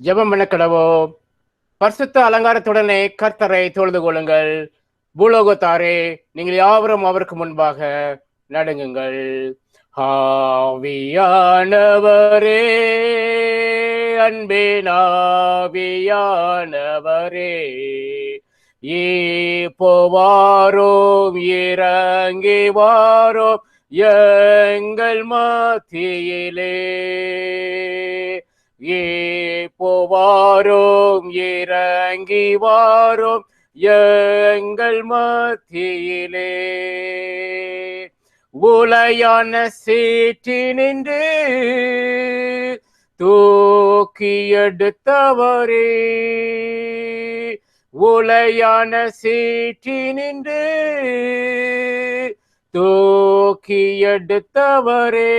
ஜெபம் பண்ண கடவோம். பரிசுத்த அலங்காரத்துடனே கர்த்தரை தொழுது கொள்ளுங்கள். பூலோகத்தாரே, நீங்கள் யாவரும் அவருக்கு முன்பாக நடுங்குங்கள். ஆவியானவரே, அன்பினாவியானவரே, இப்போவாரோம் இறங்கி வாரோம் எங்கள் மத்தியிலே. இப்போவாரோம் இறங்கி வாரோம் எங்கள் மத்தியிலே. உலையான சீட்டி நின்று தூக்கி எடுத்தவரே, உலையான சீட்டி நின்று தூக்கி எடுத்தவரே,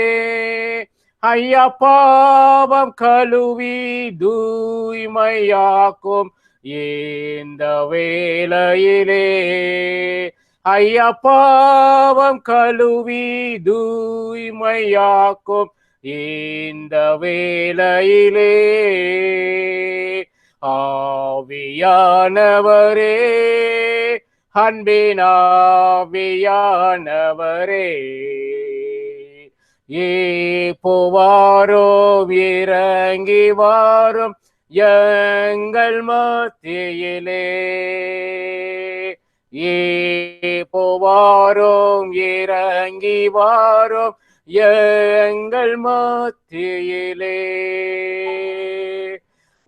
ஐயா பாவம் கழுவி தூய்மையாக்கும் இந்த வேளையிலே. ஐயா பாவம் கழுவி தூய்மையாக்கும் இந்த வேளையிலே. ஆவியானவரே, அன்பினாவியானவரே, இப்போவாரோம் இறங்கி வாரும் எங்கள் மத்தியிலே. இப்போவாரோம் இறங்கி வாரும் எங்கள் மத்தியிலே.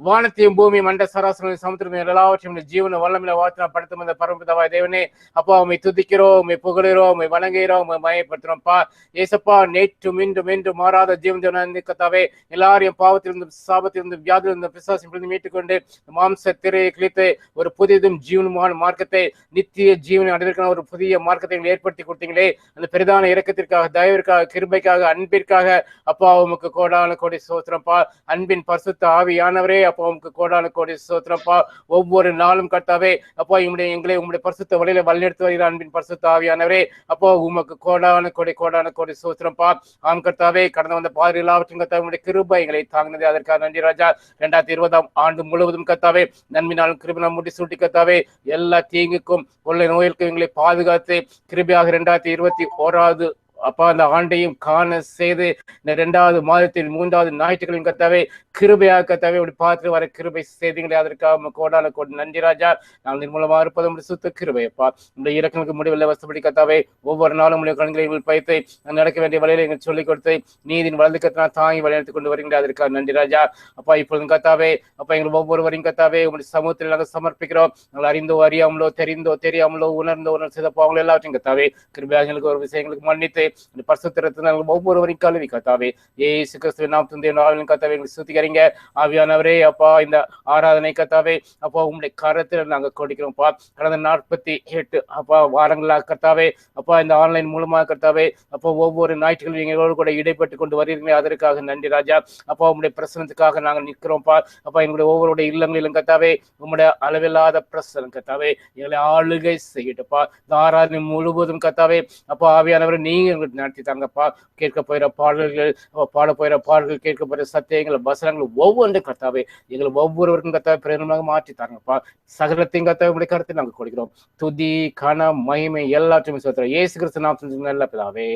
வானத்தையும் பூமி மண்ட சராசரி சமுத்திரம் எல்லாவற்றையும் ஜீவன வல்லமில வாத்தினா படுத்தும் அந்த பரமபிதாவாய் தேவனே, அப்பா உண்மை துதிக்கிறோம், உண்மை புகழுகிறோம், உண்மை வணங்குகிறோம், உண்மை மயப்படுத்துறோம்ப்பா. ஏசப்பா, நேற்றும் இன்றும் என்றும் மாறாத ஜீவன் கத்தாவே, எல்லாரையும் பாவத்திலிருந்து சாபத்திலிருந்து வியாதிலிருந்து பிசாசிலிருந்து மீட்டுக்கொண்டு மாம்ச திரையை கிழித்து ஒரு புதியதும் ஜீவனுமான மார்க்கத்தை, நித்திய ஜீவனை அடைவதற்கான ஒரு புதிய மார்க்கத்தை ஏற்படுத்தி கொடுத்தீங்களே. அந்த பெரிதான இரக்கத்திற்காக, தயவிற்காக, கிருபைக்காக, அன்பிற்காக அப்பா உமக்கு கோடான கோடி சோத்திரம்ப்பா. அன்பின் பரிசுத்த ஆவியானவரே, அப்பா உமக்கு கோடான கோடி சோத்திரம்ப்பா. ஒவ்வொரு நாளும் கர்த்தாவே அப்பா எங்களை உங்களுடைய பரிசுத்த வழியில வழிநடத்தி வருகிற அன்பின் பரிசுத்த ஆவியானவரே, அப்போ உமக்கு கோடான கோடி சோத்திரம்ப்பா. ஆம் கர்த்தாவே, கடந்து வந்த பாதை எல்லாவற்றும் கர்த்தாவே உங்களுடைய கிருபை எங்களை தாங்கினது, அதற்காக நன்றி ராஜா. 2020 ஆண்டு முழுவதும் கர்த்தாவே நன்மையினாலும் கிருபினாலும் முடி சூட்டி கர்த்தாவே எல்லா தீங்குக்கும் கொள்ளை நோய்களுக்கும் எங்களை பாதுகாத்து கிருபியாக 2021 அப்பா அந்த ஆண்டையும் காண செய்து இந்த 2வது மாதத்தில் 3வது ஞாயிற்றுக்கிழமை கர்த்தாவே கிருபையாக கர்த்தாவே அப்படி பார்த்து வர கிருபை செய்தீங்களே, அதற்காக கோடான கோடி நன்றி ராஜா. நாங்கள் மூலமா இருப்பது உங்களுடைய சுத்த கிருபையப்பா. உங்களுடைய இறக்கங்களுக்கு முடிவில் வசப்படி கர்த்தாவே ஒவ்வொரு நாளும் உங்களுடைய கண்களை எங்கள் பயிற்சி நடக்க வேண்டிய வழியில எங்களுக்கு சொல்லிக் கொடுத்து நீதின் வளர்ந்து கத்தினா தாங்கி வழிநடத்தி கொண்டு வருகின்ற அதற்காக நன்றி ராஜா. அப்பா இப்பொழுதும் கர்த்தாவே அப்பா எங்கள் ஒவ்வொருவரையும் கர்த்தாவே உங்களுடைய சமூகத்தில் நாங்கள் சமர்ப்பிக்கிறோம். நாங்கள் அறிந்தோ அறியாமலோ தெரிந்தோ தெரியாமலோ உணர்ந்தோ செய்த பாவங்கள் எல்லாத்தையும் கர்த்தாவே கிருபையாக ஒரு விஷயங்களுக்கு மன்னித்து பரிசுத்தத்தை நாங்கள் ஒவ்வொருவரையும் கல்வி கர்த்தாவே இயேசு கிறிஸ்துவின் நாமத்தின் கர்த்தாவே எங்களை சுத்திகரிங்க. ஆவியானவரே அப்பா இந்த ஆராதனை கர்த்தாவே அப்பா உங்களுடைய கரத்தில் நாங்கள் கொடுக்கிறோம்ப்பா. கடந்த 48 அப்பா வாரங்களாக கர்த்தாவே அப்பா இந்த ஆன்லைன் மூலமாக கர்த்தாவே அப்போ ஒவ்வொரு ஞாயிற்றுக்கிழமை எங்களோடு கூட இடைப்பட்டு கொண்டு வருகிறீங்களே, அதற்காக நன்றி ராஜா. அப்பா உங்களுடைய பிரசனத்துக்காக நாங்கள் நிற்கிறோம்ப்பா. அப்பா எங்களுடைய ஒவ்வொருடைய இல்லங்களிலும் கர்த்தாவே உங்களுடைய அளவில்லாத பிரசனம் கர்த்தாவே எங்களை ஆளுகை செய்யட்டுப்பா. இந்த ஆராதனை முழுவதும் கர்த்தாவே அப்பா ஆவியானவரை நீங்க எங்களுக்கு நடத்தி தாங்கப்பா. கேட்க போயிற பாடல்கள், பாட போயிற பாடல்கள், கேட்க போயிற சத்தியங்கள், வசனங்கள் ஒவ்வொன்றும் கர்த்தாவே எங்களை ஒவ்வொருவருக்கும் கர்த்தாவே பிரேரணமாக மாற்றி தாங்கப்பா. சகலத்தையும் கர்த்தாவே உங்களுடைய கருத்தை நாங்கள் கொடுக்கிறோம். துதி கன மகிமை எல்லாத்தையுமே சொல்றோம் இயேசு கிறிஸ்து நாமத்தில் நல்ல பிதாவே,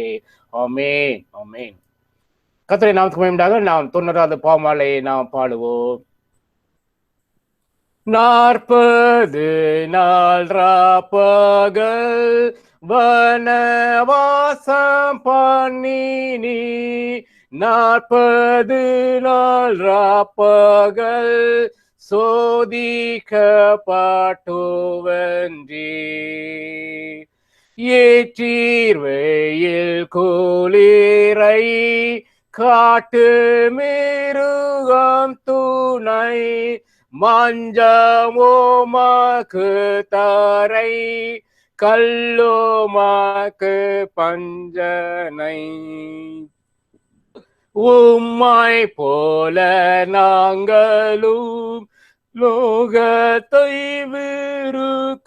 ஆமென் ஆமென். கர்த்தருடைய நாமத்துக்கு மகிமையாக நாம் 90வது பாமாலையை நாம் பாடுவோம். 40 நாள் ராப்பகல் வனவாசம் பண்ணினி, 40 நாள் ராப்பகல் சோதிக்கப்பட்டுவன்றி, ஏற்றீர் வெயில் குளிரை காட்டு மிருகம் துணை, மஞ்சமோமாக்கு தரை கல்லோமாக்கு பஞ்சனை, உம்மை போல நாங்களும் லோகத்தை விருக்குவோம்,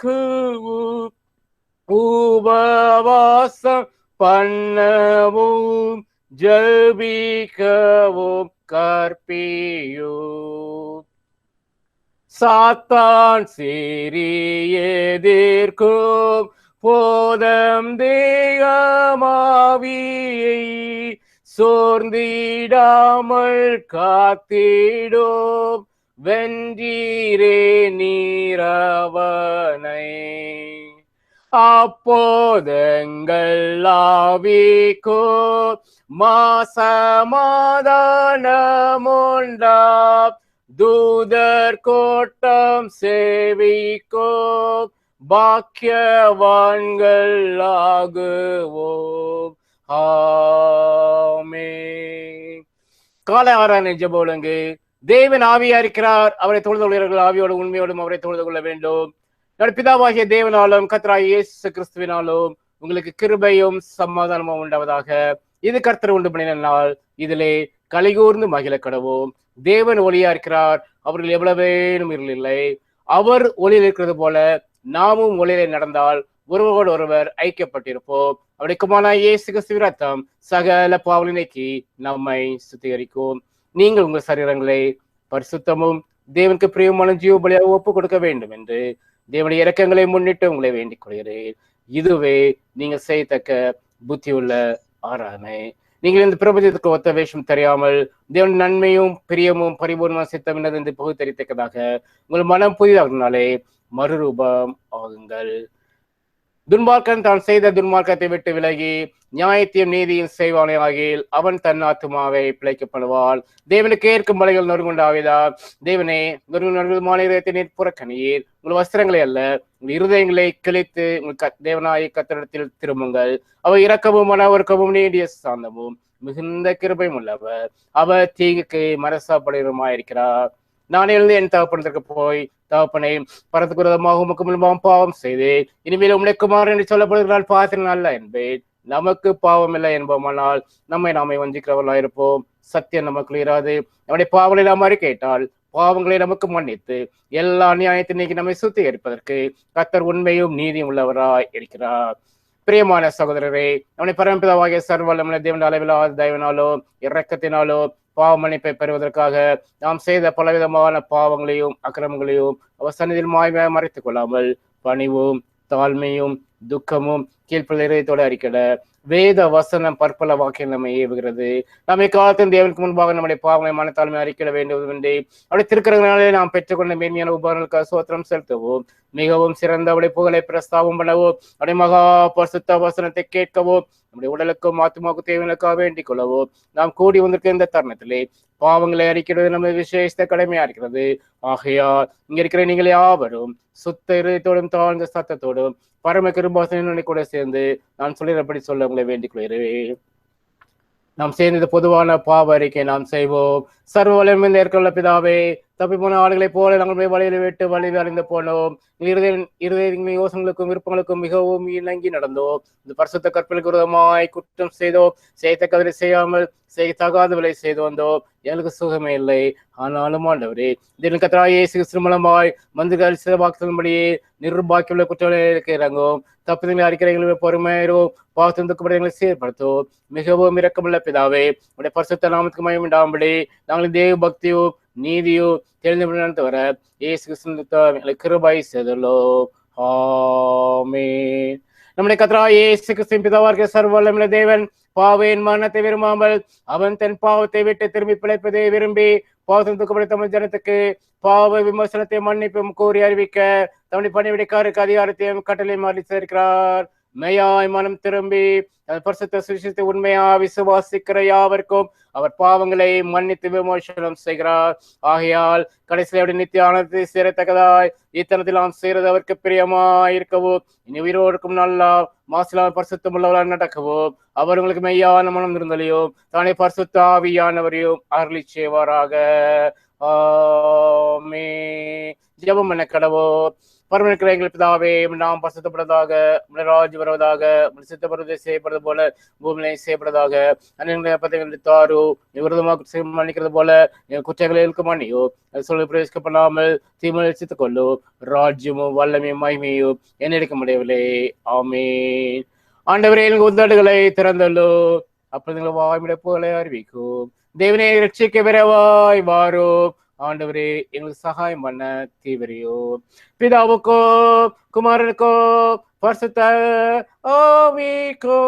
உபவாசம் பண்ணவும் ஜெபிக்கவும் கற்பியும். சாத்தான் சீறி எதிர்க்கும் போதம் தேகமாவியை சோர்ந்திடாமல் காத்திடும் வென்றீரே நீரவனை. அப்போதெங்கள் ஆவிக்கோ மாசமாதானமுண்டா தூதர் கோட்டம் சேவிக்கோ பாக்கியவான்கள் ஆகுவோம். ஆமென். காலை ஆராதனை ஜெப ஒழுங்கு. தேவன் ஆவியா இருக்கிறார். அவரை தொழுது கொள்கிறவர்கள் ஆவியோடு உண்மையோடும் அவரை தொழுது கொள்ள வேண்டும். பிதாவாகிய தேவனாலும் கர்த்தராகிய இயேசு கிறிஸ்துவினாலும் உங்களுக்கு கிருபையும் சமாதானமும் உண்டாவதாக. இது கர்த்தர் உண்டு பண்ணின நாள், இதிலே கலிகூர்ந்து மகிழ கடவோம். தேவன் ஒளியா இருக்கிறார். அவர்கள் எவ்வளவேனும் இருள் இல்லை. அவர் ஒளியில் இருக்கிறது போல நாமும் ஒளியிலே நடந்தால் ஒருவரோடு ஒருவர் ஐக்கியப்பட்டிருப்போம். அவருடைய குமாரனாகிய இயேசு கிறிஸ்துவின் இரத்தம் சகல பாவங்களை நீக்கி நம்மை சுத்திகரிக்கும். நீங்கள் உங்கள் சரீரங்களை பரிசுத்தமும் தேவனுக்கு பிரியமான ஜீவ பலியாக ஒப்பு கொடுக்க வேண்டும் என்று தேவனுடைய இரக்கங்களை முன்னிட்டு உங்களை வேண்டிக் கொள்கிறேன். இதுவே நீங்கள் செய்யத்தக்க புத்தியுள்ள ஆராதனை. நீங்கள் இந்த பிரபஞ்சத்துக்கு ஒத்த வேஷம் தெரியாமல் தேவன் நன்மையும் பிரியமும் பரிபூர்ணமான சித்தம் என்னது என்று பகுத்தறித்தக்கதாக உங்கள் மனம் புதிதாகினாலே மறுரூபம் ஆகுங்கள். துன்மார்க்கன் தான் செய்த துன்மார்க்கத்தை விட்டு விலகி நியாயத்தையும் நீதியும் செய்வானே ஆகில் அவன் தன் ஆத்துமாவை பிழைக்கப்படுவாள். தேவனுக்கு ஏற்கும் மலைகள் நொறுங்குண்டாவிதா. தேவனே நொறுங்குமாநிலத்தை நீர் புறக்கணியீர். உங்கள் வஸ்திரங்களை அல்ல உங்கள் இருதயங்களை கிழித்து உங்கள் தேவனாய் கத்தரிடத்தில் திரும்புங்கள். அவர் இரக்கமும் மனவர்க்கமும் நீடிய சாந்தமும் மிகுந்த கிருபையும் உள்ளவர். அவர் தீங்குக்கு மனசாப்படுகிறமாயிருக்கிறார். நான் எழுந்து என் தகப்பனத்திற்கு போய் தகப்பனை பரத்துக்கு விரோதமாக உமக்கு முன்பாகவும் பாவம் செய்தேன். இனிமேல் உம்முடைய குமாரன் என்று சொல்லப்படுகிறாள் பாத்திரன் அல்ல என்பேன். நமக்கு பாவம் இல்லை என்போமானால் நம்மை நாமே வஞ்சிக்கிறவர்களாக இருப்போம். சத்தியம் நமக்கு இராது. நம்முடைய பாவங்களை நாம் அறிக்கையிட்டால் பாவங்களை நமக்கு மன்னித்து எல்லா நியாயத்தை நீக்கி நம்மை சுத்திகரிப்பதற்கு கர்த்தர் உண்மையும் நீதியும் உள்ளவராய் இருக்கிறார். பிரியமான சகோதரரே, நம்முடைய பரமபிதாவாகிய சர்வவல்லமையுள்ள தேவன் அளவிலாத தயவினாலோ இரக்கத்தினாலோ பாவ மன்னிப்பை பெறுவதற்காக நாம் செய்த பலவிதமான பாவங்களையும் அக்கிரமங்களையும் அவர் சந்நிதியில் மாய்மையாக மறைத்துக் கொள்ளாமல் பணிவும் தாழ்மையும் துக்கமும் கீழ்ப்பிள்ளையத்தோடு அறிக்கட வேத வசனம் பற்பல வாக்கியம் நம்மை ஏவுகிறது. நம்மை காலத்தின் தேவனுக்கு முன்பாக நம்முடைய பாவங்களை மனத்தாழ்மை அறிக்கிட வேண்டும் என்று அப்படி திருக்கிறதுனாலே நாம் பெற்றுக்கொண்ட மேன்மையான உபகரணங்களுக்காக சோத்திரம் செலுத்தவும் மிகவும் சிறந்த அவருடைய புகழை பிரஸ்தாபம் பண்ணவும் அவருடைய மகா பரிசுத்த வசனத்தை கேட்கவும் நம்முடைய உடலுக்கும் ஆத்மாவுக்கும் தேவைகளுக்காக வேண்டிக் கொள்ளவும் நாம் கூடி வந்திருக்க இந்த தருணத்திலே பாவங்களை அறிக்கிறது நம்ம விசேஷ கடமையா இருக்கிறது. ஆகையால் இங்க இருக்கிற நீங்கள் யாவரும் சுத்த இருதயத்தோடும் தாழ்ந்த சத்தத்தோடும் பரம கிருபாசனை கூட சேர்ந்து நான் சொல்லிடப்படி சொல்ல உங்களை வேண்டிக் கொள்கிறேன். நாம் சேர்ந்த பொதுவான பாவ அறிக்கை நாம் செய்வோம். சர்வ வல்லமையுள்ள ஏற்கொள்ள பிதாவே, தப்பி போன ஆளுகளை போல நாங்கள் வழியில விட்டு வழி அறிந்து போனோம். இருதயங்களின் யோசனைகளுக்கும் விருப்பங்களுக்கும் மிகவும் இணங்கி நடந்தோம். இந்த பரிசுத்த கற்பனைக்கு விரோதமாய் குற்றம் செய்தோம். செய்யத்தக்கதை செய்யாமல் செய்யத்தகாதவளை செய்து வந்தோம். எங்களுக்கு சுகமே இல்லை. ஆனாலும் ஆண்டவரே, இதன் கர்த்தராகிய இயேசு கிறிஸ்து மூலமாய் மந்திர வாக்குகளின்படியே நிர்பாக்கியுள்ள குற்றவாளிகளுக்கு இறங்கும். தப்புதங்களை அறிக்கைகளை பொறுமையோ பாவத்தின் துக்கப்படுகளை செயற்படுத்தும். மிகவும் இரக்கமுள்ள பிதாவே, உடைய பரிசுத்த நாமத்துக்கு மகிமை உண்டாகும்படி நாங்கள் தேவ பக்தியோ நீதியோ தெரிந்து வர இயேசு கிறிஸ்து கிருபை செய்துள்ளோம். ஆமென். நம்முடைய கர்த்தராகிய இயேசு கிறிஸ்துவின் பிதாவாகிய சர்வ வல்லமையுள்ள தேவன் பாவியின் மரணத்தை விரும்பாமல் அவன் தன் பாவத்தை விட்டு திரும்பி பிழைப்பதை விரும்பி பாவத்தின் துக்கப்பட்ட தமிழ் ஜனத்துக்கு பாவ விமர்சனத்தை மன்னிப்பும் கூறி அறிவிக்க தம்முடைய பணிவிடைக்காருக்கு அதிகாரத்தையும் கட்டளையும் அளித்திருக்கிறார். மெய்யாய் மனம் திரும்பி பரிசுத்த சுவிசேஷத்தை உண்மையா விசுவாசிக்கிற யாவருக்கும் அவர் பாவங்களை மன்னித்து விமோசனம் செய்கிறார். ஆகையால் கடைசியில் நித்திய ஆனந்தத்தை சேரத்தக்கதாய் இத்தனத்தில் நாம் செய்யறது அவருக்கு பிரியமாய் இருக்கவோ இனி உயிரோருக்கும் நல்லா மாசிலால் பரிசுத்தம் உள்ளவர்களால் நடக்கவோ அவர் உங்களுக்கு மெய்யான மனம் இருந்தலையோ தானே பரிசுத்த ஆவியானவரையும் அருளி செய்வாராக. ஆமென். ஜெபம் என கடவோ. பரமனிக்கிற எங்கள் பிதாவே, நாம் பரிசுத்தப்படுவதாக, ராஜ் வருவதாக, சித்தப்படுவதை செய்யப்படுறது போல பூமியை செய்யப்படுவதாக. அன்னை தாரோ விரதமாக மன்னிக்கிறது போல எங்கள் குற்றங்களை இருக்க மன்னியோ சொல்லி பிரவேசிக்கப்படாமல் தீமலித்துக் கொள்ளோ. ராஜ்யமும் வல்லமையும் மகிமையும் என்ன எடுக்க முடியவில்லை. ஆமென். ஆண்டவரே, எங்கள் உதடுகளை திறந்தல்லோ அப்படி வாய்மிட போல அறிவிக்கும். தேவனை ரட்சிக்க விரைவாய் வாரோ. ஆண்டவரே எங்களுக்கு சகாயம் பண்ண தீவிரையோ. பிதாவுக்கோ குமாரனுக்கோ பரிசுத்த ஆவிக்கோ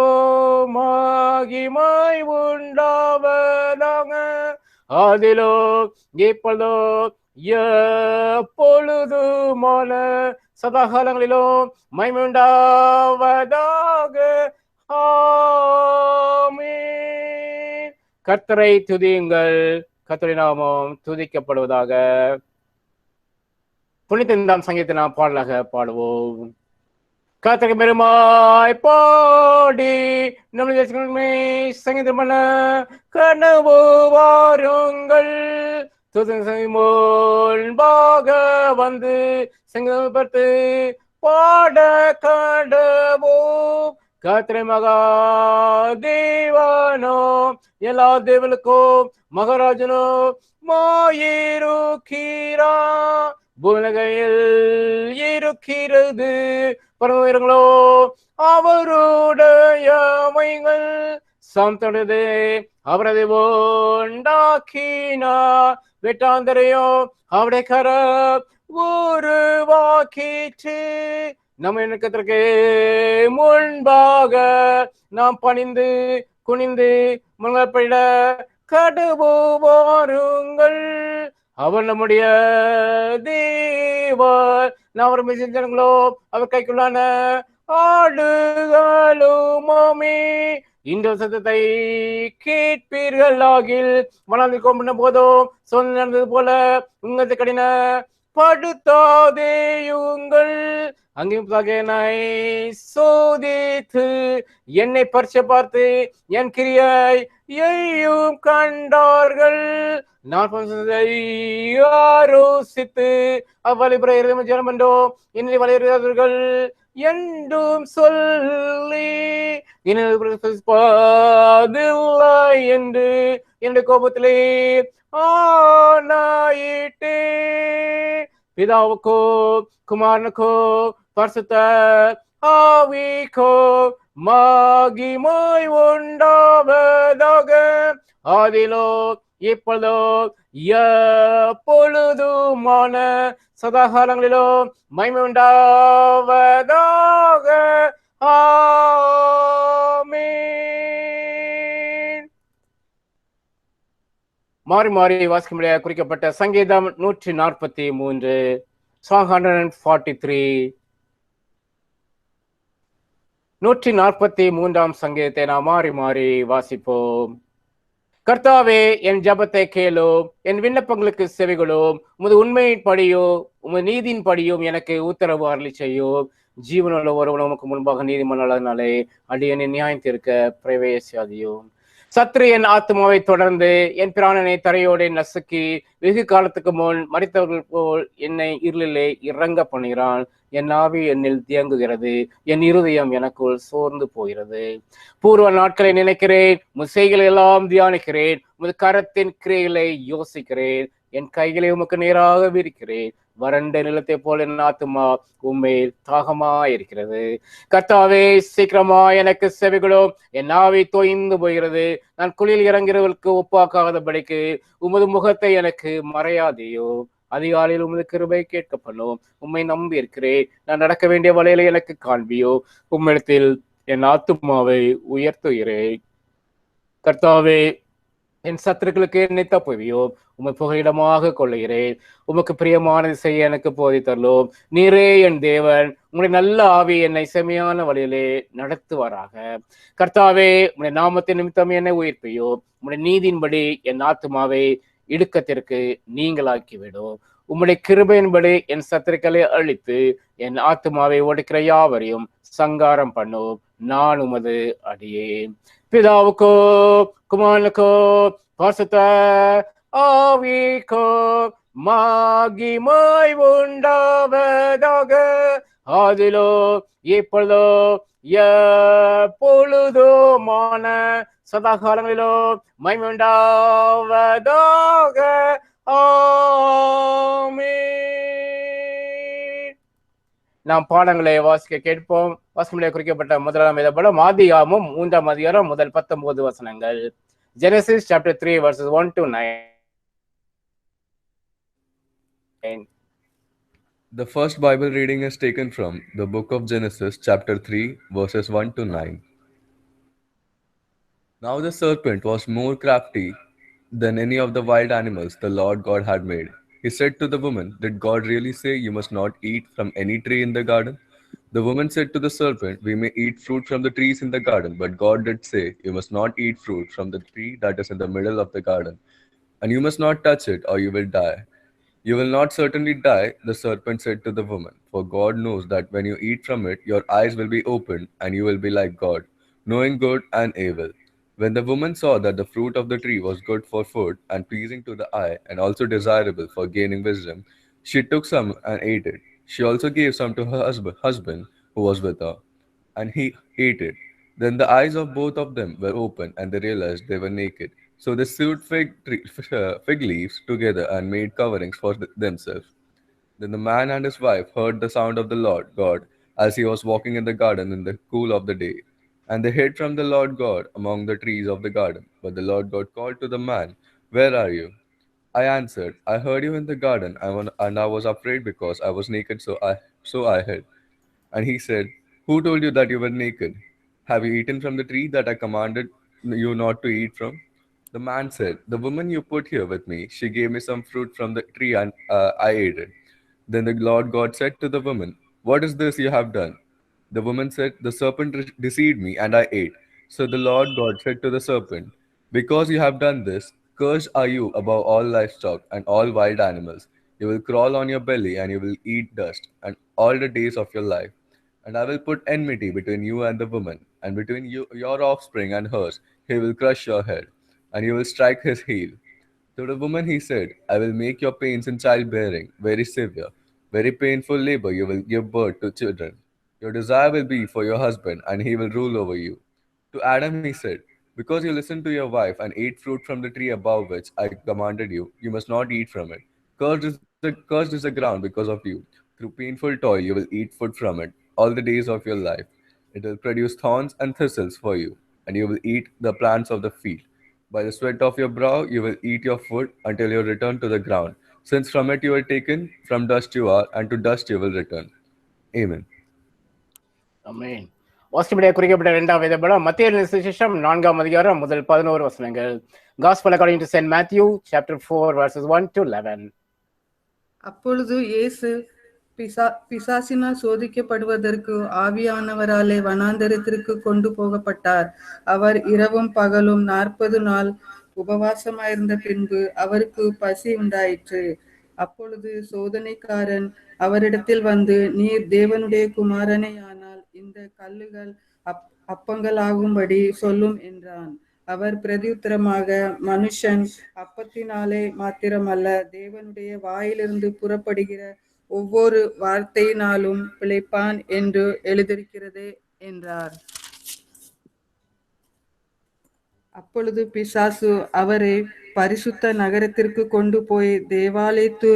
மகிமை உண்டாவதாக. அதிலோ இப்பொழுதோ எப்பொழுதுமான சதாகாலங்களிலும் மகிமை உண்டாவதாக. ஆமென். கர்த்தரை துதியுங்கள், கர்த்தருடைய நாமம் துதிக்கப்படுவதாக. புனித இந்த சங்கீதத்தை நாம் பாடலாக பாடுவோம். கர்த்தருக்கு பெருமாய் பாடி நம்முடைய சங்கீதம் பண்ண கனவு வாருங்கள். முன்பாக வந்து சங்கீதப்பட்டு பாட கடவோம். கர்த்தரை மகா தேவனோ எல்லா தேவனுக்கும் மகாராஜனோ மாயிருக்கிறா. பூலகையில் இருக்கிறது பரவங்களோ அவருடைய மைகள் சம்தொடது அவரது உண்டாக்கினார். வெட்டாந்தரையோ அவருடைய கர உருவாக்கிற்று. நம்ம இணக்கத்திற்கு முன்பாக நாம் பணிந்து குனிந்து முன்கப்பட கடவு வாருங்கள். அவர் நம்முடைய தேவர். நாம் அவர் ஜனங்களோ அவர் கைக்குள்ளான ஆடுகளுமாமே. இந்த சத்தத்தை கேட்பீர்களாகில் மனதில் கொம்பின போதும் சொன்ன நடந்தது போல உங்களது கடின படுத்தாதேயுங்கள். அங்கேயும் சோதித்து என்னை பரிச பார்த்து என் கிரியையையும் கண்டார்கள். நான் ஆரோசித்து அவ்வழிபுற ஜனம் என்றோ என்னை வளையர்கள் என்றும் சொல்லி என்று என்னுடைய கோபத்திலே ஆனாயிட்டே. பிதாவுக்கோ குமாரனுக்கோ பரிசுத்த ஆவிக்கோ மகிமை உண்டாவதாக. அதிலோ இப்பொழுதோ எப்பொழுதுமான சதாகாலங்களிலோ மகிமை உண்டாவதாக. ஆமென். மாறி மாறி வாசிக்க முடியாது குறிக்கப்பட்ட சங்கீதம் 143 Psalm 143. 143ஆம் சங்கீதத்தை நாம் மாறி மாறி வாசிப்போம். கர்த்தாவே என் ஜபத்தை கேளும், என் விண்ணப்பங்களுக்கு செவிகளும். உமது உண்மையின் படியோ உமது நீதியின் படியும் எனக்கு உத்தரவு அருளி செய்யும். ஜீவனுள்ள ஒருவன் உமக்கு முன்பாக நீதிமன்றனாலே அடியனை நியாயம் தீர்க்க பிரவேசியாதியும். சத்ரு என் ஆத்மாவை தொடர்ந்து என் பிராணனை தரையோடு நசுக்கி வெகு காலத்துக்கு முன் மறித்தவர்கள் போல் என்னை இருளிலே இறங்க பண்ணுகிறான். என் ஆவி என்னில் தியங்குகிறது, என் இருதயம் எனக்குள் சோர்ந்து போகிறது. பூர்வ நாட்களை நினைக்கிறேன், முசைகளை எல்லாம் தியானிக்கிறேன். உமது கரத்தின் கிரைகளை யோசிக்கிறேன். என் கைகளை உமக்கு நேராக விரிக்கிறேன். வறண்ட நிலத்தை போல என் ஆத்துமா உண்மையில் தாகமாயிருக்கிறது. கர்த்தாவே சீக்கிரமா எனக்கு செவிகளும், என் ஆவி தோய்ந்து போகிறது. நான் குளியில் இறங்கிறவர்களுக்கு ஒப்பாக்காதபடிக்கு உமது முகத்தை எனக்கு மறையாதையோ. அதிகாலையில் உமது கிருபை கேட்கப்படும். உம்மை நம்பி இருக்கிறேன். நான் நடக்க வேண்டிய வழியில எனக்கு காண்பியோ. உம்மிடத்தில் என் ஆத்துமாவை உயர்த்துகிறேன். கர்த்தாவே என் சத்துருக்களுக்கு என்னை தப்புவியோ. உம்மை புகையிடமாக கொள்ளுகிறேன். உமக்கு பிரியமானது செய்ய எனக்கு போதித்தரலும். நீரே என் தேவன். உங்களுடைய நல்ல ஆவி என்னை செமையான வழியிலே நடத்துவாராக. கர்த்தாவே உங்களுடைய நாமத்தின் நிமித்தம் என்னை உயிர்ப்பையோ. உங்களுடைய நீதியின்படி என் ஆத்துமாவை இடுக்கத்திற்கு நீங்களாக்கிவிடும். உம்முடைய கிருபையின்படி என் சத்துருக்களை அழித்து என் ஆத்துமாவை ஒடுக்கிற யாவரையும் சங்காரம் பண்ணும். நான் உமது அடியேன். பிதாவுக்கோ குமாரனுக்கோ பரிசுத்த ஆவிக்கோ மகிமை உண்டாவதாக. அதிலோ இப்பொழுதோ எப்பொழுதுமான சதாகாலங்களிலோ மகிமை உண்டாவதாக. ஆமென். நாம் பாடங்களை வாசிக்க கேட்போம். வாசிக்க குறிக்கப்பட்ட முதலாம் வேதபடம் ஆதியாகமம் 3ஆம் அதிகாரம் முதல் 19 வசனங்கள். Genesis chapter 3 verses 1 to 9. Amen. The first Bible reading is taken from the book of Genesis, chapter 3, verses 1 to 9. Now the serpent was more crafty than any of the wild animals the Lord God had made. He said to the woman, "Did God really say you must not eat from any tree in the garden?" The woman said to the serpent, "We may eat fruit from the trees in the garden, but God did say, you must not eat fruit from the tree that is in the middle of the garden, and you must not touch it, or you will die." "You will not certainly die," the serpent said to the woman, "for God knows that when you eat from it, your eyes will be opened, and you will be like God, knowing good and evil." When the woman saw that the fruit of the tree was good for food, and pleasing to the eye, and also desirable for gaining wisdom, she took some and ate it. She also gave some to her husband who was with her, and he ate it. Then the eyes of both of them were opened, and they realized they were naked. So they sewed fig leaves together and made coverings for themselves. Then the man and his wife heard the sound of the Lord God as he was walking in the garden in the cool of the day. And they hid from the Lord God among the trees of the garden. But the Lord God called to the man, "Where are you?" I answered, "I heard you in the garden, and I was afraid because I was naked, so I hid." And he said, "Who told you that you were naked? Have you eaten from the tree that I commanded you not to eat from?" The man said, "The woman you put here with me, she gave me some fruit from the tree, and I ate it." Then the Lord God said to the woman, "What is this you have done?" The woman said, "The serpent deceived me, and I ate." So the Lord God said to the serpent, "Because you have done this, cursed are you above all livestock and all wild animals. You will crawl on your belly, and you will eat dust, and all the days of your life. And I will put enmity between you and the woman, and between your offspring and hers. He will crush your head, and you will strike his heel." To the woman he said, "I will make your pains in childbearing very severe. Very painful labor you will give birth to children. Your desire will be for your husband, and he will rule over you." To Adam he said, "Because you listened to your wife and ate fruit from the tree above which I commanded you, you must not eat from it. Cursed is the ground because of you. Through painful toil you will eat food from it all the days of your life. It will produce thorns and thistles for you, and you will eat the plants of the field. By the sweat of your brow you will eat your food until you return to the ground, since from it you are taken, from dust you are, and to dust you will return. Amen. Amen. வாசிக்கப்படிய குறிக்கப்பட்ட இரண்டாம் வேதபடம் மத்திய சுவிசேஷம் 4ஆம் அதிகாரம் முதல் 11 வசனங்கள். Gospel according to St. Matthew chapter 4 verses 1 to 11. அப்பொழுது இயேசு பிசாசினால் சோதிக்கப்படுவதற்கு ஆவியானவராலே வனாந்தரத்திற்கு கொண்டு போகப்பட்டார். அவர் இரவும் பகலும் 40 நாள் உபவாசமாயிருந்த பின்பு அவருக்கு பசி உண்டாயிற்று. அப்பொழுது சோதனைக்காரன் அவரிடத்தில் வந்து, "நீர் தேவனுடைய குமாரனேயானால் இந்த கல்லுகள் அப்பங்களாகும்படி சொல்லும்" என்றான். அவர் பிரதியுத்தரமாக, "மனுஷன் அப்பத்தினாலே மாத்திரமல்ல, தேவனுடைய வாயிலிருந்து புறப்படுகிற ஒவ்வொரு வார்த்தையினாலும் பிழைப்பான் என்று எழுதியிருக்கிறதே" என்றார். அப்பொழுது பிசாசு அவரை பரிசுத்த நகரத்திற்கு கொண்டு போய் தேவாலயத்து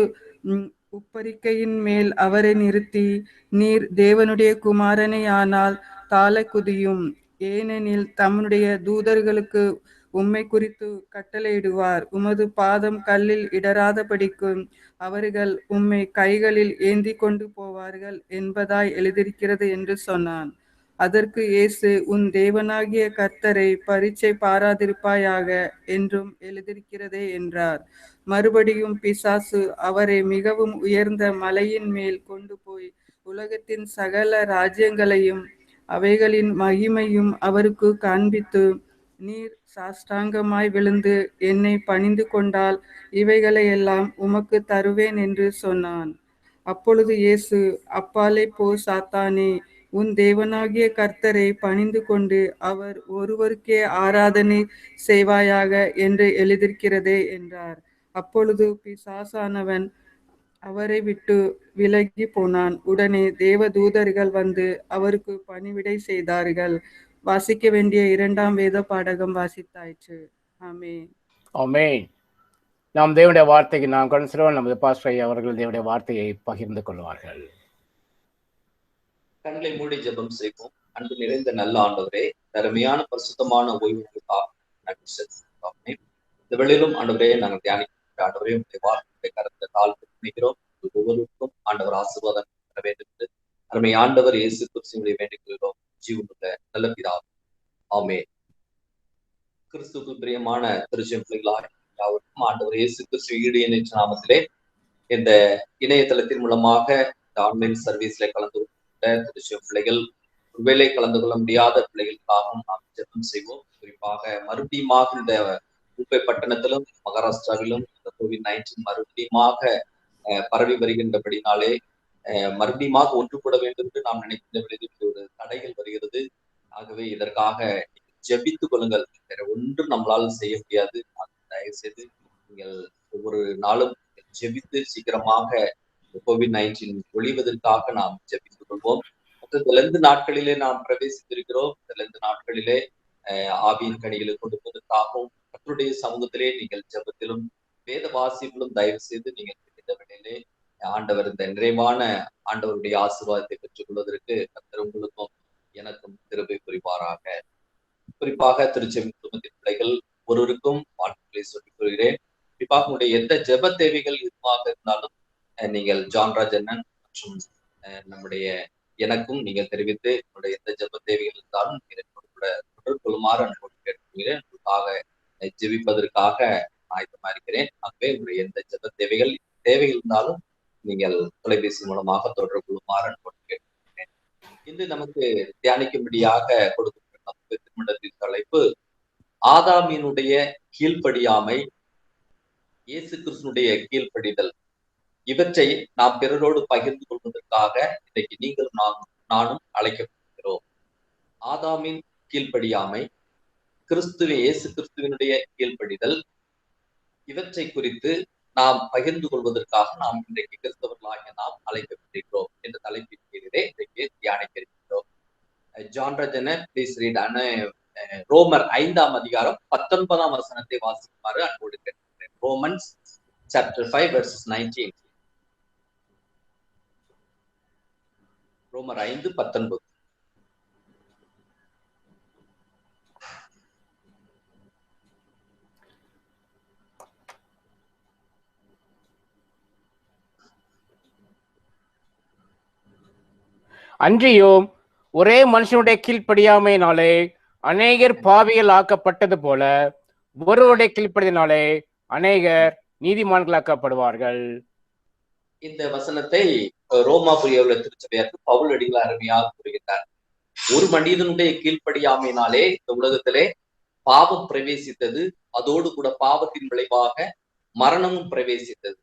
உப்பரிக்கையின் மேல் அவரை நிறுத்தி, "நீர் தேவனுடைய குமாரனேயானால் தாழ குதியும். ஏனெனில் தம்முடைய தூதர்களுக்கு உம்மை குறித்து கட்டளையிடுவார். உமது பாதம் கல்லில் இடராதபடிக்கும் அவர்கள் உம்மை கைகளில் ஏந்தி கொண்டு போவார்கள் என்பதாய் எழுதியிருக்கிறது" என்று சொன்னான். அதற்கு இயேசு, "உன் தேவனாகிய கர்த்தரை பரீட்சை பாராதிருப்பாயாக என்றும் எழுதியிருக்கிறதே" என்றார். மறுபடியும் பிசாசு அவரை மிகவும் உயர்ந்த மலையின் மேல் கொண்டு போய் உலகத்தின் சகல ராஜ்யங்களையும் அவைகளின் மகிமையும் அவருக்கு காண்பித்து, "நீர் சாஷ்டாங்கமாய் விழுந்து என்னை பணிந்து கொண்டால் இவைகளையெல்லாம் உமக்கு தருவேன்" என்று சொன்னான். அப்பொழுது இயேசு, "அப்பாலே போ சாத்தானே, உன் தேவனாகிய கர்த்தரை பணிந்து கொண்டு அவர் ஒருவருக்கே ஆராதனை செய்வாயாக என்று எழுதியிருக்கிறதே" என்றார். அப்பொழுது பிசாசானவன் அவரை விட்டு விலகி போனான். உடனே தேவதூதர்கள் வந்து அவருக்கு பணிவிடை செய்தார்கள். வாசிக்க வேண்டிய 2ஆம் வேத பாடகம் வாசித்தாயிற்று. ஆமென். ஆமென். நாம் தேவனுடைய வார்த்தைக்கு நாம் கன்சிடர் நமது பாஸ்டர் அவர்கள் தேவனுடைய வார்த்தையை பகிர்ந்து கொள்வார்கள். கண்களை மூடி ஜெபம் செய்வோம். அன்பு நிறைந்த நல்ல ஆண்டவரே, அருமையான பரிசுத்தமான ஓய்வுக்காக நன்றி செலுத்துகிறோம். இந்த வேளையிலும் ஆண்டவரே நாங்கள் தியானிக்கிற ஆண்டவரே உங்களுடைய வார்த்தையை கருத்தை தாழ்த்து நினைக்கிறோம். ஒவ்வொருவருக்கும் ஆண்டவர் ஆசீர்வாதம் தர வேண்டும் என்று அருமை ஆண்டவர் இயேசு கிறிஸ்துவை வேண்டிக் கொள்கிறோம் ஜீவனுள்ள நல்ல பிதாவே. ஆமென். கிறிஸ்துவுக்கு பிரியமான திருச்செம் பிள்ளைகளாய் யாவருக்கும் ஆண்டவர் இயேசு கிறிஸ்து ஈடு என்ற நாமத்திலே இந்த இணையதளத்தின் மூலமாக இந்த ஆன்லைன் சர்வீஸ்ல கலந்து கொண்ட திருச்செம் பிள்ளைகள், ஒருவேளை கலந்து கொள்ள முடியாத பிள்ளைகளுக்காகவும் நாம் ஜெபம் செய்வோம். குறிப்பாக மறுபடியுமாக இந்த மும்பை பட்டணத்திலும் மகாராஷ்டிராவிலும் இந்த COVID-19 மறுபடியுமாக பரவி வருகின்றபடினாலே மறுபடியுமாக ஒன்று கூட வேண்டும் என்று நாம் நினைக்கின்ற விளைவில் ஒரு தடைகள் வருகிறது. ஆகவே இதற்காக ஜெபித்துக் கொள்ளுங்கள். வேற ஒன்றும் நம்மளால் செய்ய முடியாது. தயவு செய்து நீங்கள் ஒவ்வொரு நாளும் ஜெபித்து சீக்கிரமாக COVID-19 ஒழிவதற்காக நாம் ஜெபித்துக் கொள்வோம். மற்ற நாட்களிலே நாம் பிரவேசித்திருக்கிறோம். நாட்களிலே ஆவியின் கனிகளை கொடுப்பதற்காகவும் கர்த்தருடைய சமூகத்திலே நீங்கள் ஜெபத்திலும் வேத வாசிப்பிலும் தயவு செய்து நீங்கள் இந்த வேளையிலே ஆண்டவர் இந்த நிறைவான ஆண்டவருடைய ஆசீர்வாதத்தை பெற்றுக் கொள்வதற்கு கர்த்தர் உங்களுக்கும் எனக்கும் கிருபை புரிவாராக. குறிப்பாக திருச்செவி குடும்பத்தின் பிள்ளைகள் ஒருவருக்கும் வாழ்த்துக்களை சொல்லிக் கொள்கிறேன். குறிப்பாக உங்களுடைய எந்த ஜெப தேவைகள் எதுவாக இருந்தாலும் நீங்கள் ஜான்ராஜ் அண்ணன் மற்றும் நம்முடைய எனக்கும் நீங்கள் தெரிவித்து உங்களுடைய எந்த ஜெப தேவைகள் இருந்தாலும் நீங்கள் தொடர்பு கொள்ளுமாறு அன்போடு கேட்டுக்கொள்கிறேன். உங்களுக்காக ஜெபிப்பதற்காக ஆயத்தமா இருக்கிறேன். ஆகவே உங்களுடைய எந்த ஜெப தேவைகள் இருந்தாலும் நீங்கள் தொலைபேசி மூலமாக தொடர்பு கொள்ளுமாறு அன்போடு கேட்டுக்கொள்கிறேன். இன்று நமக்கு தியானிக்கும்படியாக கொடுக்கப்பட்ட திருமணத்தின் தலைப்பு ஆதாமினுடைய கீழ்ப்படியாமை, இயேசு கிறிஸ்துனுடைய கீழ்ப்படிதல். இவற்றை நாம் பிறரோடு பகிர்ந்து கொள்வதற்காக இன்றைக்கு நீங்கள் நானும் அழைக்கப்படுகிறோம். ஆதாமின் கீழ்ப்படியாமை, இயேசு கிறிஸ்துவினுடைய கீழ்ப்படிதல், இவற்றை குறித்து நாம் பகிர்ந்து கொள்வதற்காக நாம் இன்றைக்கு கிறிஸ்தவர்களாக நாம் அழைக்கப்பட்டிருக்கிறோம் என்ற தலைப்பின் கீழே இன்றைக்கு தியானிக்க இருக்கிறோம். ஜான்ராஜன ப்ளீஸ் ரீட் ரோமர் 5ஆம் அதிகாரம் 19ஆம் வசனத்தை வாசிக்குமாறு அன்போடு கேட்கிறேன். Romans chapter 5 verses 19. ரோமர் 5:19. அன்றியும் ஒரே மனுஷனுடைய கீழ்ப்படியாமையினாலே அநேகர் பாவிகள் ஆக்கப்பட்டது போல ஒருவருடைய கீழ்ப்படியினாலே அநேகர் நீதிமான்களாக்கப்படுவார்கள். இந்த வசனத்தை ரோமாபுரியுள்ள திருச்சபையாருக்கு பவுல் அடிகள் அருமையாக கூறுகிறார். ஒரு மனிதனுடைய கீழ்ப்படியாமையினாலே இந்த உலகத்திலே பாவம் பிரவேசித்தது, அதோடு கூட பாவத்தின் விளைவாக மரணமும் பிரவேசித்தது.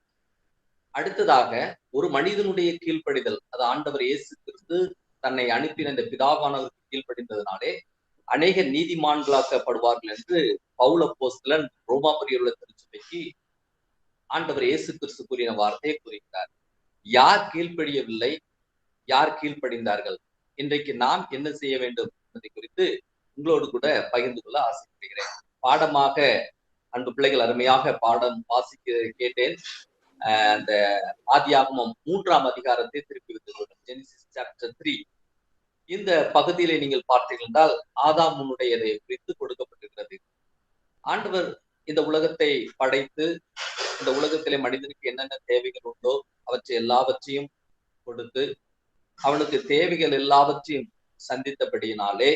அடுத்ததாக ஒரு மனிதனுடைய கீழ்ப்படிதல், அது ஆண்டவர் இயேசு கிறிஸ்து தன்னை அனுப்பின இந்த பிதாவானவருக்கு கீழ்ப்படிந்ததினாலே அநேக நீதிமான்களாக்கப்படுவார்கள் என்று பவுல் அப்போஸ்தலன் ரோமாபுரியுள்ள திருச்சபைக்கு ஆண்டவர் இயேசு கிறிஸ்து கூறின வார்த்தையை கூறுகிறார். யார் கீழ்ப்படியவில்லை, யார் கீழ்ப்படிந்தார்கள், இன்றைக்கு நாம் என்ன செய்ய வேண்டும் என்பதை குறித்து உங்களோடு கூட பகிர்ந்து கொள்ள ஆசைப்படுகிறேன். பாடமாக அன்பு பிள்ளைகள் அருமையாக பாடம் வாசிக்க கேட்டேன். அந்த ஆதியாகமம் 3ஆம் அதிகாரத்தை திருப்பி வைத்துக் ஜெனிசிஸ் சாப்டர் 3. இந்த பகுதியிலே நீங்கள் பார்த்தீர்கள் என்றால் ஆதாமுனுடையதை குறித்து கொடுக்கப்பட்டிருக்கிறது. ஆண்டவர் இந்த உலகத்தை படைத்து இந்த உலகத்திலே மனிதனுக்கு என்னென்ன தேவைகள் உண்டோ அவற்றை எல்லாவற்றையும் கொடுத்து அவனுக்கு தேவைகள் எல்லாவற்றையும் சந்தித்தபடியினாலே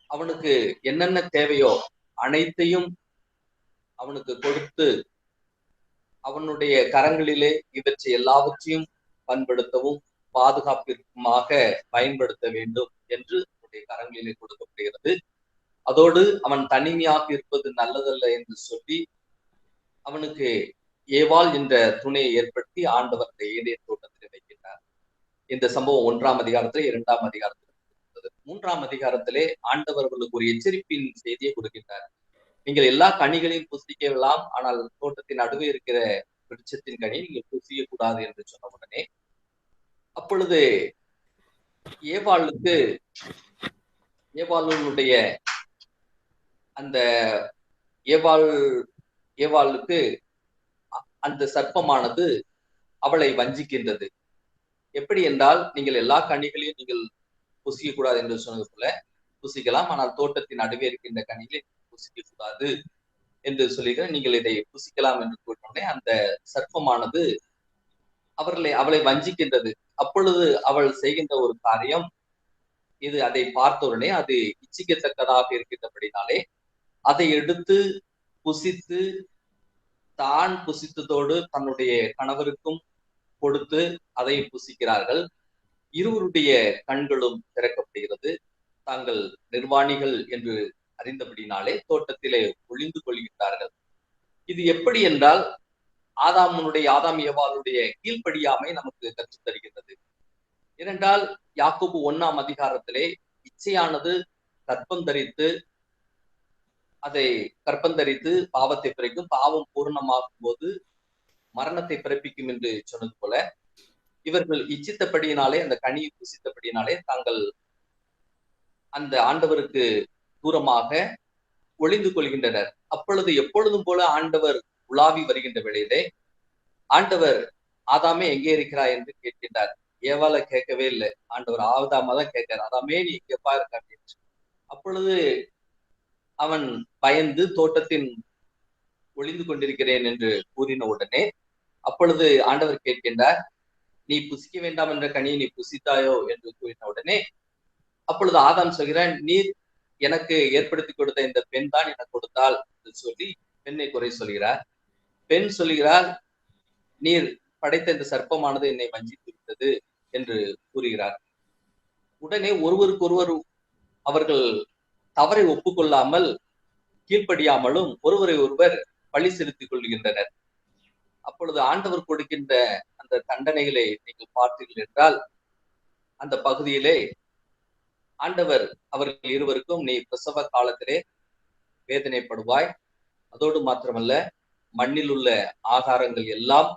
அவனுக்கு என்னென்ன தேவையோ அனைத்தையும் அவனுக்கு கொடுத்து அவனுடைய கரங்களிலே இவற்றை எல்லாவற்றையும் பண்படுத்தவும் பாதுகாப்பிற்குமாக பயன்படுத்த வேண்டும் என்று அவனுடைய கரங்களிலே கொடுக்கப்படுகிறது. அதோடு அவன் தனிமையாக இருப்பது நல்லதல்ல என்று சொல்லி அவனுக்கு ஏவாள் என்ற துணையை ஏற்படுத்தி ஆண்டவர் ஏதேன் தோட்டத்தில் வைக்கின்றார். இந்த சம்பவம் 1ஆம் அதிகாரத்திலே 2ஆம் அதிகாரத்தில் 3ஆம் அதிகாரத்திலே ஆண்டவர் அவர்களுக்கு ஒரு எச்சரிப்பின் செய்தியை கொடுக்கின்றார். நீங்கள் எல்லா கனிகளையும் புசிக்கலாம், ஆனால் தோட்டத்தின் நடுவே இருக்கிற விருட்சத்தின் கனியை நீங்கள் புசிக்க கூடாது என்று சொன்ன உடனே அப்பொழுது ஏவாளுடைய அந்த ஏவாளுக்கு அந்த சர்ப்பமானது அவளை வஞ்சிக்கின்றது. எப்படி என்றால், நீங்கள் எல்லா கனிகளையும் நீங்கள் புசிக்க கூடாது என்று சொன்னது போல புசிக்கலாம், ஆனால் தோட்டத்தின் நடுவே இருக்கின்ற கனிகளை புசிக்க கூடாது என்று சொல்லிக்கிற நீங்கள் இதை புசிக்கலாம் என்று கூறினோடனே அந்த சர்ப்பமானது அவளை வஞ்சிக்கின்றது. அப்பொழுது அவள் செய்கின்ற ஒரு காரியம், இது அதை பார்த்தவுடனே அது இச்சிக்கத்தக்கதாக இருக்கின்றபடினாலே அதை எடுத்து புசித்து, தான் புசித்ததோடு தன்னுடைய கணவருக்கும் கொடுத்து அதை புசிக்கிறார்கள். இருவருடைய கண்களும் திறக்கப்படுகிறது. தாங்கள் நிர்வாணிகள் என்று அறிந்தபடினாலே தோட்டத்திலே ஒளிந்து கொள்கின்றார்கள். இது எப்படி என்றால் ஆதாம் ஏவாளுடைய கீழ்ப்படியாமை நமக்கு கற்றுத் தருகின்றது. ஏனென்றால் யாக்கோபு 1ஆம் அதிகாரத்திலே இச்சையானது கற்பம் தரித்து பாவத்தை பிறக்கும், பாவம் பூர்ணமாகும் போது மரணத்தை பிறப்பிக்கும் என்று சொன்னது போல, இவர்கள் இச்சித்தபடியினாலே, அந்த கனியை புசித்தபடியினாலே தாங்கள் அந்த ஆண்டவருக்கு தூரமாக ஒளிந்து கொள்கின்றனர். அப்பொழுது எப்பொழுதும் போல ஆண்டவர் உலாவி வருகின்ற வேளையிலே ஆண்டவர் ஆதாமே எங்கே இருக்கிறாய் என்று கேட்கின்றார். ஏவாள கேட்கவே இல்லை, ஆண்டவர் ஆதாமா தான் கேட்கிறார். ஆதாமே நீ எங்கேப்பா இருக்க அப்படின்னு. அப்பொழுது அவன் பயந்து தோட்டத்தின் ஒளிந்து கொண்டிருக்கிறேன் என்று கூறின உடனே அப்பொழுது ஆண்டவர் கேட்கின்றார், நீ புசிக்க வேண்டாம் என்ற கனியை நீ புசித்தாயோ என்று கூறின உடனே அப்பொழுது ஆதாம் சொல்கிறான், நீர் எனக்கு ஏற்படுத்தி கொடுத்த இந்த பெண் தான் எனக்கு கொடுத்தாள் என்று சொல்லி பெண்ணை குறை சொல்கிறார். பெண் சொல்கிறார், நீர் படைத்த இந்த சர்ப்பமானது என்னை வஞ்சித்து விட்டது என்று கூறுகிறார். உடனே ஒருவருக்கொருவர் அவர்கள் தவறை ஒப்புக்கொள்ளாமல் கீழ்ப்படியாமலும் ஒருவரை ஒருவர் பழி செலுத்திக் கொள்கின்றனர். அப்பொழுது ஆண்டவர் கொடுக்கின்ற அந்த தண்டனைகளை நீங்கள் பார்த்தீர்கள் என்றால், அந்த பகுதியிலே ஆண்டவர் அவர்கள் இருவருக்கும், நீ பிரசவ காலத்திலே வேதனைப்படுவாய், அதோடு மாத்திரமல்ல மண்ணில் உள்ள ஆகாரங்கள் எல்லாம்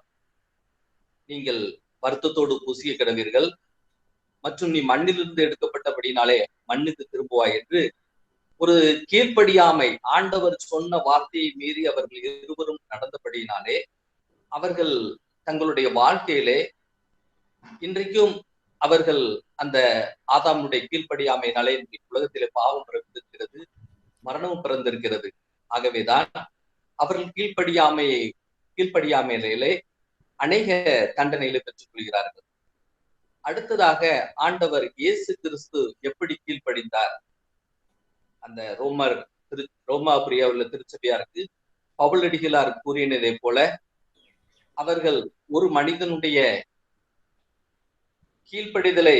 நீங்கள் வருத்தத்தோடு புசிய கிடவீர்கள், மற்றும் நீ மண்ணிலிருந்து எடுக்கப்பட்டபடினாலே மண்ணுக்கு திரும்புவாய் என்று ஒரு கீழ்ப்படியாமை, ஆண்டவர் சொன்ன வார்த்தையை மீறி அவர்கள் இருவரும் நடந்தபடினாலே அவர்கள் தங்களுடைய வாழ்க்கையிலே இன்றைக்கும் அவர்கள் அந்த ஆதாமுடைய கீழ்ப்படியாமையினாலே உலகத்திலே பாவம் பிறந்திருக்கிறது, மரணமும் பிறந்திருக்கிறது. ஆகவேதான் அவர்கள் கீழ்ப்படியாமையிலே அநேக தண்டனைகளை பெற்றுக் கொள்கிறார்கள். அடுத்ததாக ஆண்டவர் இயேசு கிறிஸ்து எப்படி கீழ்ப்படிந்தார்? அந்த ரோமாபுரியா உள்ள திருச்சபையாருக்கு பவுலடிகளார் கூறினதை போல அவர்கள் ஒரு மனிதனுடைய கீழ்ப்படிதலை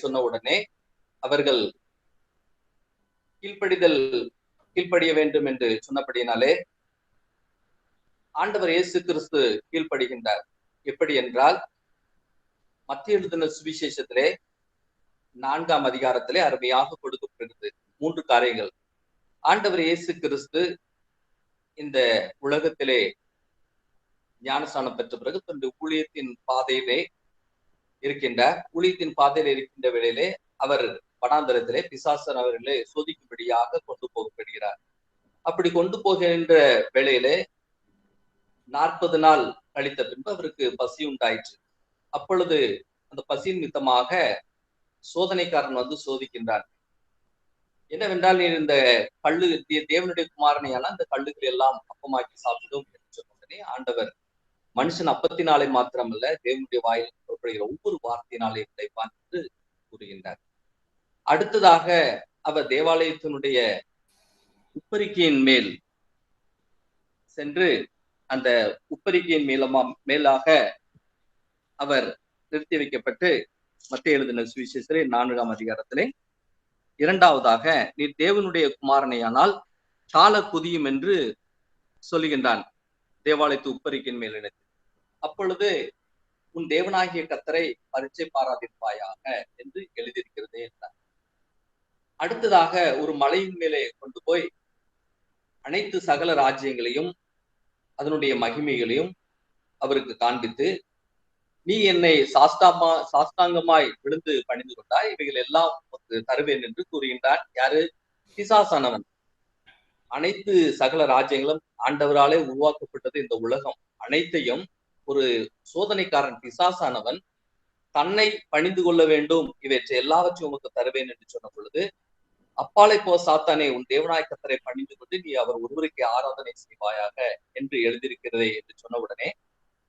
சொன்ன உடனே அவர்கள் கீழ்ப்படிய வேண்டும் என்று சொன்னபடியினாலே ஆண்டவர் இயேசு கிறிஸ்து கீழ்ப்படுகின்றார். எப்படி என்றால், மத்திய எழுதின சுவிசேஷத்திலே 4ஆம் அதிகாரத்திலே அருமையாக கொடுக்கப்படுகிறது 3 காரியங்கள். ஆண்டவர் இயேசு கிறிஸ்து இந்த உலகத்திலே ஞானஸ்நானம் பெற்ற பிறகு தன்னுடைய ஊழியத்தின் பாதையிலே இருக்கின்ற வேளையிலே அவர் வனாந்தரத்திலே பிசாசன் அவர்களே சோதிக்கும்படியாக கொண்டு போகப்படுகிறார். அப்படி கொண்டு போகின்ற வேளையிலே 40 நாள் கழித்த பின்பு அவருக்கு பசி உண்டாயிற்று. அப்பொழுது அந்த பசியின் நிமித்தமாக சோதனைக்காரன் வந்து சோதிக்கின்றான். என்னவென்றால், நீ இந்த கல்லு தேவனுடைய குமாரனையான அந்த கல்லுகள் எல்லாம் அப்பமாக்கி சாப்பிடும் என்று சொன்ன உடனே ஆண்டவர், மனுஷன் அப்பத்தினாலே மாத்திரமல்ல தேவனுடைய வாயில் புறப்படுகிற ஒவ்வொரு வார்த்தையினாலே பிழைப்பான் என்று கூறுகின்றார். அடுத்ததாக அவர் தேவாலயத்தினுடைய உப்பரிக்கையின் மேல் சென்று அந்த உப்பரிக்கையின் மேலாக அவர் நிறுத்தி வைக்கப்பட்டு மத்திய எழுதின சுவிசேஷத்திலே 4ஆம் அதிகாரத்திலே 2வதாக, நீ தேவனுடைய குமாரனையானால் கால குதியும் என்று சொல்லுகின்றான் தேவாலயத்து உப்பரிக்கையின் மேல் இணைத்து. அப்பொழுது உன் தேவனாகிய கர்த்தரை பரீட்சை பாராதிருப்பாயாக என்று எழுதியிருக்கிறதே என்றார். அடுத்ததாக ஒரு மலையின் மேலே கொண்டு போய் அனைத்து சகல ராஜ்யங்களையும் அதனுடைய மகிமைகளையும் அவருக்கு காண்பித்து, நீ என்னை சாஷ்டாங்கமாய் விழுந்து பணிந்து கொண்டாய், இவைகள் எல்லாம் உனக்கு தருவேன் என்று கூறுகின்றான். யாரு? பிசாசானவன். அனைத்து சகல ராஜ்யங்களும் ஆண்டவராலே உருவாக்கப்பட்டது. இந்த உலகம் அனைத்தையும் ஒரு சோதனைக்காரன் பிசாசானவன் தன்னை பணிந்து கொள்ள வேண்டும், இவற்றை எல்லாவற்றையும் உமக்கு தருவேன் என்று சொன்ன பொழுது அப்பாலை போ சாத்தானே, உன் தேவனாய் கர்த்தரை பணிந்து கொண்டு நீ அவர் ஒருவருக்கு ஆராதனை செய்வாயாக என்று எழுதியிருக்கிறதே என்று சொன்ன உடனே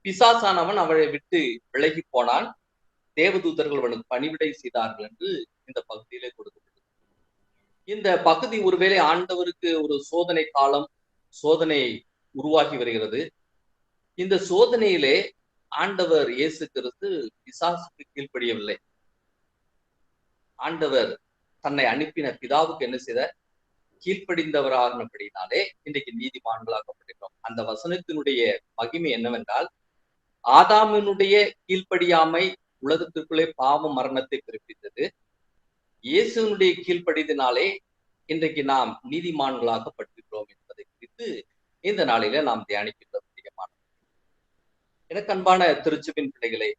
பிசாசானவன் அவளை விட்டு விலகி போனான். தேவதூதர்கள் அவனுக்கு பணிவிடை செய்தார்கள் என்று இந்த பகுதியிலே கொடுக்கப்பட்டது. இந்த பகுதி ஒருவேளை ஆண்டவருக்கு ஒரு சோதனை காலம், சோதனை உருவாகி வருகிறது. இந்த சோதனையிலே ஆண்டவர் இயேசு கிறிஸ்து பிசாசுக்கு கீழ்ப்படியவில்லை. ஆண்டவர் தன்னை அனுப்பின பிதாவுக்கு என்ன செய்த கீழ்ப்படிந்தவரானபடினாலே இன்றைக்கு நீதிமான்களாக்கப்பட்டிருக்கிறோம். அந்த வசனத்தினுடைய மகிமை என்னவென்றால், ஆதாமினுடைய கீழ்ப்படியாமை உலகத்திற்குள்ளே பாவ மரணத்தை பிறப்பித்தது. இயேசுனுடைய கீழ்ப்படிதினாலே இன்றைக்கு நாம் நீதிமான்களாக்கப்பட்டிருக்கிறோம் என்பதை குறித்து இந்த நாளில நாம் தியானிக்கின்ற முக்கியமான எனக்கு அன்பான திருச்சபின் பிள்ளைகளே,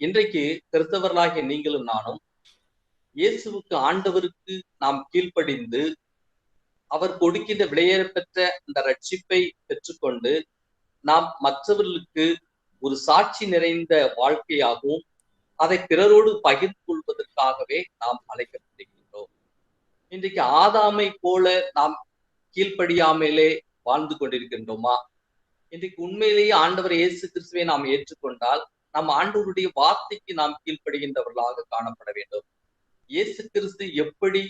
இன்றைக்கு கிறிஸ்தவர்களாகிய நீங்களும் நானும் இயேசுவுக்கு ஆண்டவருக்கு நாம் கீழ்ப்படிந்து அவர் கொடுக்கின்ற விலையேற பெற்ற அந்த ரட்சிப்பை பெற்றுக்கொண்டு நாம் மற்றவர்களுக்கு ஒரு சாட்சி நிறைந்த வாழ்க்கையாகவும் அதை பிறரோடு பகிர்ந்து கொள்வதற்காகவே நாம் அழைக்கப்படுகின்றோம். இன்றைக்கு ஆதாமை போல நாம் கீழ்ப்படியாமலே வாழ்ந்து கொண்டிருக்கின்றோமா? இன்றைக்கு உண்மையிலேயே ஆண்டவர் இயேசு கிறிஸ்துவை நாம் ஏற்றுக்கொண்டால் நாம் ஆண்டவருடைய வார்த்தைக்கு நாம் கீழ்ப்படுகின்றவர்களாக காணப்பட வேண்டும். இயேசு கிறிஸ்து எப்படி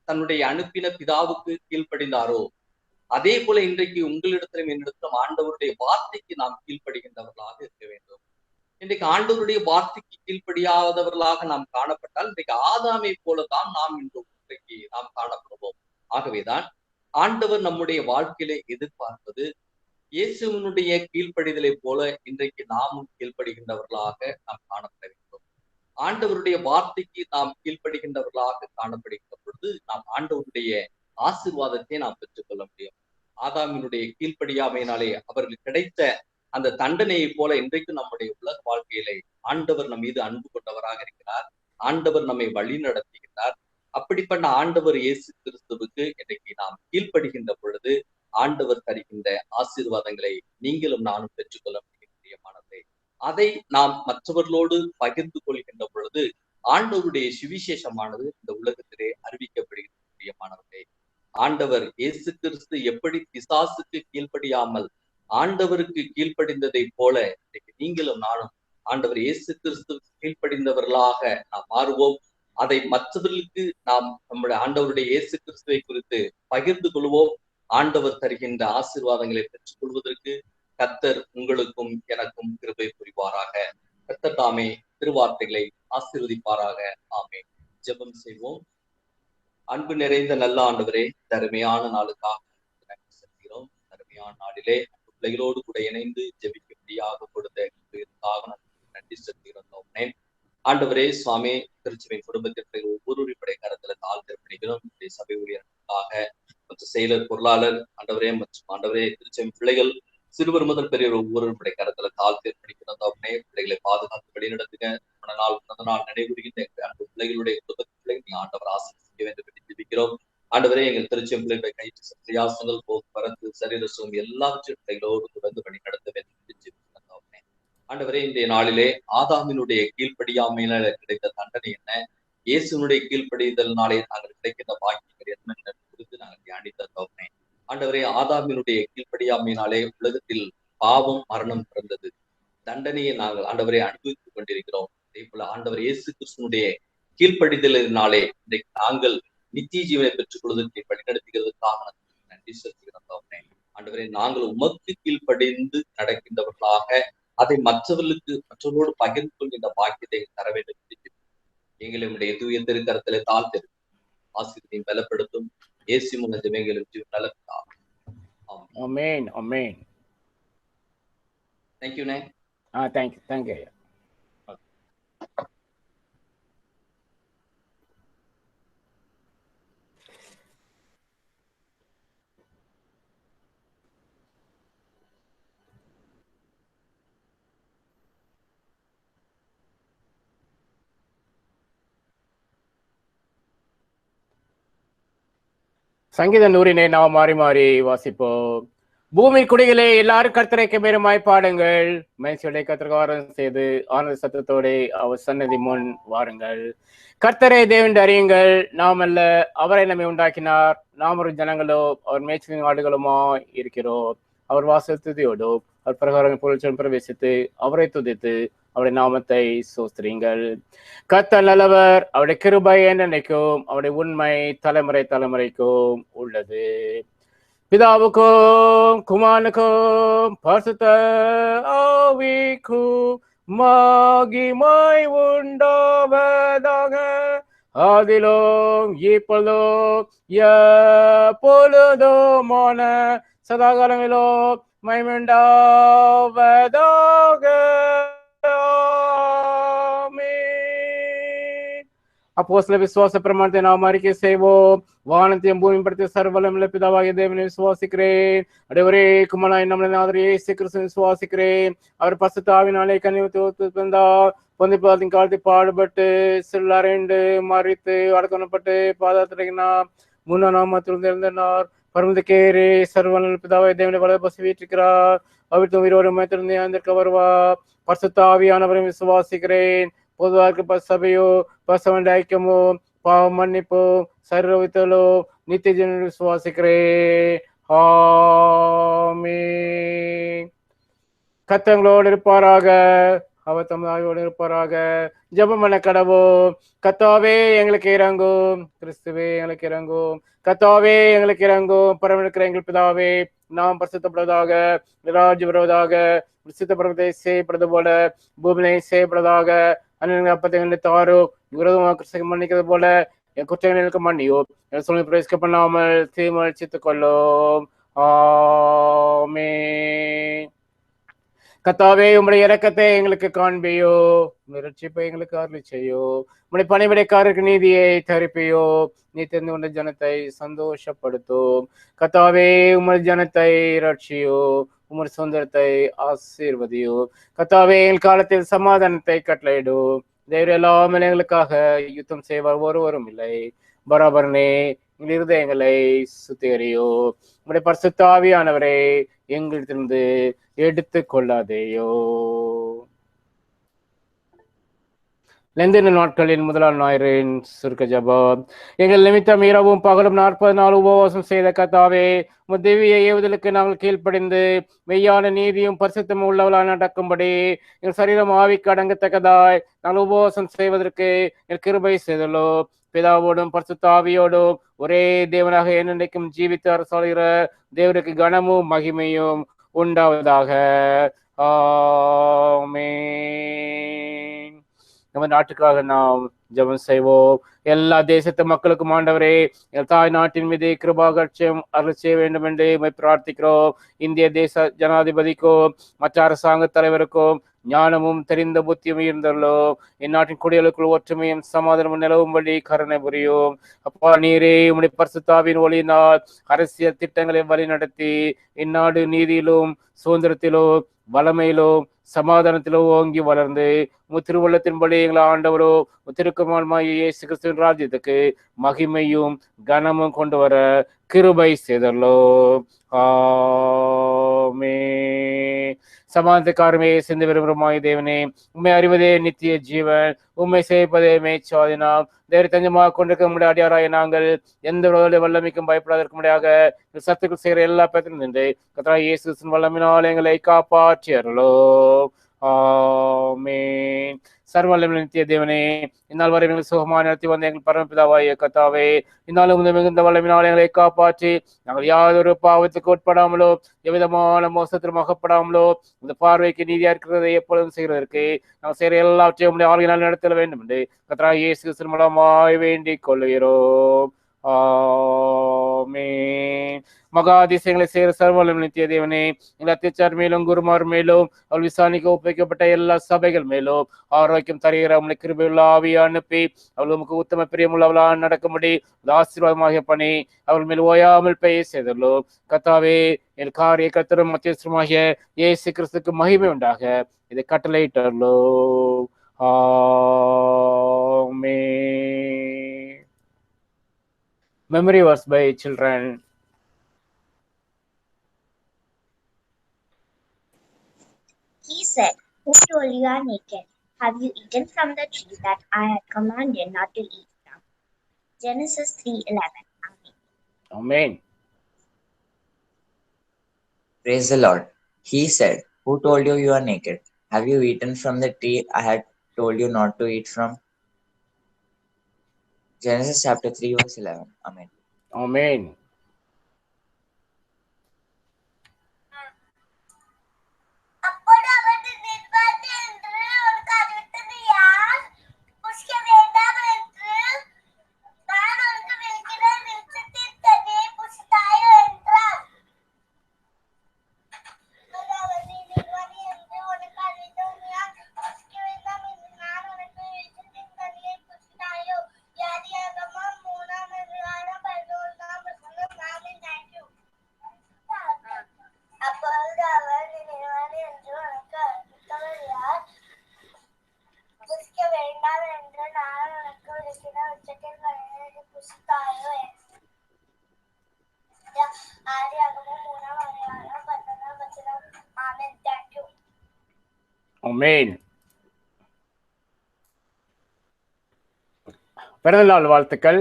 தன்னுடைய அனுப்பின பிதாவுக்கு கீழ்ப்படிந்தாரோ அதே போல இன்றைக்கு உங்களிடத்திலும் என்னிடத்திலும் ஆண்டவருடைய வார்த்தைக்கு நாம் கீழ்ப்படுகின்றவர்களாக இருக்க வேண்டும். இன்றைக்கு ஆண்டவருடைய வார்த்தைக்கு கீழ்ப்படியாதவர்களாக நாம் காணப்பட்டால் இன்றைக்கு ஆதாமை போலதான் நாம் இன்றைக்கு நாம் காணப்படுவோம். ஆகவேதான் ஆண்டவர் நம்முடைய வாழ்க்கையிலே எதிர்பார்ப்பது இயேசுவினுடைய கீழ்ப்படிதலை போல இன்றைக்கு நாமும் கீழ்ப்படுகின்றவர்களாக நாம் காணப்பட வேண்டும். ஆண்டவருடைய வார்த்தைக்கு நாம் கீழ்ப்படுகின்றவர்களாக காணப்படுகின்ற பொழுது நாம் ஆண்டவருடைய ஆசீர்வாதத்தை நாம் பெற்றுக்கொள்ள முடியும். ஆதாமினுடைய கீழ்ப்படியாமையினாலே அவர்களுக்கு கிடைத்த அந்த தண்டனையை போல இன்றைக்கு நம்முடைய உலக வாழ்க்கையிலே ஆண்டவர் நம் மீது அன்பு கொண்டவராக இருக்கிறார். ஆண்டவர் நம்மை வழி நடத்துகின்றார். அப்படிப்பட்ட ஆண்டவர் இயேசு கிறிஸ்துவுக்கு இன்றைக்கு நாம் கீழ்ப்படுகின்ற பொழுது ஆண்டவர் தருகின்ற ஆசீர்வாதங்களை நீங்களும் நானும் பெற்றுக்கொள்ள முடியுமானதை அதை நாம் மற்றவர்களோடு பகிர்ந்து கொள்கின்ற பொழுது ஆண்டவருடைய சுவிசேஷமானது இந்த உலகத்திலே அறிவிக்கப்படுகின்றமானவர்களே. ஆண்டவர் இயேசு கிறிஸ்து எப்படி பிசாசுக்கு கீழ்ப்படியாமல் ஆண்டவருக்கு கீழ்ப்படிந்ததை போல இன்னைக்கு நீங்களும் நானும் ஆண்டவர் இயேசு கிறிஸ்து கீழ்ப்படிந்தவர்களாக நாம் மாறுவோம். அதை மற்றவர்களுக்கு நாம் நம்முடைய ஆண்டவருடைய இயேசு கிறிஸ்துவை குறித்து பகிர்ந்து கொள்வோம். ஆண்டவர் தருகின்ற ஆசீர்வாதங்களை பெற்றுக் கொள்வதற்கு கர்த்தர் உங்களுக்கும் எனக்கும் கிருபை புரிவாராக. கர்த்தர் தாமே திருவார்த்தைகளை ஆசீர்வதிப்பாராக. ஆமே. ஜெபம் செய்வோம். அன்பு நிறைந்த நல்ல ஆண்டவரே, தருமையான நாளுக்காக நன்றி செலுத்துகிறோம். தருமையான நாளிலே பிள்ளைகளோடு கூட இணைந்து ஜெபிக்கும்படியாக கொடுத்த நன்றி செலுத்துகிறோம். ஆண்டவரே சுவாமி, திருச்சபை குடும்பத்திற்கு ஒவ்வொரு கரத்துல தாழ்த்தப்படுகிறோம். சபை ஊழியர்களுக்காக மற்றும் செயலர், பொருளாளர், ஆண்டவரே மற்றும் ஆண்டவரே திருச்சபை பிள்ளைகள் சிறுவர் முதல் பெரியவர் ஒவ்வொருவருடைய கரத்துல தாழ்த்தப்படுகிறோம். பிள்ளைகளை பாதுகாத்து வழிநடத்துங்க. பிறந்த நாள் நினைவுறுகின்ற அன்பு பிள்ளைகளுடைய குடும்பத்திலே நீ ஆண்டவர் ஆசீர்வதிக்க வேண்டும் என்று ஜெபிக்கிறோம். ஆண்டவரே, எங்கள் திருச்சபை பிள்ளைகளை கயிற்று பிரயாசங்கள், போக்குவரத்து, சரீர சுகம் எல்லாவற்றையும் பிள்ளைகளோடு தொடர்ந்து வழி நடத்த வேண்டும் என்று ஜெபிக்கிறோம். ஆண்டவரே, இன்றைய நாளிலே ஆதாமினுடைய கீழ்ப்படியாமையில கிடைத்த தண்டனை என்ன, இயேசுனுடைய கீழ்ப்படிதல்னாலே நாங்கள் கிடைக்கின்ற பாக்கியங்கள் என்ன குறித்து நாங்கள் தியானித்தோம். ஆண்டவரே, ஆதாமினுடைய கீழ்ப்படியாமையினாலே உலகத்தில் பாவம், மரணம் பிறந்தது. தண்டனையை நாங்கள் ஆண்டவரை அனுபவித்துக் கொண்டிருக்கிறோம். அதே போல ஆண்டவர் இயேசு கிறிஸ்துனுடைய கீழ்ப்படிதலினாலே இன்றைக்கு நாங்கள் நித்திய ஜீவனை பெற்றுக் கொள்வதற்கு வழிநடத்துகிறதுக்காக நன்றி செலுத்துகிறோம். ஆண்டவரை, நாங்கள் உமக்கு கீழ்ப்படிந்து நடக்கின்றவர்களாக அதை மற்றவர்களோடு பகிர்ந்து கொள்கின்ற பாக்கியத்தை தர வேண்டும். எங்களுடைய தூய திருக்கரத்திலே தாழ்த்திரு ஆசீர்வதியும் பலப்படுத்தும் இயேசு மூலம் ஜெபங்களுக்கு நல்லதாக. ஆமென். ஆமென். Thank you, Nay. Thank you. சங்கீத 100 நாம் மாறி மாறி வாசிப்போம். பூமி குடிகளே எல்லாரும் கர்த்தரைக்கு பெருமாய் பாடுங்கள். மனுஷருடைய கத்திரகாரம் செய்து ஆனந்த சத்தத்தோட அவர் சன்னதி முன் வாருங்கள். கர்த்தரை தேவன் அறியுங்கள். நாம் அல்ல, அவரை நம்மை உண்டாக்கினார். நாம் ஒரு ஜனங்களோ அவர் மேய்ச்சலின் ஆடுகளுமா இருக்கிறோம். அவர் வாசத்துதியோடோ அவர் பிரகாரம் பொருள் பிரவேசித்து அவரை துதித்து அவருடைய நாமத்தை சோஸ்திரீங்கள். கர்த்தர் நல்லவர், அவருடைய கிருபை என்னைக்கும் அவருடைய உண்மை தலைமுறை தலைமுறைக்கும் உள்ளது. பிதாவுக்கும் குமாரனுக்கும் பரிசுத்த ஆவிக்கும் மகிமை உண்டாவதாக. ஆதிலும் இப்பொழுதும் எப்பொழுதுமான சதாகாலங்களிலும் மகிமையுண்டாவதாக. அப்போஸ்தல விசுவாச பிரமாணத்தை நாம் அறிக்கை செய்வோம். வானத்தையும் பூமி படுத்திய சர்வவல்லமையுள்ள பிதாவாகிய தேவனை விசுவாசிக்கிறேன். அடைவரே குமாரனாய் நம்முடைய நாதர் இயேசு கிறிஸ்துவை விசுவாசிக்கிறேன். அவர் பரிசுத்த ஆவியினாலே கன்னியாகுமரி பிறந்தார். பொந்திய பிலாத்தின் காலத்தில் பாடுபட்டு சில்லறைந்து மரித்து அடக்கப்பட்டு பாதாளத்தினார். 3ஆம் நாமத்தில் எழுந்தார். பரமத்துக்கேறி சர்வவல்லமையுள்ள பிதாவாகிய தேவனை வலது பசி வீற்றிருக்கிறார். அவர் உயிரோடு மைத்திருந்தே அந்திருக்க வருவார். பரிசுத்த ஆவியானவரை விசுவாசிக்கிறேன். பொதுவாக சபையோ பசவண்ட ஐக்கியமோ பாவ மன்னிப்போ சரீரவித்தலோ நித்திய ஜீவனை விசுவாசிக்கிறேன். ஆமென். கர்த்தங்களோடு இருப்பாராக, அவர் தமது ஆவியோடு இருப்பாராக. ஜெபம் பண்ண கடவோம். கர்த்தாவே எங்களுக்கு இறங்கும், கிறிஸ்துவே எங்களுக்கு இறங்கும். கர்த்தாவே எங்களுக்கு இறங்கும். பரமனிருக்கிற எங்கள் பிதாவே, நாம் பரிசுத்தப்படுவதாக, ராஜ்யம் வருவதாக, விசுத்தப்படுவதை செய்யப்படுவது போல பூமியை செய்யப்படுவதாக. அப்பத்தை தாரோ விரோதமாக மன்னிக்கிறது போல என் குற்றங்களுக்கு மன்னியோ. என் சொல்லி பிரவேசிக்க பண்ணாமல் தீர்மானித்துக் கொள்ளோம். ஆமென். கர்த்தாவே உம்முடைய இரக்கத்தை எங்களுக்கு காண்பியோ, உம்முடைய ரட்சிப்பை எங்களுக்கு அருளி செய்யோ. உம்முடைய பணிவிடைக்காரருக்கு நீதியை தரிப்பியோ. நீ தெரிந்து கொண்ட ஜனத்தை சந்தோஷப்படுத்தும். கர்த்தாவே உம்முடைய ஜனத்தை ரட்சியோ, உம்முடைய சுதந்திரத்தை ஆசீர்வதியோ. கர்த்தாவே எங்கள் காலத்தில் சமாதானத்தை கட்டளையிடு. தேவரே எல்லாம் எங்களுக்காக யுத்தம் செய்வார் ஒருவரும் இல்லை. பராபரனே எங்கள் இருதயங்களை சுத்திகரியோ. உம்முடைய பரிசுத்த ஆவியானவரை எங்களிடத்திலிருந்து எடுத்து கொள்ளாதேயோ. லெந்தின நாட்களின் முதலாம் ஞாயிறின் சுருக்க ஜெபம். எங்கள் நிமித்தம் இரவும் பகலும் 40 நாள் உபவாசம் செய்த கர்த்தாவே, உமது திவ்ய ஏவுதலுக்கு நாங்கள் கீழ்ப்படிந்து மெய்யான நீதியும் பரிசுத்தமும் உள்ளவளாக நடக்கும்படி எங்கள் சரீரம் ஆவிக்கு அடங்கத்தக்கதாய் நாங்கள் உபவாசம் செய்வதற்கு எங்கள் கிருபை செய்தலோ. பிதாவோடும் பரிசுத்த ஆவியோடும் ஒரே தேவனாக என்னென்றைக்கும் ஜீவித்து அரசாளுகிற தேவருக்கு கனமும் மகிமையும் உண்டாவதாக. ஆமென். நம்ம நாட்டுக்காக நாம் ஜெபம் செய்வோம். எல்லா தேசத்து மக்களுக்கும் ஆண்டவரே, எங்கள் தாய் நாட்டின் மீது கிருபாகட்சியம் அருள் செய்ய வேண்டும் என்று பிரார்த்திக்கிறோம். இந்திய தேச ஜனாதிபதிக்கும் மற்ற அரசாங்க தலைவருக்கும் ஞானமும் தெரிந்த புத்தியும் இருந்தல்லோ. இந்நாட்டின் குடிகளுக்குள் ஒற்றுமையும் சமாதானமும் நிலவும்படி கருணை புரியும். அப்பா நீரே உம்முடைய பரிசுத்தாவின் ஒளியினால் அரசியல் திட்டங்களை வழி நடத்தி இந்நாடு நீதியிலும் சுதந்திரத்திலும் வளமையிலும் சமாதானத்திலும் ஓங்கி வளர்ந்து திருவுள்ளத்தின்படி எங்களை ஆண்டவரோ திருக்குமாரமாகிய இயேசு கிறிஸ்துவின் ராஜ்யத்துக்கு மகிமையும் கனமும் கொண்டு வர கிருபை செய்தல்லோ. ஆமென். சமாதானத்துக்காரமே சிந்து விரும்புமாய் தேவனே, உண்மை அறிவதே நித்திய ஜீவன், உண்மை செய்ப்பதே மேய்ச்சாதினாம். தேவரை தஞ்சமாக கொண்டிருக்க முடிய அடியாராய நாங்கள் எந்த வல்லமைக்கும் பயப்படாதற்கு முடியாக சத்துக்கள் செய்கிற எல்லா பேத்திலும் நின்று கர்த்தராகிய இயேசு கிறிஸ்துவின் வல்லமையினால் எங்களை காப்பாற்றி அருளோ. ஆமென். சர்வவல்லமையுள்ள நித்திய தேவனே, இந்நாள் வரை எங்கள் சுகமாக நடத்தி வந்த எங்கள் பரமபிதாவாகிய கர்த்தாவே, இந்நாளும் மிகுந்த வல்லமையினால் எங்களை காப்பாற்றி நாங்கள் யாதொரு பாவத்துக்கு உட்படாமலோ எவ்விதமான மோசத்திலும் அகப்படாமலோ இந்த பார்வைக்கு நீதியா இருக்கிறதை எப்பொழுதும் செய்கிறதற்கு நாங்கள் செய்கிற எல்லாவற்றையும் உடைய ஆளுகையினால் நடத்த வேண்டும் என்று கர்த்தராகிய இயேசு கிறிஸ்துவின் மூலமாய் வேண்டிக் கொள்கிறோம். ஆமென். மகா அதிசயங்களை செய்கிற சர்வவல்லமையுள்ள நித்திய தேவனே, எங்கள் அத்தியட்சர் மேலும் குருமார் மேலும் அவள் விசாரணைக்கு ஒப்புவிக்கப்பட்ட எல்லா சபைகள் மேலும் ஆரோக்கியம் தருகிற உங்களை கிருபையுள்ள ஆவியை அனுப்பி அவள் உமக்கு உத்தம பிரியமுள்ளவளாக நடக்கும்படி ஆசீர்வாதமாக பணி அவள் மேல் ஓயாமல் பெய்ய செய்தல்லோ. கர்த்தாவே, என் காரிய கர்த்தரும் மத்தியஸ்தருமாகிய இயேசு கிறிஸ்துவுக்கு மகிமை உண்டாக இதை கட்டளையிட்டல்லோ. ஆமென். Memory verse by children. said, "Who told you are naked? Have you eaten from the tree that I had commanded not to eat from?" Genesis 3:11. Amen. Praise the Lord. He said, "Who told you you are naked? Have you eaten from the tree I had told you not to eat from?" Genesis chapter 3, verse 11. Amen. Amen. அப்போது அவர் நிர்வாணி என்று உனக்கு அறிவித்தது யார்? புசிக்க வேண்டாம் என்று நான் உனக்கு விளக்கின விருட்சத்தின் கனியை புசித்தாயோ என்றார். அவர் நீ நிர்வாணி என்று உனக்கு அறிவித்தது யார்? புசிக்க வேண்டாம் என்று நான் உனக்கு விருட்சத்தின் கனியை புசித்தாயோ? யாதியாகமம் 3ஆம் அதிகாரம் 11ஆம் வசனம். ஆமென். Thank you. அப்பொழுது அவர் நீ நிர்வாணி என்று உனக்கு அறிவித்தவர் யார்? புசிக்க வேண்டாம் என்று நான் உனக்கு விளக்கின விருட்சத்தின் கனியை புசித்தாயோ? ஆதியாகமம் 3ஆம் அதிகாரம் 11ஆம் வசனம். ஆமென். Thank you. Amen. பிறந்தநாள் வாழ்த்துக்கள்.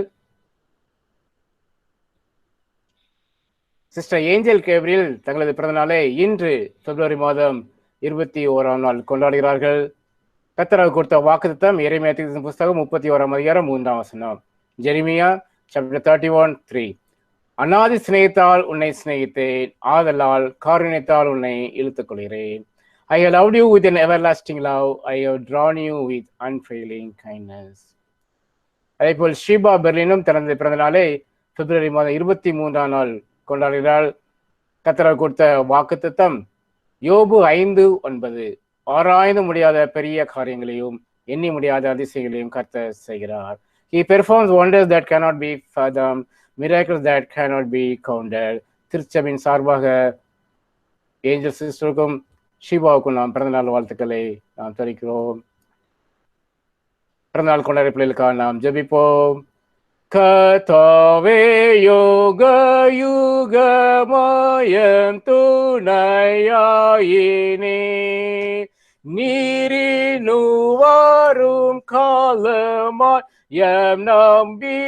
சிஸ்டர் ஏஞ்சல் கேப்ரியல் தங்களது பிறந்தநாளை இன்று பிப்ரவரி மாதம் 21ஆம் நாள் கொண்டாடுகிறார்கள். கர்த்தர் கொடுத்த வாக்குத்தத்தம் எரேமியா தீர்க்கதரிசன புஸ்தகம் 31ஆம் அதிகாரம் 3ஆம் வசனம். Jeremiah chapter 31:3. அநாதி சிநேகத்தால் உன்னை சிநேகித்தேன், ஆதலால் காருண்யத்தால் உன்னை இழுத்துக் கொள்கிறேன். I have loved you with an everlasting love. I have drawn you with unfailing kindness. அதேபோல் ஷீபா பெர்லினும் தனது பிறந்த நாளை பிப்ரவரி மாதம் 23ஆம் நாள் கொண்டாடுகிறாள். கர்த்தர் கொடுத்த வாக்குத்தத்தம் யோபு 5:9. ஆராய்ந்து முடியாத பெரிய காரியங்களையும் எண்ணி முடியாத அதிசயங்களையும் கர்த்தர் செய்கிறார். He performs wonders that cannot be fathomed, miracles that cannot be counted. திருச்சபையின் சார்பாக ஏஞ்சல் சிஸ்டருக்கும் ஷீபாவுக்கும் நாம் பிறந்தநாள் வாழ்த்துக்களை நாம் தெரிவிக்கிறோம். பிறந்தநாள் கொண்டாடிய பிள்ளைகளுக்காக நாம் ஜெபிப்போம். கர்த்தாவே யோக யுகமாயம் துணையாயினே, நீரினு வரும் காலமாய் எம் நம்பிக்கையாவி.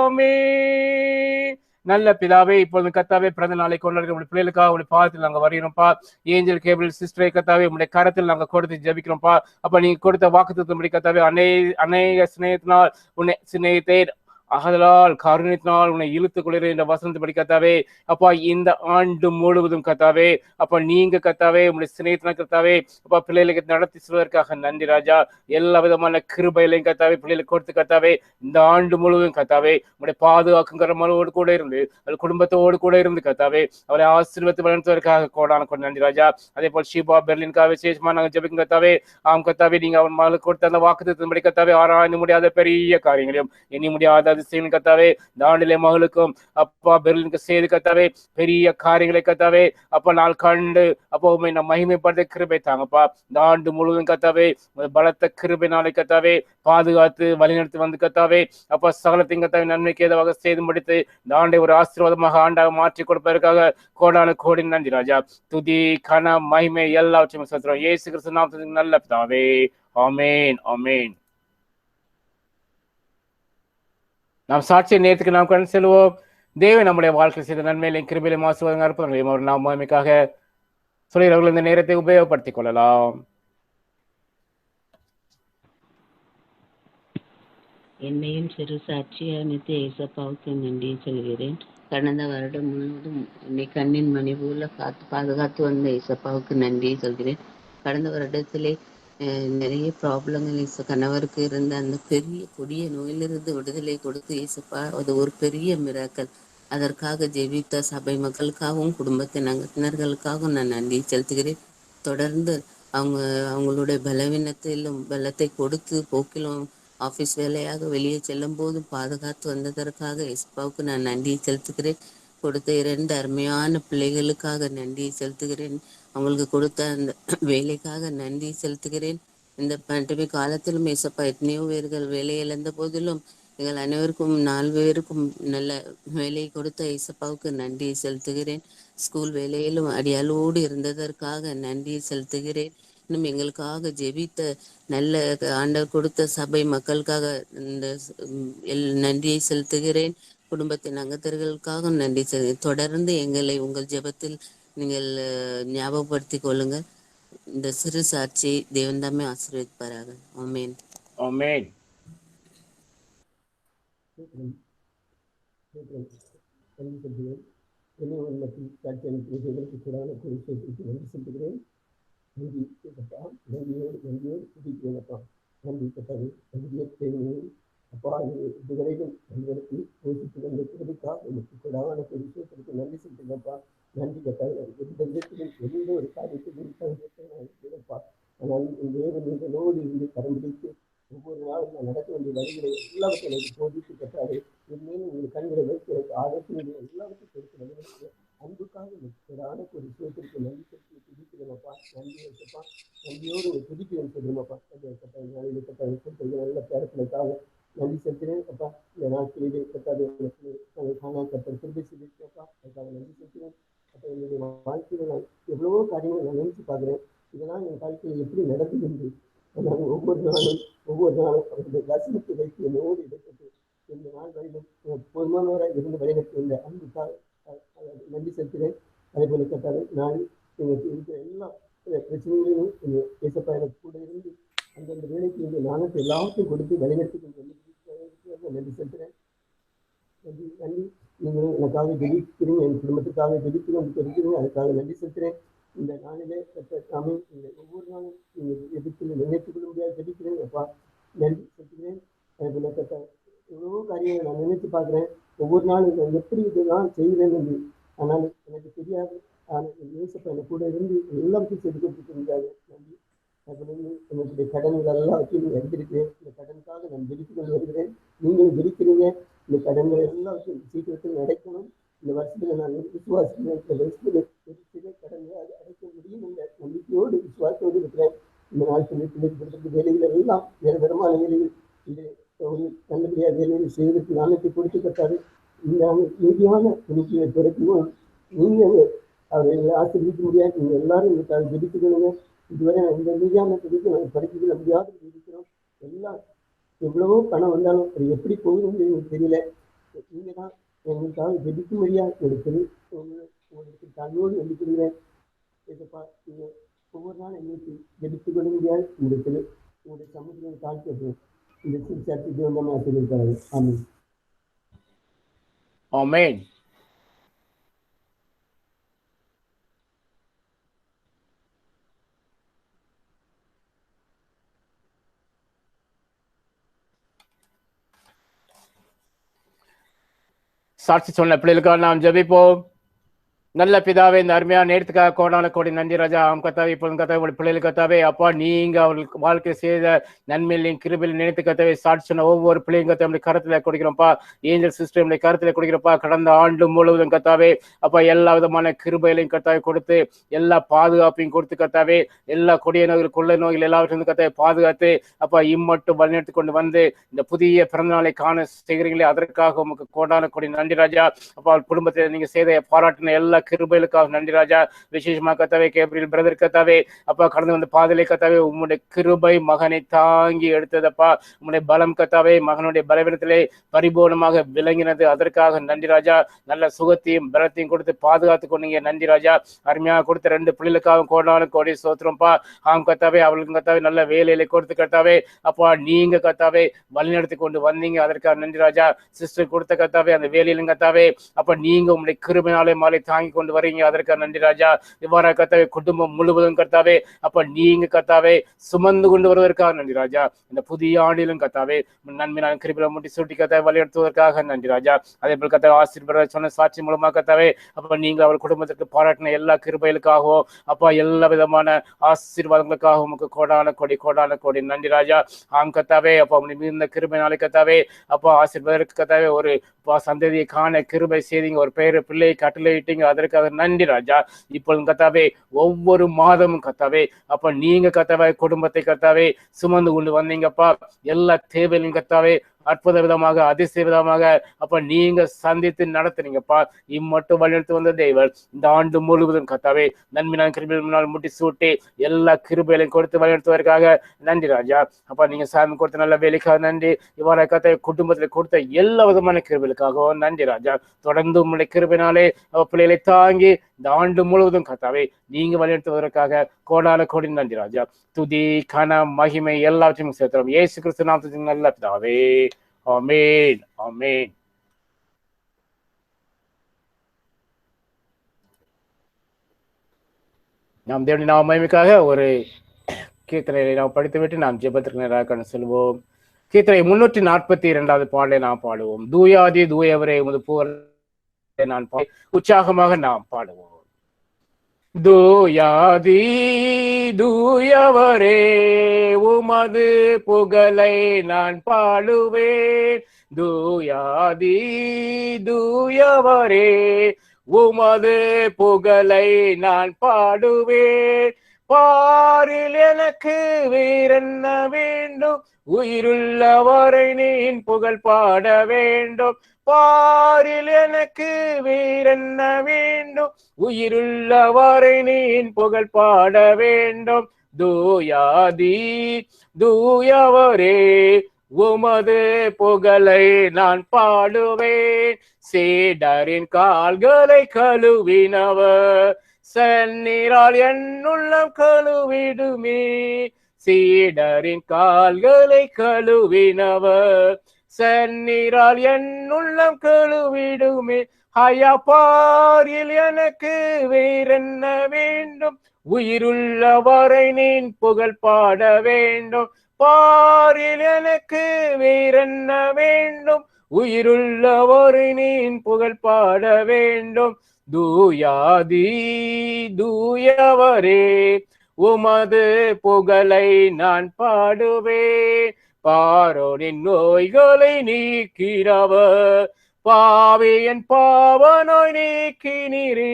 ஆமென். நல்ல பிதாவே, இப்பொழுது கர்த்தாவே பிறந்த நாளை கொண்டாடுகிற உங்களுடைய பிள்ளைகளுக்காக உங்களுடைய பாதத்தில் நாங்கள் வருகிறோம்ப்பா. ஏஞ்சல் கேபிள் சிஸ்டரை கர்த்தாவே உங்களுடைய கரத்தில் நாங்கள் கொடுத்து ஜெபிக்கிறோம்ப்பா. அப்ப நீங்க கொடுத்த வாக்குத்தத்தம்படி கர்த்தாவே அநேக சிநேகத்தினால் உன்னை சிநேகித்தேன், ஆதலால் காருண்யத்தினால் உன்னை இழுத்துக் கொள்கிறேன் என்ற வசனத்தை கர்த்தாவே. அப்பா இந்த ஆண்டு முழுவதும் கர்த்தாவே, அப்ப நீங்க கர்த்தாவே உங்களுடைய சிநேகத்தினால் கர்த்தாவே அப்பா பிள்ளைகளுக்கு நடத்தி செல்வதற்காக நன்றி ராஜா. எல்லா விதமான கிருபைகளையும் கர்த்தாவே பிள்ளைகளுக்கு கொடுத்து கர்த்தாவே இந்த ஆண்டு முழுவதும் கர்த்தாவே உங்களுடைய பாதுகாக்குங்கிற மனோடு கூட இருந்து அது குடும்பத்தோடு கூட இருந்து கர்த்தாவே அவரை ஆசீர்வதித்து வளர்த்துவதற்காக கோடான கொண்டு நன்றி ராஜா. அதே போல் ஷீபா பெர்லின்காக விசேஷமா நாங்கள் ஜெபிக்கும் கர்த்தாவே. ஆம் கர்த்தாவே, நீங்க அவன் மகளுக்கு கொடுத்த அந்த வாக்குத்தத்தம்படி கர்த்தாவே ஆராய்ந்து முடியாத பெரிய காரியங்களையும் எண்ணி முடியாத அதிசயங்கள் கர்த்தாவே இந்த ஆண்டிலே மகளுக்கும் அப்பா பெர்லினுக்கு செய்து கர்த்தாவே பெரிய காரியங்களை கர்த்தாவே அப்பா நாள் கண்டு அப்போ உண்மை நம்ம மகிமைப்படுத்த கிருபை தாங்கப்பா. இந்த ஆண்டு முழுவதும் கர்த்தாவே பலத்த கிருபை நாளை கர்த்தாவே பாதுகாத்து வழிநடத்தி வந்து கர்த்தாவே அப்பா சகலத்தையும் கர்த்தாவே நன்மைக்கு ஏதுவாக செய்து முடித்து இந்த ஆண்டை ஒரு ஆசீர்வாதமாக ஆண்டாக மாற்றி கொடுப்பதற்காக கோடான கோடி நன்றி ராஜா. துதி கன மகிமை எல்லாவற்றையும் செலுத்துறோம் இயேசு கிறிஸ்து நாமத்தில் நல்ல பிதாவே. ஆமென். ஆமென். நாம் சாட்சிய நேரத்துக்கு நாம் கண்டு செல்வோம். தேவன் நம்முடைய வாழ்க்கை செய்த நன்மையிலையும் கிருபையிலும் ஆசீர்வாதம் அற்புதங்களையும் அவர் நாம் மகிமைக்காக சொல்கிறவர்கள் இந்த நேரத்தை உபயோகப்படுத்திக் கொள்ளலாம். என்னையும் சிறு சாட்சியாக நிறுத்தி ஏசப்பாவுக்கு நன்றி சொல்கிறேன். கடந்த வருடம் முழுவதும் என்னை கண்ணின் மணி போல பாதுகாத்து வந்த ஏசப்பாவுக்கு நன்றி சொல்கிறேன். கடந்த வருடத்திலே நிறைய ப்ராப்ளங்கள் கணவருக்கு இருந்த அந்த பெரிய கொடிய நோயிலிருந்து விடுதலை கொடுத்து ஏசப்பா அது ஒரு பெரிய மிராக்கல். அதற்காக ஜெபித்த சபை மக்களுக்காகவும் குடும்பத்தின் அங்கத்தினர்களுக்காகவும் நான் நன்றி செலுத்துகிறேன். தொடர்ந்து அவங்களுடைய பலவீனத்திலும் பலத்தை கொடுத்து போக்கிலும் ஆஃபீஸ் வேலையாக வெளியே செல்லும் போது பாதுகாத்து வந்ததற்காக ஏசப்பாவுக்கு நான் நன்றி செலுத்துகிறேன். கொடுத்த 2 அருமையான பிள்ளைகளுக்காக நன்றி செலுத்துகிறேன். அவங்களுக்கு கொடுத்த அந்த வேலைக்காக நன்றி செலுத்துகிறேன். இந்த பேண்டமிக் காலத்திலும் ஏசப்பா எத்தனையோ பேர்கள் வேலை இழந்த போதிலும் எங்கள் அனைவருக்கும் 4 பேருக்கும் நல்ல வேலை கொடுத்த இயேசப்பாவுக்கு நன்றி செலுத்துகிறேன். ஸ்கூல் வேலையிலும் அடியாளோடு இருந்ததற்காக நன்றி செலுத்துகிறேன். இன்னும் எங்களுக்காக ஜெபித்த நல்ல ஆண்டவர் கொடுத்த சபை மக்களுக்காக இந்த நன்றியை செலுத்துகிறேன். குடும்பத்தின் அங்கத்தர்களுக்காக நன்றி தொடர்ந்து எங்களை உங்கள் ஜெபத்தில் நீங்கள் ஞாபகப்படுத்திக் கொள்ளுங்கள். இந்த சிறு சாட்சி தேவன் தாமே ஆசீர்வதிப்பாராக. ஆமென். ஆமென். அப்பா இதுவரைக்கும் எங்களுக்கு யோசித்து வந்த கிருபைக்காக உங்களுக்கு கூடான ஒரு விஷயத்திற்கு நன்றி செலுத்துங்கப்பா. நன்றி கேட்டால் எந்த விதத்திலும் எந்த ஒரு காரியத்தைப்பா. ஆனால் தேவன் எங்களோடு இருந்து கரம் பிடித்து ஒவ்வொரு நாளும் நான் நடக்க வேண்டிய வழிகளை எல்லாவற்றையும் எனக்கு போதித்து கேட்டாரு. உண்மையிலும் உங்கள் கண்களை வைத்து எனக்கு ஆலோசனை எல்லாவற்றையும் கொடுக்கிறது அன்புக்காக கூடான ஒரு விஷயத்திற்கு நன்றி செலுத்தி துதிக்கிறேன்ப்பா. நன்றி வைக்கப்பா. நன்றியோடு ஒரு துதிக்கிறேன் சொல்லுங்கப்பா. நல்ல பேரத்திற்காக நன்றி செலுத்துகிறேன் அப்பா. இந்த நாட்களிலே கட்டாது கத்தர் திருப்பி சொல்லியிருக்கப்பா. அதுக்காக நன்றி செலுத்துகிறேன் அப்போ. என்னுடைய வாழ்க்கையில நான் எவ்வளவோ காரியங்களை நான் நினைச்சு பார்க்குறேன். இதெல்லாம் என் வாழ்க்கையில் எப்படி நடக்குது. நான் ஒவ்வொரு நாளும் அவருடைய வசனத்தை வைத்து என்னோடு இடைப்பட்டு இந்த நாள் வரைக்கும் பொதுமானவராக இருந்து வழிநடத்தி இந்த அன்புக்காக நன்றி செலுத்துகிறேன். அதே போல கேட்டாலே நான் எனக்கு இருக்கிற எல்லா பிரச்சனைகளையும் ஏசப்பா எனக்கு கூட இருந்து அந்தந்த வேலைக்கு இந்த நாணத்தை எல்லாத்தையும் கொடுத்து வழிநடத்தி கொண்டு நன்றி செலுத்துகிறேன். நன்றி நன்றி. நீங்கள் எனக்காக ஜெபிக்கிறீங்க, என் குடும்பத்துக்காக ஜெபித்து கொண்டு இருக்கிறீங்க. அதுக்காக நன்றி செலுத்துகிறேன். இந்த நாளிலே சாமி இந்த ஒவ்வொரு நாளும் நீங்கள் ஜெபித்து நினைத்துக் கொள்ள முடியாது ஜெபிக்கிறேன் அப்பா. நன்றி செலுத்துகிறேன். அதே போல எவ்வளவோ காரியங்கள் நான் நினைத்து பார்க்குறேன். ஒவ்வொரு நாளும் நான் எப்படி இதெல்லாம் செய்கிறேன் என்று. ஆனால் எனக்கு தெரியாது. ஆனால் யோசிப்பா எனக்கு கூட இருந்து எல்லாத்தையும் செய்து கொடுத்துக்க முடியாது. நன்றி. அதுலேருந்து என்னுடைய கடன்கள் எல்லாத்தையும் நீங்கள் அறிந்திருக்கிறேன். இந்த கடனுக்காக நான் ஜெபித்து கொண்டு வருகிறேன். நீங்களும் ஜெபிக்கிறீங்க. இந்த கடன்கள் எல்லாத்தையும் சீக்கிரத்தில் அடைக்கணும். இந்த வருஷத்துல நான் விசுவாசிக்கிறேன். இந்த வருஷத்துல கடன்களை அடைக்க முடியும் என்ற நம்பிக்கையோடு விசுவாசத்தோடு இருக்கிறேன். இந்த நாட்களில் பிள்ளைகளுக்கு வேலைகள் எல்லாம் வேறு விதமான வேலைகள் இந்த நல்லபடியாக வேலைகள் செய்வதற்கு நாணயத்தை கொடுத்து கட்டாரு. இந்த நீதியான துணிக்கையை துறைக்கணும். நீங்கள் அவர்களை ஆசீர்வதிக்க முடியாது. நீங்கள் எல்லாரும் எங்களுக்காக ஜெபித்துக் கொள்ளுங்க. இதுவரை இந்த மீதியான துணிக்கு நாங்கள் படிக்க முடியாது ஜெபிக்கிறோம். எல்லாம் எவ்வளவோ பணம் வந்தாலும் அது எப்படி போகுதுன்னு எனக்கு தெரியல. நீங்கள் தான் எங்களுக்காக ஜெபிக்கும்படியா உங்களுக்கு தன்னோடு நம்பிக்கிறீங்க. ஏசப்பா நீங்கள் ஒவ்வொரு நாளும் எங்களுக்கு ஜெபித்துக் கொள்ள முடியாது. உங்களுடைய சமூகத்தில் தாழ்த்து இந்த சிறுசாட்சி தேவன் ஆசீர்வதிப்பாரு. ஆமென். ஆமென். சாட்சி சொன்ன பிள்ளைகளுக்காக நாம் ஜெபிப்போம். நல்ல பிதாவே, இந்த அருமையான நேரத்துக்காக கோடான கோடி நன்றி ராஜா. கத்தாவே இப்போது கத்தாவே உங்களுடைய பிள்ளைகள் கத்தாவே அப்பா நீங்க அவர்களுக்கு வாழ்க்கை செய்த நன்மையிலையும் கிருபையிலும் நினைத்து கத்தாவே சாட்சி சொன்ன ஒவ்வொரு பிள்ளைங்க கத்தாவை கருத்துல கொடுக்கிறோம்ப்பா. ஏஞ்சல் சிஸ்டம் கருத்துல கொடுக்கிறப்பா. கடந்த ஆண்டு முழுவதும் கத்தாவே அப்பா எல்லா விதமான கிருபையிலையும் கத்தாவை கொடுத்து எல்லா பாதுகாப்பையும் கொடுத்து கத்தாவே எல்லா கொடிய நோய்கள் கொள்ளை நோய்கள் எல்லாவற்றையும் கத்தாவை பாதுகாத்து அப்பா இம்மட்டும் வழிநடத்தி கொண்டு வந்து இந்த புதிய பிறந்த நாளை காண செய்கிறீங்களே அதற்காக உங்களுக்கு கோடான கோடி நன்றி ராஜா. அப்பா குடும்பத்தில் நீங்க செய்த பாராட்டின எல்லா கிருபைகளுக்காக நன்றி ராஜா. விசேஷமா கத்தாவே கேப்ரியல் பிரதர் கத்தாவே அப்பா கடந்து வந்த பாதலை கத்தாவே உம்முடைய கிருபை மகனை தாங்கி எடுத்ததப்பா. உம்முடைய பலம் கத்தாவே மகனுடைய பலவீனத்திலே பரிபூர்ணமாக விளங்கினது. அதற்காக நன்றி ராஜா. நல்ல சுகத்தையும் பலத்தையும் கொடுத்து பாதுகாத்து கொண்டீங்க. நன்றி ராஜா. அருமையாக கொடுத்த 2 பிள்ளைகளுக்காக கோடான கோடி சோத்திரம்ப்பா. கத்தாவே அவளுக்கு கத்தாவே நல்ல வேலையில கொடுத்து கத்தாவே அப்பா நீங்க கத்தாவே வழிநடத்தி கொண்டு வந்தீங்க. அதற்காக நன்றி ராஜா. சிஸ்டர் கொடுத்த கத்தாவே அந்த வேலையிலும் கத்தாவே அப்ப நீங்க உங்களுடைய கிருபையினாலே மாலை தாங்கி கொண்டு வரீங்க. அதற்காக நன்றி ராஜா. இவ்வாறு கத்தாவே குடும்பம் முழுவதும் கத்தாவே அப்ப நீங்க கத்தாவே சுமந்து கொண்டு வருவதற்காக நன்றி ராஜா. இந்த புதிய ஆண்டிலும் கத்தாவே நன்மையான கிருபையில முட்டி சுட்டி கத்தாவை வழிநடத்துவதற்காக நன்றி ராஜா. அதே போல கத்தாவே ஆசீர்வாத சொன்ன சாட்சி மூலமா கத்தாவே அப்ப நீங்க அவர் குடும்பத்திற்கு பாராட்டின எல்லா கிருபைகளுக்காகவும் அப்பா எல்லா விதமான ஆசீர்வாதங்களுக்காக உமக்கு கோடான கோடி நன்றி ராஜா. கத்தாவே அப்ப மிகுந்த கிருபையினாலே கத்தாவே அப்பா ஆசீர்வாதற்கு கத்தாவே ஒரு சந்ததியை காண கிருபை செய்தீங்க. ஒரு பிள்ளையை கட்டளையிட்டீங்க. அதற்காக நன்றி ராஜா. இப்பொழுது கத்தாவே ஒவ்வொரு மாதமும் கத்தாவே அப்ப நீங்க கத்தாவே குடும்பத்தை கத்தாவே சுமந்து கொண்டு வந்தீங்கப்பா. எல்லா தேவையிலும் கத்தாவே அற்புத விதமாக அதிசய விதமாக அப்ப நீங்க சந்தித்து நடத்துறீங்கப்பா. இம்மட்டும் வழிநடத்தி வந்த தெய்வம் இந்த ஆண்டு முழுவதும் கத்தாவே நன்மையான கிருபையினால் முட்டி சூட்டி எல்லா கிருபைகளையும் கொடுத்து வழிநடத்துவதற்காக நன்றி ராஜா. அப்பா நீங்க சாமி கொடுத்த நல்ல வேலைக்காக நன்றி. இவ்வாறு கத்தை குடும்பத்தில் கொடுத்த எல்லா விதமான கிருபைகளுக்காகவும் நன்றி ராஜா. தொடர்ந்து உங்களுடைய கிருபையினாலே பிள்ளைகளை தாங்கி இந்த ஆண்டு முழுவதும் கத்தாவே நீங்க வழிநடத்துவதற்காக கோடான கோடி நன்றி ராஜா. துதி கன மகிமை எல்லாவற்றையும் சேர்க்கிறோம் இயேசு கிறிஸ்து நாமத்தின் நல்ல பிதாவே. ஆமென் ஆமென். நாம் தேவனுடைய நாம மகிமைக்காக ஒரு கீர்த்தனையை நாம் படித்துவிட்டு நாம் ஜெபத்திற்கு நேராக செல்வோம். கீர்த்தனை 342 பாடலை நாம் பாடுவோம். தூயாதி தூயவரே உமது புகழை நான் உற்சாகமாக நாம் பாடுவோம். தூயாதி தூயவரே உமது புகழை நான் பாடுவேன். தூயாதி தூயவரே உமது புகழை நான் பாடுவேன். பாரில் எனக்கு வேறென்ன வேண்டும், உயிருள்ளவரை நீன் புகழ் பாட வேண்டும். பாரில் எனக்கு வேறென்ன வேண்டும், உயிருள்ளவரை நீன் புகழ் பாட வேண்டும். தூயாதி தூயவரே உமது புகழை நான் பாடுவேன். சேடரின் கால்களை கழுவினவர் சந்நிரால் என்னுள்ளம் கழுவிடுமே. சீடரின் கால்களை கழுவினவர் சந்நிரால் என்னுள்ளம் கழுவிடுமே. ஐயா பாரில் எனக்கு வேறென்ன வேண்டும், உயிருள்ளவரை நீன் புகழ் பாட வேண்டும். பாரில் எனக்கு வேறென்ன வேண்டும், உயிருள்ளவரை நீன் புகழ் பாட வேண்டும். தூயாதி தூயவரே உமது புகழை நான் பாடுவேன். பாரோனின் நோய்களை நீக்கிறவர் பாவியன் பாவனோய் நீக்கினீரே.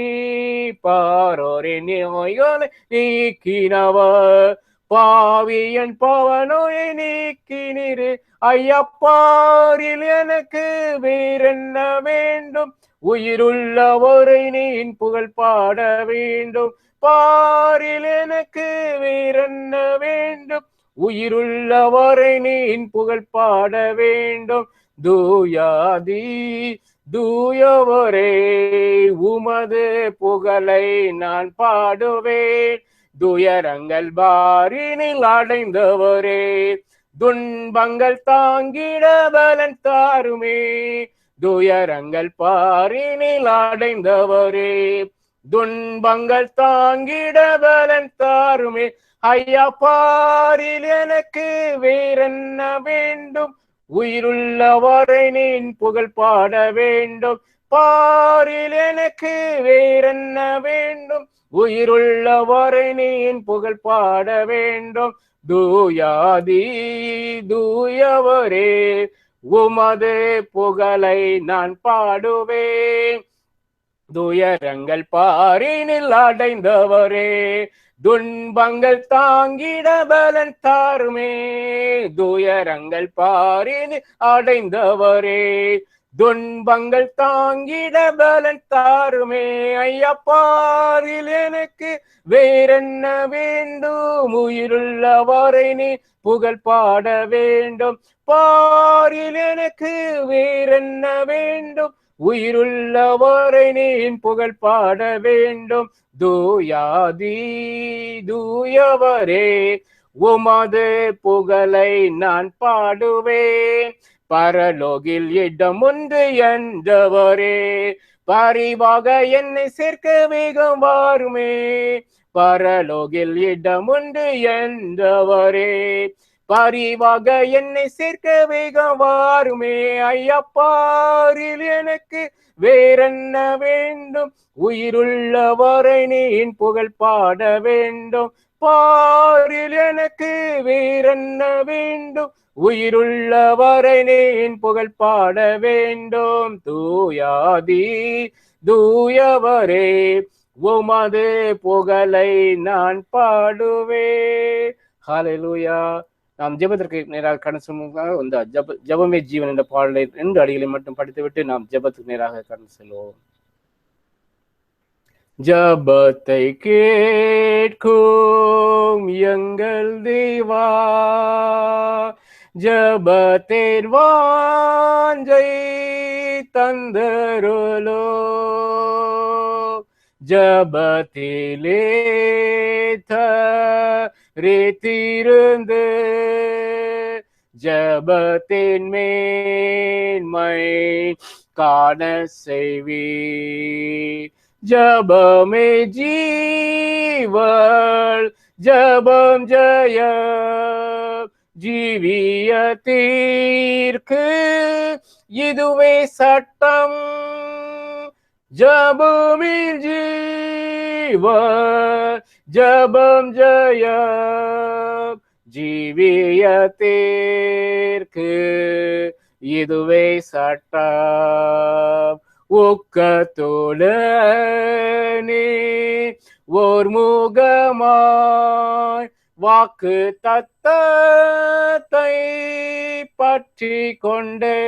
பாரோரின் நோய்களை நீக்கினவர் பாவியன் பாவனோயை நீக்கினீரே. ஐயப்பாரில் எனக்கு வேறென்ன வேண்டும், உயிருள்ளவரை நீன் புகழ் பாட வேண்டும். பாரில் எனக்கு வேறென்ன வேண்டும், உயிருள்ளவரை நீன் புகழ் பாட வேண்டும். தூயாதி தூயவரே உமது புகழை நான் பாடுவேன். துயரங்கள் பாரினில் அடைந்தவரே துன்பங்கள் தாங்கிட பலன் தாருமே. துயரங்கள் பாரினில் அடைந்தவரே துன்பங்கள் தாங்கிட பலன் தாருமே. ஐயா பாரில் எனக்கு வேறென்ன வேண்டும், உயிருள்ளவரை நீன் புகழ் பாட வேண்டும். பாரில் எனக்கு வேறென்ன வேண்டும், உயிருள்ளவரை நீன் புகழ் பாட வேண்டும். தூயாதி தூயவரே உமது புகழை நான் பாடுவேன். துயரங்கள் பாரினில் அடைந்தவரே துன்பங்கள் தாங்கிட பலன் தாருமே. துயரங்கள் பாரினில் அடைந்தவரே துன்பங்கள் தாங்கிட பலன் தாருமே. ஐயப்பாரில் எனக்கு வேறென்ன வேண்டும், உயிருள்ளவரை நீ புகழ் பாட வேண்டும். பாரில் எனக்கு வேறென்ன வேண்டும், உயிருள்ளவரை நீ புகழ் பாட வேண்டும். தூயாதி தூயவரே உமது புகழை நான் பாடுவேன். பரலோகில் இடம் உண்டு என்றவரே பரிவாக என்னை சேர்க்க வேகம் வாருமே. பரலோகில் இடம் உண்டு என்றவரே பரிவாக என்னை சேர்க்க வேகம் வாருமே. ஐயப்பாரில் எனக்கு வேறென்ன வேண்டும், உயிருள்ளவரை நீன் புகழ் பாட வேண்டும். பாரில் எனக்கு வேறென்ன வேண்டும், உயிருள்ளவரை நீன் புகழ் பாட வேண்டும். தூயாதி தூயவரே உமது புகழை நான் பாடுவேன். ஹல்லேலூயா. நாம் ஜெபத்திற்கு நேராக கடந்து செல்வதற்காக இந்த ஜெபமே ஜீவன் என்ற பாடலை 2 அடிகளை மட்டும் படித்துவிட்டு நாம் ஜெபத்துக்கு நேராக கடந்து செல்வோம். ஜெபத்தை கேட்கும் எங்கள் தேவா, ஜெபத்தின் வாஞ்சை தந்தருளோ, ஜெபத்திலே தரித்திருந்து ஜெபத்தின் மேன்மை காண செய்வி. ஜெபமே ஜீவன், ஜெபம் ஜெயம், ஜீவியத்திற்கு இதுவே சட்டம். ஜெபமில் ஜீவன், ஜெபம் ஜெயம், ஜீவியத்திற்கு இதுவே சட்டம். ஒக்கத்துடனே ஓர் முகமாய் வாக்கு தத்தத்தை பற்றி கொண்டே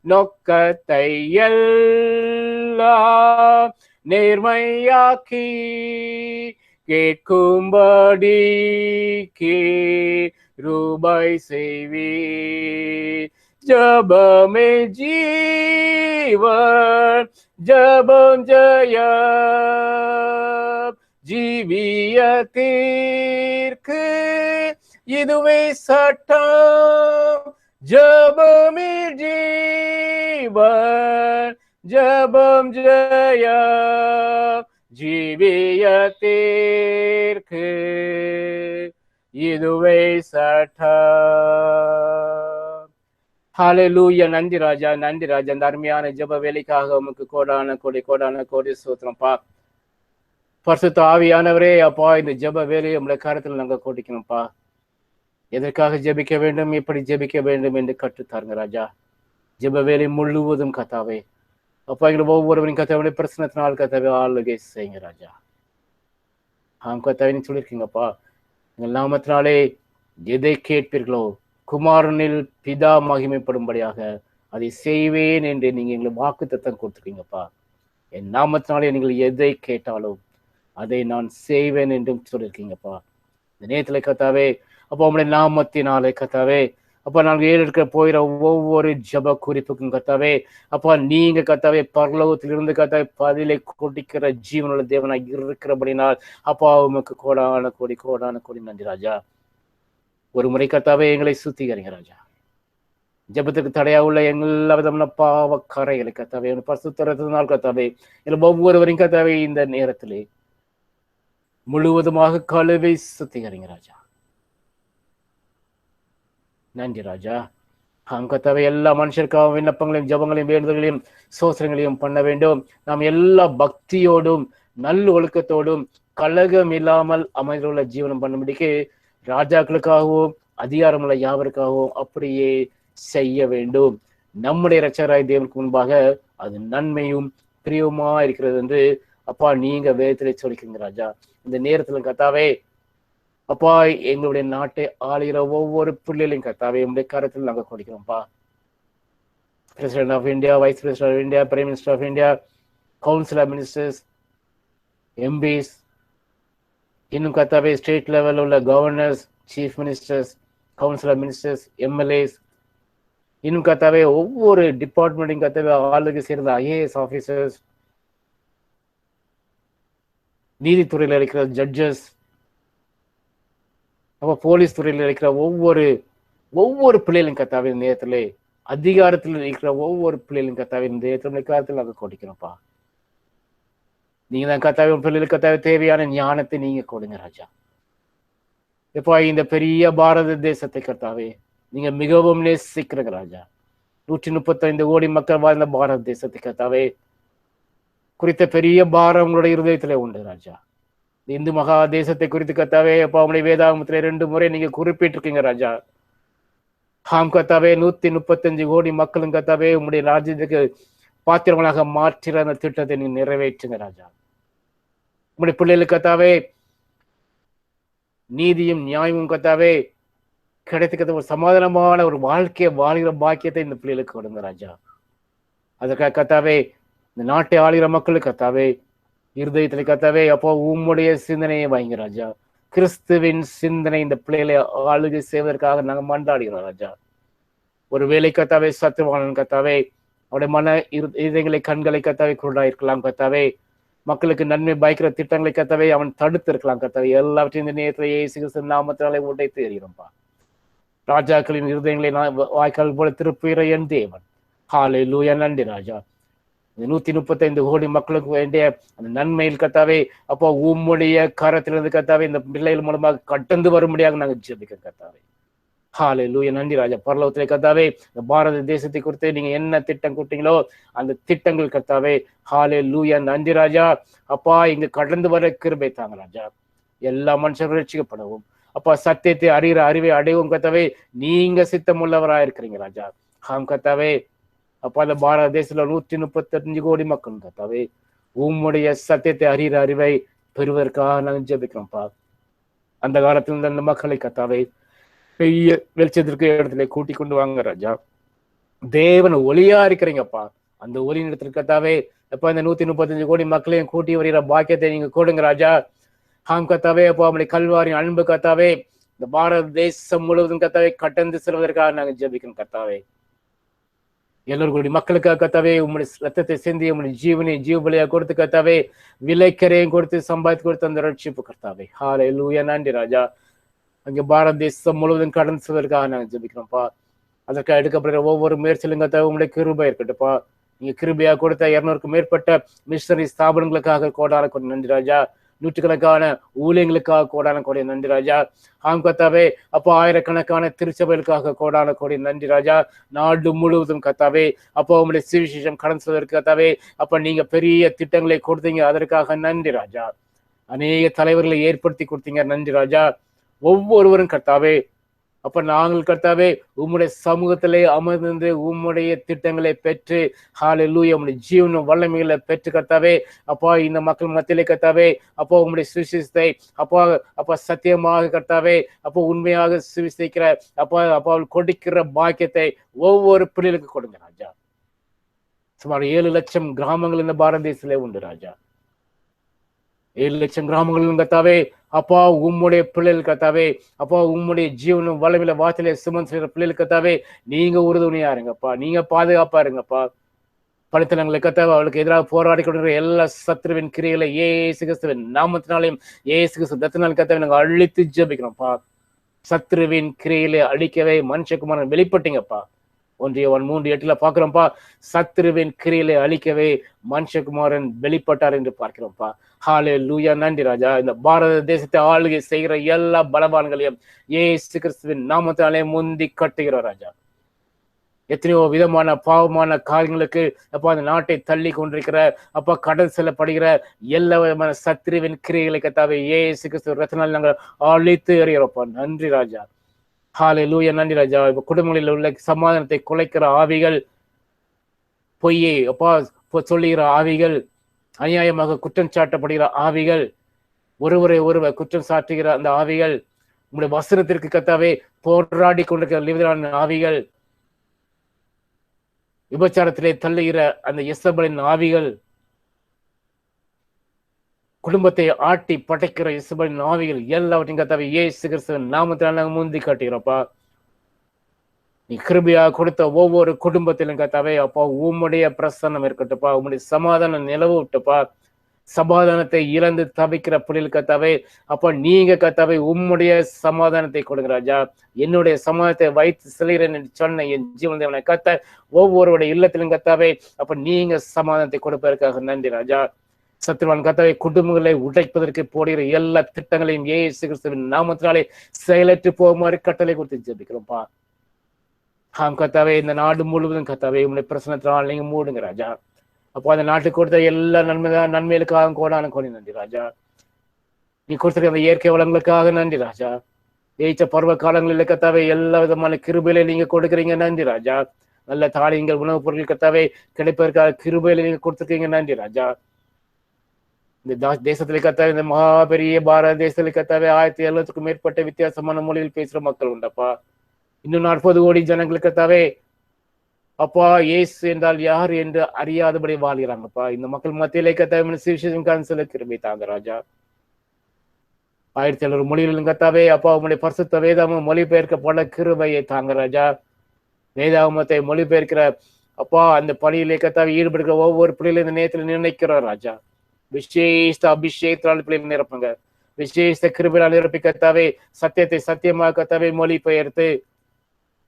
நோக்கத்தை எல்லாம் நேர்மையாக்கி கேட்கும்படி ரூபாய் செய்வி. ஜெபமே ஜீவன், ஜெபம் ஜெயம், ஜீவியத்திற்கு இதுவே சட்டம். ஜெபமே ஜீவன், ஜெபம் ஜெயம், ஜீவியத்திற்கு இதுவே சட்டம். ஹல்லேலூயா. நன்றி ராஜா, நன்றி ராஜா. அந்த அருமையான ஜெப வேலைக்காக உமக்கு கோடான கோடி சோத்திரம்ப்பா. பரிசுத்த ஆவியானவரே அப்பா, இந்த ஜெப வேலையை உங்களுடைய கருத்துல நாங்க கோடிக்கணும்ப்பா. எதற்காக ஜெபிக்க வேண்டும், எப்படி ஜெபிக்க வேண்டும் என்று கற்றுத்தாருங்க ராஜா. ஜெப வேலை முழுவதும் கத்தாவே அப்பா, எங்களை ஒவ்வொருவரையும் கத்தாவுடைய பிரச்சனத்தினால் கத்தாவே ஆளுகை செய்யுங்க ராஜா. கத்தாவின்னு சொல்லியிருக்கீங்கப்பா, எங்கள் நாமத்தினாலே எதை கேட்பீர்களோ குமாரனில் பிதா மகிமைப்படும்படியாக அதை செய்வேன் என்று நீங்க எங்களுக்கு வாக்கு தத்தம் கொடுத்துருக்கீங்கப்பா. என் நாமத்தினாலே நீங்கள் எதை கேட்டாலும் அதை நான் செய்வேன் என்றும் சொல்லியிருக்கீங்கப்பா. இந்த நேரத்துல கத்தாவே அப்போ உங்களுடைய நாமத்தினாலே கத்தாவே அப்பா, நாங்கள் ஏறெடுக்க போயிற ஒவ்வொரு ஜப குறிப்புக்கும் கத்தாவே அப்பா, நீங்க கத்தாவே பரலோகத்திலிருந்து கத்தாவே பதிலை கொடுக்கிற ஜீவனுள்ள தேவனாக இருக்கிறபடினால் அப்பா உமக்கு கோடான கோடி நன்றி ராஜா. ஒரு முறை கத்தாவே எங்களை சுத்திகரிங்க ராஜா. ஜபத்துக்கு தடையா உள்ள எல்லா விதமான பாவ கரைகளை கத்தாவே பரிசுத்தத்தினால் கத்தாவே இல்லை ஒவ்வொருவரையும் கத்தாவே இந்த நேரத்திலே முழுவதுமாக கழுவை சுத்திகரிங்க ராஜா. நன்றி ராஜா. கத்தாவே எல்லா மனுஷருக்காகவும் விண்ணப்பங்களையும் ஜபங்களையும் வேண்டுதல்களையும் சோசனைகளையும் பண்ண வேண்டும். நாம் எல்லா பக்தியோடும் நல்ல ஒழுக்கத்தோடும் கலகம் இல்லாமல் அமைந்துள்ள ஜீவனம் பண்ணும்படிக்கு ராஜாக்களுக்காகவும் அதிகாரமுள்ள யாவருக்காகவும் அப்படியே செய்ய வேண்டும். நம்முடைய இரட்சகராய் தேவனுக்கு முன்பாக அது நன்மையும் பிரியமா இருக்கிறது என்று அப்பா நீங்க வேதத்திலே சொல்லிக்கிறீங்க ராஜா. இந்த நேரத்துல கத்தாவே அப்பா, எங்களுடைய நாட்டை ஆளுகிற ஒவ்வொரு பிள்ளைகளையும் கத்தாவே உங்களுடைய கருத்தில் நாங்கள் கொடுக்கிறோம்ப்பா. President of India, vice president of India, prime minister of India, council of ministers, MPs, இன்னும் கத்தாவே ஸ்டேட் லெவலில் உள்ள governors, chief ministers, council of ministers, MLAs, இன்னும் கத்தாவே ஒவ்வொரு டிபார்ட்மெண்ட்டையும் கத்தாவே ஆளுக்கு சேர்ந்த ஐஏஎஸ் ஆஃபீஸர்ஸ், நீதித்துறையில் இருக்கிற ஜட்ஜஸ், அப்போ போலீஸ் துறையில் இருக்கிற ஒவ்வொரு பிள்ளைகளும் கத்தாவே நேரத்திலே அதிகாரத்தில் இருக்கிற ஒவ்வொரு பிள்ளைகளும் கத்தாவே நேரத்தில் நாங்கள் கொடுக்கிறோம்ப்பா. நீங்க தான் கத்தாவே பிள்ளைகளுக்கு கத்தாவே தேவையான ஞானத்தை நீங்க கொடுங்க ராஜா. இப்போ இந்த பெரிய பாரத தேசத்தை கத்தாவே நீங்க மிகவும் நேசிக்கிறங்க ராஜா. 135 கோடி மக்கள் வாழ்ந்த பாரத தேசத்தை கத்தாவே குறித்த பெரிய பாரம் உங்களுடைய இருதயத்திலே உண்டு ராஜா. இந்து மகா தேசத்தை குறித்து கத்தாவே அப்பா உங்களுடைய வேதாகமத்திலே 2 முறை நீங்க குறிப்பிட்டிருக்கீங்க ராஜா. கத்தாவே 135 கோடி மக்களும் கத்தாவே உங்களுடைய ராஜ்யத்துக்கு பாத்திரங்களாக மாற்றிற அந்த திட்டத்தை நீங்க நிறைவேற்றுங்க ராஜா. உங்களுடைய பிள்ளைகளுக்கு கத்தாவே நீதியும் நியாயமும் கத்தாவே கிடைத்துக்கிறது ஒரு சமாதானமான ஒரு வாழ்க்கையை வாழ்கிற பாக்கியத்தை இந்த பிள்ளைகளுக்கு கொடுங்க ராஜா. அதுக்காக கத்தாவே இந்த நாட்டை ஆளுகிற மக்களுக்கு கத்தாவே இருதயத்தில் கத்தாவே அப்போ உம்முடைய சிந்தனையை வாங்க ராஜா. கிறிஸ்துவின் சிந்தனை இந்த பிள்ளைகளை ஆளுகை செய்வதற்காக நாங்கள் மன்றாடுகிறோம் ராஜா. ஒரு வேலை கத்தாவே சத்துவானன் கத்தாவே அவருடைய மன இதயங்களை கண்களை கத்தாவே குருடாயிருக்கலாம் கத்தாவே. மக்களுக்கு நன்மை பயக்கிற திட்டங்களை கத்தாவே அவன் தடுத்து இருக்கலாம் கத்தாவே. எல்லாவற்றையும் இந்த நேரத்தில் இயேசு கிறிஸ்து நாமத்தினாலே உடைத்து எறிகிறோம்ப்பா. ராஜாக்களின் இருதயங்களை வாய்க்கால் போல திருப்புகிற என் தேவன். ஹல்லேலூயா. நன்றி ராஜா. இந்த 135 கோடி மக்களுக்கு வேண்டிய அந்த நன்மையில் கத்தாவே அப்போ உம்முடைய கரத்திலிருந்து கத்தாவே இந்த பிள்ளைகள் மூலமாக கடந்து வரும்படியாக நாங்கள் ஜெபிக்கிறோம் கத்தாவே. ஹல்லேலூயா. நன்றி ராஜா. பரலோகத்திலே கத்தாவே இந்த பாரத தேசத்தை குறித்து நீங்க என்ன திட்டம் கொடுத்தீங்களோ அந்த திட்டங்கள் கத்தாவே. ஹல்லேலூயா. நன்றி ராஜா. அப்பா இங்க கடந்து வர கிருபை தாங்க ராஜா. எல்லா மனுஷர்களும் ரட்சிக்கப்படவும் அப்பா சத்தியத்தை அறிகிற அறிவை அடையவும் கத்தாவே நீங்க சித்தம் உள்ளவராக இருக்கிறீங்க ராஜா. ஆம் கத்தாவே. அப்பா இந்த பாரத தேசத்துல 135 கோடி மக்கள் கத்தாவே உம்முடைய சத்தியத்தை அறிகிற அறிவை பெறுவதற்காக நாங்கள் ஜெபிக்கிறோம்ப்பா. அந்த காலத்தில் அந்த மக்களை கத்தாவே பெரிய வெளிச்சத்திற்கு இடத்துல கூட்டி கொண்டு வாங்க ராஜா. தேவன் ஒளியா இருக்கிறீங்கப்பா. அந்த ஒளி இடத்துல கத்தாவே எப்ப இந்த 135 கோடி மக்களையும் கூட்டி வருகிற பாக்கியத்தை நீங்க கொடுங்க ராஜா. ஆம் கத்தாவே அப்போ அவனுடைய கல்வாரின் அன்பு கத்தாவே இந்த பாரத தேசம் முழுவதும் கத்தாவே கடந்து செல்வதற்காக நாங்கள் ஜெபிக்கிறோம் கத்தாவே. எல்லோருடைய மக்களுக்காக கத்தாவே உங்களுடைய ரத்தத்தை சிந்தி உங்களுடைய ஜீவனை ஜீவபலியாக கொடுத்து கத்தாவே விலைக்கரையும் கொடுத்து சம்பாதித்து கொடுத்து அந்த ரட்சிப்பு கர்த்தாவே. ஹல்லேலூயா. நன்றி ராஜா. அங்கே பாரத தேசம் முழுவதும் கடந்து செல்வதற்காக நாங்கள் ஜெபிக்கிறோம்ப்பா. அதற்காக எடுக்கப்படுற ஒவ்வொரு முயற்சியிலும் கத்தாவே உங்களுடைய கிருபை இருக்கட்டும்ப்பா. நீங்க கிருபையாக கொடுத்த 200க்கும் மேற்பட்ட மிஷனரி ஸ்தாபனங்களுக்காக கோடான கொடி நன்றி ராஜா. நூற்றுக்கணக்கான ஊழியங்களுக்காக கோடான கோடி நன்றி ராஜா. ஆம் கத்தாவே அப்போ ஆயிரக்கணக்கான திருச்சபைகளுக்காக கோடான கோடி நன்றி ராஜா. நாடு முழுவதும் கத்தாவே அப்போ உங்களுடைய சுவிசேஷம் கடந்து செல்வதற்கு கத்தாவே அப்ப நீங்க பெரிய திட்டங்களை கொடுத்தீங்க. அதற்காக நன்றி ராஜா. அநேக தலைவர்களை ஏற்படுத்தி கொடுத்தீங்க. நன்றி ராஜா. ஒவ்வொருவரும் கர்த்தாவே அப்ப நாங்கள் கர்த்தாவே உம்முடைய சமூகத்திலே அமர்ந்து உம்முடைய திட்டங்களை பெற்று ஹல்லேலூயா உம்முடைய ஜீவனும் வல்லமைகளை பெற்று கர்த்தாவே அப்பா இந்த மக்கள் மத்தியிலே கர்த்தாவே அப்போ உம்முடைய சுவிசேஷத்தை அப்பா சத்தியமாக கர்த்தாவே அப்போ உண்மையாக சுவிசேஷிக்கிற அப்பா கொடுக்கிற பாக்கியத்தை ஒவ்வொரு பிள்ளைகளுக்கு கொடுங்க ராஜா. சுமார் 7 லட்சம் கிராமங்கள் இந்த பாரத தேசத்திலே உண்டு ராஜா. 7 லட்சம் கிராமங்களும் கத்தாவே அப்பா உம்முடைய பிள்ளைகள் கத்தாவே அப்பா உம்முடைய ஜீவனும் வளமில வார்த்தையில சுமந்து செய்கிற பிள்ளைகள் கத்தாவே நீங்க உறுதுணையா இருங்கப்பா. நீங்க பாதுகாப்பா இருங்கப்பா. பணித்தனங்களை கத்தாவே அவளுக்கு எதிராக போராடி கொண்டிருக்கிற எல்லா சத்ருவின் கிரியைகளை இயேசு கிறிஸ்துவின் நாமத்தினாலையும் இயேசு கிறிஸ்து ரத்தினாலும் கத்தாவே நாங்கள் அழித்து ஜெபிக்கிறோம்ப்பா. சத்ருவின் கிரியைகளை அழிக்கவே மனுஷகுமாரன் வெளிப்பட்டீங்கப்பா. 1 யோவான் 3:8 பாக்குறோம்ப்பா. சத்ருவின் கிரியைகளை அழிக்கவே மனுஷகுமாரன் வெளிப்பட்டார் என்று பார்க்கிறோம்ப்பா. ஹல்லேலூயா. நன்றி ராஜா. இந்த பாரத தேசத்தை ஆளுகை செய்கிற எல்லா பலவான்களையும் இயேசு கிறிஸ்துவின் நாமத்தினாலே முந்தி கட்டுகிறோம் ராஜா. எத்தனையோ விதமான பாவமான காரியங்களுக்கு அப்பா அந்த நாட்டை தள்ளி கொண்டிருக்கிற அப்பா கடல் செல்லப்படுகிற எல்லா விதமான சத்ருவின் கிரியைகளை கத்தாவே இயேசு கிறிஸ்து ரத்தினால் நாங்கள் அழித்து எறிகிறோம்ப்பா. நன்றி ராஜா. ஹல்லேலூயா. நன்றி ராஜா. இப்ப குடும்பங்களில் உள்ள சமாதானத்தை குலைக்கிற ஆவிகள், பொய்யை அப்பா சொல்லுகிற ஆவிகள், அநியாயமாக குற்றம் சாட்டப்படுகிற ஆவிகள், ஒருவர் குற்றம் சாட்டுகிற அந்த ஆவிகள், உங்களுடைய வசனத்திற்கு கத்தாவே போராடி கொண்டிருக்கிற ஆவிகள், விபச்சாரத்திலே தள்ளுகிற அந்த எசபலின் ஆவிகள், குடும்பத்தை ஆட்டி படைக்கிற இயேசுவின் ஆவிகள் எல்லாவற்றையும் கத்தாவே இயேசு கிறிஸ்துவின் நாமத்தினால் நாங்கள் முந்தி காட்டுகிறோம்ப்பா. நீ கிருபையா கொடுத்த ஒவ்வொரு குடும்பத்திலும் கத்தாவே அப்பா உம்முடைய பிரசன்னம் இருக்கட்டும்ப்பா. உம்முடைய சமாதானம் நிலவு விட்டுப்பா. சமாதானத்தை இழந்து தவிக்கிற பிள்ளைகள் கத்தாவே அப்ப நீங்க கத்தாவே உம்முடைய சமாதானத்தை கொடுங்க ராஜா. என்னுடைய சமாதானத்தை வைத்து செல்கிறேன் என்று சொன்ன என் ஜீவனை கத்த ஒவ்வொருடைய இல்லத்திலும் கத்தாவே அப்ப நீங்க சமாதானத்தை கொடுப்பதற்காக நன்றி ராஜா. சத்ருவான் கத்தாவே குடும்பங்களை உடைப்பதற்கு போடுகிற எல்லா திட்டங்களையும் இயேசு கிறிஸ்துவின் நாமத்தினாலே செயலற்று போகுமாறு கட்டளை கொடுத்து ஜெபிக்கிறோம்ப்பா. ஆம் கத்தாவே இந்த நாடு முழுவதும் கத்தாவே உங்களுடைய பிரச்சனத்தினால் நீங்க மூடுங்க ராஜா. அப்போ அந்த நாட்டுக்கு கொடுத்த எல்லா நன்மைகளுக்காக கோடான கோடி நன்றி ராஜா. நீ கொடுத்துருக்க அந்த இயற்கை வளங்களுக்காக நன்றி ராஜா. ஜெயிச்ச பருவ காலங்களில் கத்தாவே எல்லா விதமான கிருபையில நீங்க கொடுக்குறீங்க நன்றி ராஜா. நல்ல தானியங்கள் உணவுப் பொருட்கள் கத்தாவே கிடைப்பதற்காக கிருபையில நீங்க கொடுத்துருக்கீங்க நன்றி ராஜா. இந்த தேசத்துல கத்தாவே இந்த மகா பெரிய பாரத தேசத்துல கத்தாவே 1700க்கும் மேற்பட்ட வித்தியாசமான மொழியில் பேசுற மக்கள் உண்டப்பா. இன்னும் 40 கோடி ஜனங்களுக்கு கத்தாவே அப்பா இயேசு என்றால் யார் என்று அறியாதபடி வாழ்கிறாங்கப்பா. இந்த மக்கள் மத்தியிலே கத்தாவே சுவிசேஷம் கான்சல கிருபை தாங்க ராஜா. 1700 மொழிகளிலும் கத்தாவே அப்பா உங்களுடைய பரிசுத்த வேதாகமம் மொழிபெயர்க்கப்பட கிருபையை தாங்க ராஜா. வேதாகமத்தை மொழிபெயர்க்கிற அப்பா அந்த பணியிலே கத்தாவே ஈடுபடுகிற ஒவ்வொரு பிள்ளைகளும் இந்த நேரத்தில் நிர்ணயிக்கிறோம் ராஜா. விசேஷ அபிஷேகத்தால் பிள்ளைகள் நிரப்புங்க. விசேஷ கிருபையால் நிரப்பி கத்தாவே சத்தியத்தை சத்தியமாக கத்தாவே மொழிபெயர்த்து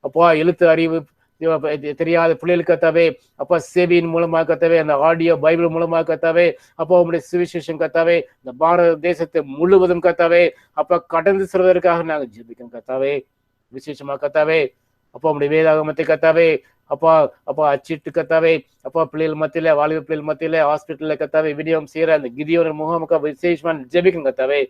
அப்பா எழுத்து அறிவு தெரியாத பிள்ளைகளுக்கு கத்தாவே அப்பா சேவியின் மூலமாக கத்தாவே அந்த ஆடியோ பைபிள் மூலமாக கத்தாவே அப்பா உங்களுடைய சுவிசேஷம் கத்தாவே இந்த பாரத தேசத்தை முழுவதும் கத்தாவே அப்பா கடந்து செல்வதற்காக நாங்கள் ஜெபிக்கிறோம் கத்தாவே. விசேஷமா கத்தாவே அப்பா உங்களுடைய வேதாகமத்தை கத்தாவே அப்பா அப்பா அச்சிட்டு கத்தாவே அப்பா பிள்ளைகள் மத்தியில வாலிப பிள்ளைகள் மத்தியில ஹாஸ்பிட்டல்ல கத்தாவே விநியோகம் செய்யற அந்த கிதியோட முகமுக விசேஷமான ஜெபிக்கும் கத்தாவே.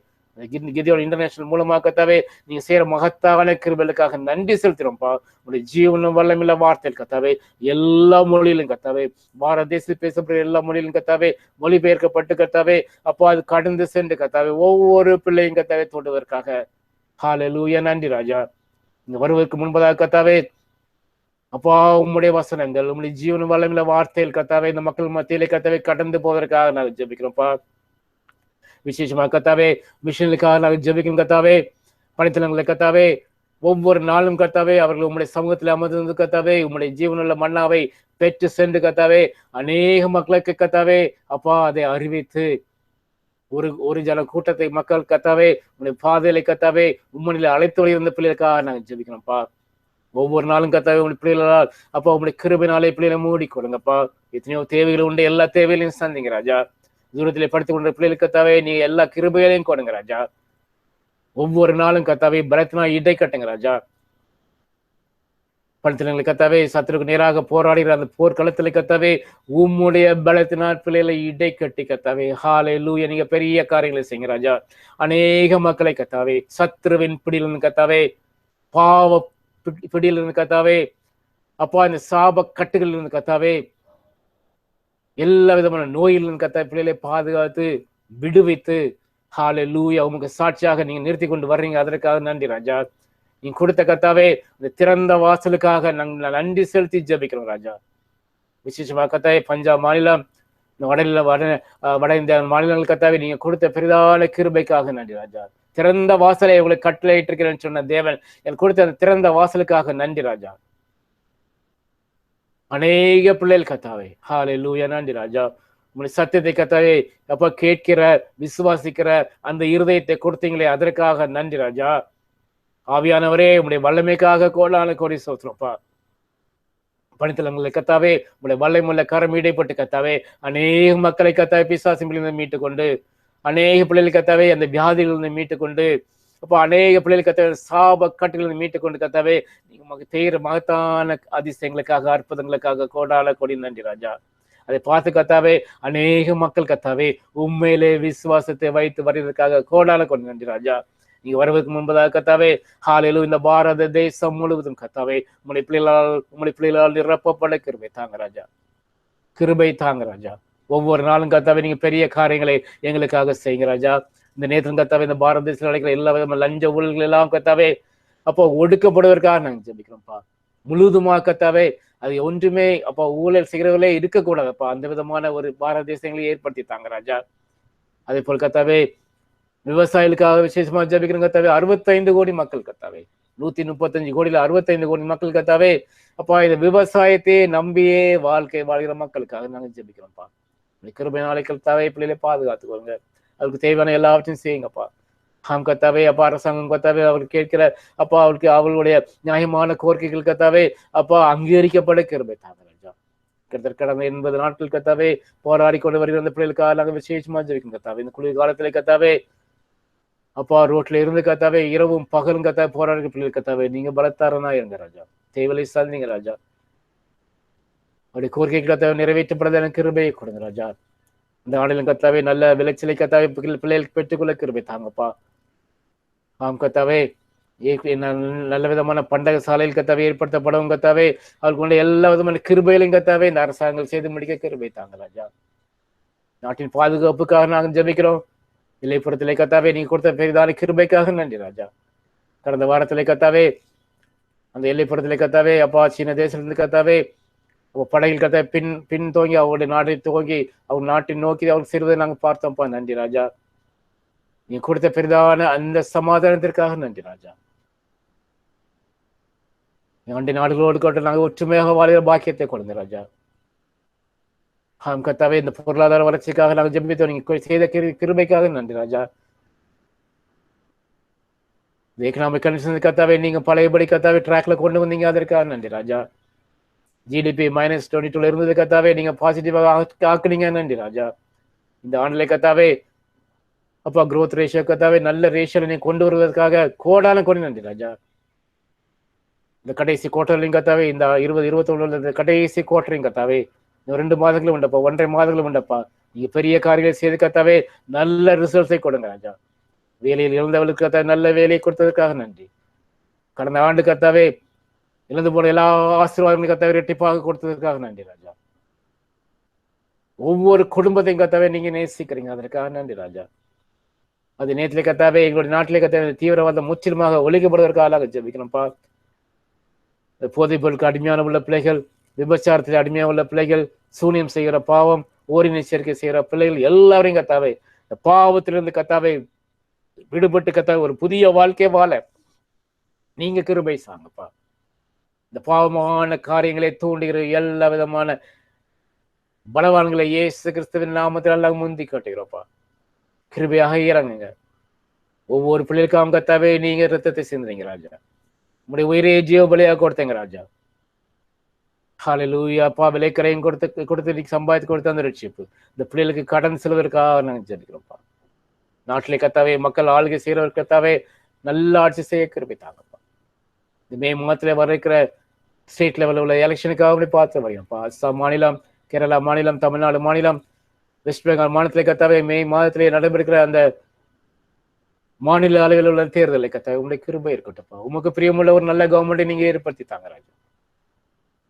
கிதியோட இன்டர்நேஷனல் மூலமாக கத்தாவே நீங்க செய்யற மகத்தான கிருபைகளுக்காக நன்றி செலுத்துறோம்ப்பா. உங்களுடைய ஜீவனும் வல்லமில்ல வார்த்தையில் கத்தாவே எல்லா மொழியிலும் கத்தாவே பாரத தேசத்தில் பேசப்படுற எல்லா மொழியிலும் கத்தாவே மொழிபெயர்க்கப்பட்டு கத்தாவே அப்பா அது கடந்து சென்று கத்தாவே ஒவ்வொரு பிள்ளையும் கத்தாவே தோண்டுவதற்காக ஹல்லேலூயா. நன்றி ராஜா. இங்க வருவதற்கு முன்பதாக கத்தாவே அப்பா உம்முடைய வசனங்கள் உங்களுடைய ஜீவனும் வல்லமில்ல வார்த்தையில் கத்தாவே இந்த மக்கள் மத்தியிலே கத்தாவே கடந்து போவதற்காக நாங்கள் ஜெபிக்கிறோம்ப்பா. விசேஷமா கத்தாவே மிஷனுக்காக நாங்கள் ஜெபிக்கும் கத்தாவே. பணித்தலங்களை கத்தாவே ஒவ்வொரு நாளும் கத்தாவே அவர்கள் உங்களுடைய சமூகத்தில் அமர்ந்து கத்தாவே உங்களுடைய ஜீவனுள்ள மன்னாவை பெற்று சென்று கத்தாவே அநேக மக்களுக்கு கத்தாவே அப்பா அதை அறிவித்து ஒரு ஜன கூட்டத்தை மக்கள் கத்தாவே உங்களுடைய பாதையில கத்தாவே உம்மனில அழைத்து வழியிருந்த பிள்ளைகளுக்காக நாங்கள் ஜெபிக்கிறோம்ப்பா. ஒவ்வொரு நாளும் கத்தாவே உங்களுடைய பிள்ளைகளால் அப்பா உங்களுடைய கிருபையினாலே பிள்ளைகளை மூடி கொடுங்கப்பா. எத்தனையோ தேவைகள் உண்டு, எல்லா தேவைகளையும் சந்திங்க ராஜா. தூரத்திலே படித்துக் கொண்ட பிள்ளைகளுக்கு கத்தாவே நீங்க எல்லா கிருபைகளையும் கொடுங்க ராஜா. ஒவ்வொரு நாளும் கத்தாவே பலத்தினா இடை கட்டுங்க ராஜா. பலத்தினங்களை கத்தாவே சத்துருக்கு நேராக போராடுகிற அந்த போர்க்களத்துல கத்தாவே உம்முடைய பலத்தினால் பிள்ளைகளை இடை கட்டி கத்தாவே ஹல்லேலூயா. நீங்க பெரிய காரியங்களை செய்யுங்க ராஜா. அநேக மக்களை கத்தாவே சத்ருவின் பிடியிலிருந்து கத்தாவே பாவ பிடியிலிருந்து கத்தாவே அப்பா இந்த சாப கட்டுகள் இருந்து கத்தாவே எல்லா விதமான நோயிலிருந்து கத்தாவே பிள்ளைகளை பாதுகாத்து விடுவித்து ஹல்லேலூயா உமக்கு சாட்சியாக நீங்க நிறுத்தி கொண்டு வர்றீங்க. அதற்காக நன்றி ராஜா. நீங்க கொடுத்த கத்தாவே இந்த திறந்த வாசலுக்காக நாங்கள் நன்றி செலுத்தி ஜெபிக்கிறோம் ராஜா. விசேஷமா கத்தாவே பஞ்சாப் மாநிலம் இந்த வட இந்திய மாநிலங்கள் கத்தாவே நீங்க கொடுத்த பெரிதான கிருபைக்காக நன்றி ராஜா. திறந்த வாசலை உங்களுக்கு கட்டளையிட்டிருக்கிறேன்னு சொன்ன தேவன் எனக்கு கொடுத்த அந்த திறந்த வாசலுக்காக நன்றி ராஜா. அநேக பிள்ளைகள் கத்தாவே ஹல்லேலூயா. நன்றி ராஜா. உங்களுடைய சத்தியத்தை கத்தாவே அப்ப கேட்கிற விசுவாசிக்கிற அந்த இருதயத்தை கொடுத்தீங்களே அதற்காக நன்றி ராஜா. ஆவியானவரே உங்களுடைய வல்லமைக்காக கோடான கோடி சோத்திரப்பா. பணித்தலங்களை கத்தாவே உங்களுடைய வல்லமுள்ள கரம் இடைப்பட்டு கத்தாவே அநேக மக்களை கத்தாவே பிசாசிலிருந்து மீட்டு கொண்டு அநேக பிள்ளைகள் கத்தாவே அந்த வியாதிகளிலிருந்து மீட்டு கொண்டு அப்போ அநேக பிள்ளைகள் கத்தாவே சாப கட்டுகளிலிருந்து மீட்டு கொண்டு கத்தாவே நீங்க செய்கிற மகத்தான அதிசயங்களுக்காக அற்புதங்களுக்காக கோடான கோடி நன்றி ராஜா. அதை பார்த்து கத்தாவே அநேக மக்கள் கத்தாவே உண்மையிலே விசுவாசத்தை வைத்து வருவதற்காக கோடான கோடி நன்றி ராஜா. நீங்க வருவதற்கு முன்பதாக கத்தாவே ஹல்லேலூயா இந்த பாரத தேசம் முழுவதும் கத்தாவே உங்களுடைய பிள்ளைகளால் நிரப்பப்பட கிருபை தாங்க ராஜா. கிருபை தாங்க ராஜா. ஒவ்வொரு நாளும் கத்தாவே நீங்க பெரிய காரியங்களை எங்களுக்காக செய்யுங்க ராஜா. இந்த நேரத்தில் கத்தாவே இந்த பாரத தேசத்தில் நடக்கிற எல்லா விதமான லஞ்ச ஊழல்கள் எல்லாம் கத்தாவே அப்போ ஒடுக்கப்படுவதற்காக நாங்க ஜெபிக்கிறோம்ப்பா. முழுவதுமா கத்தாவே அது ஒன்றுமே அப்போ ஊழல் செய்கிறவர்களே இருக்கக்கூடாதுப்பா. அந்த விதமான ஒரு பாரத தேசங்களை ஏற்படுத்தி தாங்க ராஜா. அதே போல் கத்தாவே விவசாயிகளுக்காக விசேஷமா ஜெபிக்கிறோம் கத்தாவே. 65 கோடி மக்கள் கத்தாவே 135 கோடியில 65 கோடி மக்கள் கத்தாவே அப்பா இந்த விவசாயத்தையே நம்பியே வாழ்க்கை வாழ்கிற மக்களுக்காக நாங்க ஜெபிக்கிறோம்ப்பா. கிருபை நாளை கத்தாவே பிள்ளைகளை பாதுகாத்துக்கோங்க. அவருக்கு தேவையான எல்லாவற்றையும் செய்யுங்கப்பா. கத்தாவே அப்பா அரசாங்கம் கத்தாவே அவர்கள் கேட்கிற அப்பா அவருக்கு அவர்களுடைய நியாயமான கோரிக்கைகள் கத்தாவே அப்பா அங்கீகரிக்கப்பட கிருபை தாங்க ராஜா. கடந்த 80 நாட்கள் கத்தாவே போராடி கொண்டு வருகிற அந்த பிள்ளைகளுக்காக நாங்கள் விசேஷமா ஜெபிக்கும் கத்தாவே. இந்த குளிர் காலத்துல கத்தாவே அப்பா ரோட்ல இருந்து கத்தாவே இரவும் பகலும் கத்தாவே போராடுகிற பிள்ளைகள் கத்தாவே நீங்க பலத்தாரனா இருங்க ராஜா. தேவலை சார்ந்தீங்க ராஜா. அவருடைய கோரிக்கைகள் கத்தாவே நிறைவேற்றப்படாத எனக்கு கிருபையை கொடுங்க ராஜா. இந்த ஆண்டிலும் கத்தாவே நல்ல விளைச்சலை கத்தாவே பிள்ளைகளுக்கு பெற்றுக்கொள்ள கிருபை தாங்கப்பா. ஆம் கத்தாவே நல்ல விதமான பண்டக சாலையில் கத்தாவே ஏற்படுத்தப்படவும் கத்தாவே அவர்களுடைய எல்லா விதமான கிருபையிலும் கத்தாவே இந்த அரசாங்கம் செய்து முடிக்க கிருபை தாங்க ராஜா. நாட்டின் பாதுகாப்புக்காக நாங்கள் ஜெபிக்கிறோம். இலைப்புறத்திலே கத்தாவே நீங்க கொடுத்த பெரிதான கிருபைக்காக நன்றி ராஜா. கடந்த வாரத்திலே கத்தாவே அந்த எல்லைப்புறத்தில் கத்தாவே அப்பா சீன தேசத்திலிருந்து கத்தாவே படையில் கத்தாவே பின் தோங்கி அவருடைய நாட்டை துவங்கி அவர் நாட்டை நோக்கி அவர் சிறுவதை நாங்கள் பார்த்தோம்ப்பா. நன்றி ராஜா. நீ கொடுத்த பெரிதான அந்த சமாதானத்திற்காக நன்றி ராஜா. அண்டை நாடுகளோடு கூட நாங்கள் ஒற்றுமையாக வாழ்கிற பாக்கியத்தை கொடுங்க ராஜா. கத்தாவே இந்த பொருளாதார வளர்ச்சிக்காக நாங்கள் ஜெபித்தோம். நீங்க செய்த கிருபைக்காக நன்றி ராஜா. எக்கனாமிக் கண்டிஷன் கத்தாவே நீங்க பழையபடி கத்தாவே ட்ராக்ல கொண்டு வந்தீங்க, அதற்காக நன்றி ராஜா. GDP -22 இருந்தது கத்தாவே நீங்க பாசிட்டிவாக ஆக்குனீங்க, நன்றி ராஜா. இந்த ஆண்டுல கத்தாவே அப்பா growth ரேஷியோ கத்தாவே நல்ல ரேஷியோல நீங்க கொண்டு வருவதற்காக கோடான கோடி நன்றி ராஜா. இந்த கடைசி குவார்டர்லையும் கத்தாவே இந்த 2021 கடைசி குவார்டரையும் கத்தாவே இன்னும் 2 மாதங்களும் உண்டப்பா, 1.5 மாதங்களும் உண்டப்பா. நீங்க பெரிய காரியங்களை செய்து கத்தாவே நல்ல ரிசல்ட்ஸை கொடுங்க ராஜா. வேலையில் இழந்தவர்களுக்கு கத்தாவே நல்ல வேலையை கொடுத்ததற்காக நன்றி. கடந்த ஆண்டு கத்தாவே இழந்து போன எல்லா ஆசீர்வாதங்களையும் கத்தாவே இரட்டிப்பாக கொடுத்ததற்காக நன்றி ராஜா. ஒவ்வொரு குடும்பத்தையும் கத்தாவே நீங்க நேசிக்கிறீங்க, அதற்காக நன்றி ராஜா. அது நேரத்திலே கத்தாவே எங்களுடைய நாட்டிலே கத்தாவே தீவிரவாதம் முற்றிலுமாக ஒழிக்கப்படுவதற்காக ஜெபிக்கணும்ப்பா. போதைப் பொருளுக்கு அடிமையான உள்ள பிள்ளைகள், விபச்சாரத்தில் அடிமையாக உள்ள பிள்ளைகள், சூனியம் செய்கிற பாவம், ஓரினை சேர்க்கை செய்கிற பிள்ளைகள் எல்லாரையும் கத்தாவே இந்த பாவத்திலிருந்து கத்தாவே விடுபட்டு கத்தாவே ஒரு புதிய வாழ்க்கை வாழ நீங்க கிருபை சாங்கப்பா. இந்த பாவமான காரியங்களை தூண்டுகிற எல்லா விதமான பலவான்களை இயேசு கிறிஸ்துவின் நாமத்தில் எல்லாம் முந்தி காட்டுகிறோப்பா. கிருபையாக இறங்குங்க. ஒவ்வொரு பிள்ளைகளுக்கும் கத்தாவே நீங்க ரத்தத்தை சிந்துறீங்க ராஜா. உங்களுடைய உயிரே ஜீவ பலியாக கொடுத்தீங்க ராஜா. ஹல்லேலூயா. அப்பா விலைக்கரையும் கொடுத்து நீங்க சம்பாதித்து கொடுத்த அந்த ரட்சிப்பு இந்த பிள்ளைகளுக்கு கடன் செல்வதற்காக நாங்கள் ஜெபிக்கிறோம்ப்பா. நாட்டிலே கத்தாவே மக்கள் ஆளுகை செய்கிறவர் கத்தாவே நல்ல ஆட்சி செய்ய கிருபை தாங்கப்பா. இந்த மே மாதத்துல வர இருக்கிற ஸ்டேட் லெவலில் உள்ள எலெக்ஷனுக்காக பார்த்து வரையப்பா. அஸ்ஸாம் மாநிலம், கேரளா மாநிலம், தமிழ்நாடு மாநிலம், வெஸ்ட் பெங்கால் மாநிலத்திலே கத்தாவே மே மாதத்திலே நடைபெறுகிற அந்த மாநில அளவில் உள்ள தேர்தலை கத்தாவே உங்களுடைய கிருபை இருக்கட்டும்ப்பா. உமக்கு பிரியமுள்ள ஒரு நல்ல கவர்மெண்ட்டை நீங்க ஏற்படுத்தி தாங்க ராஜா.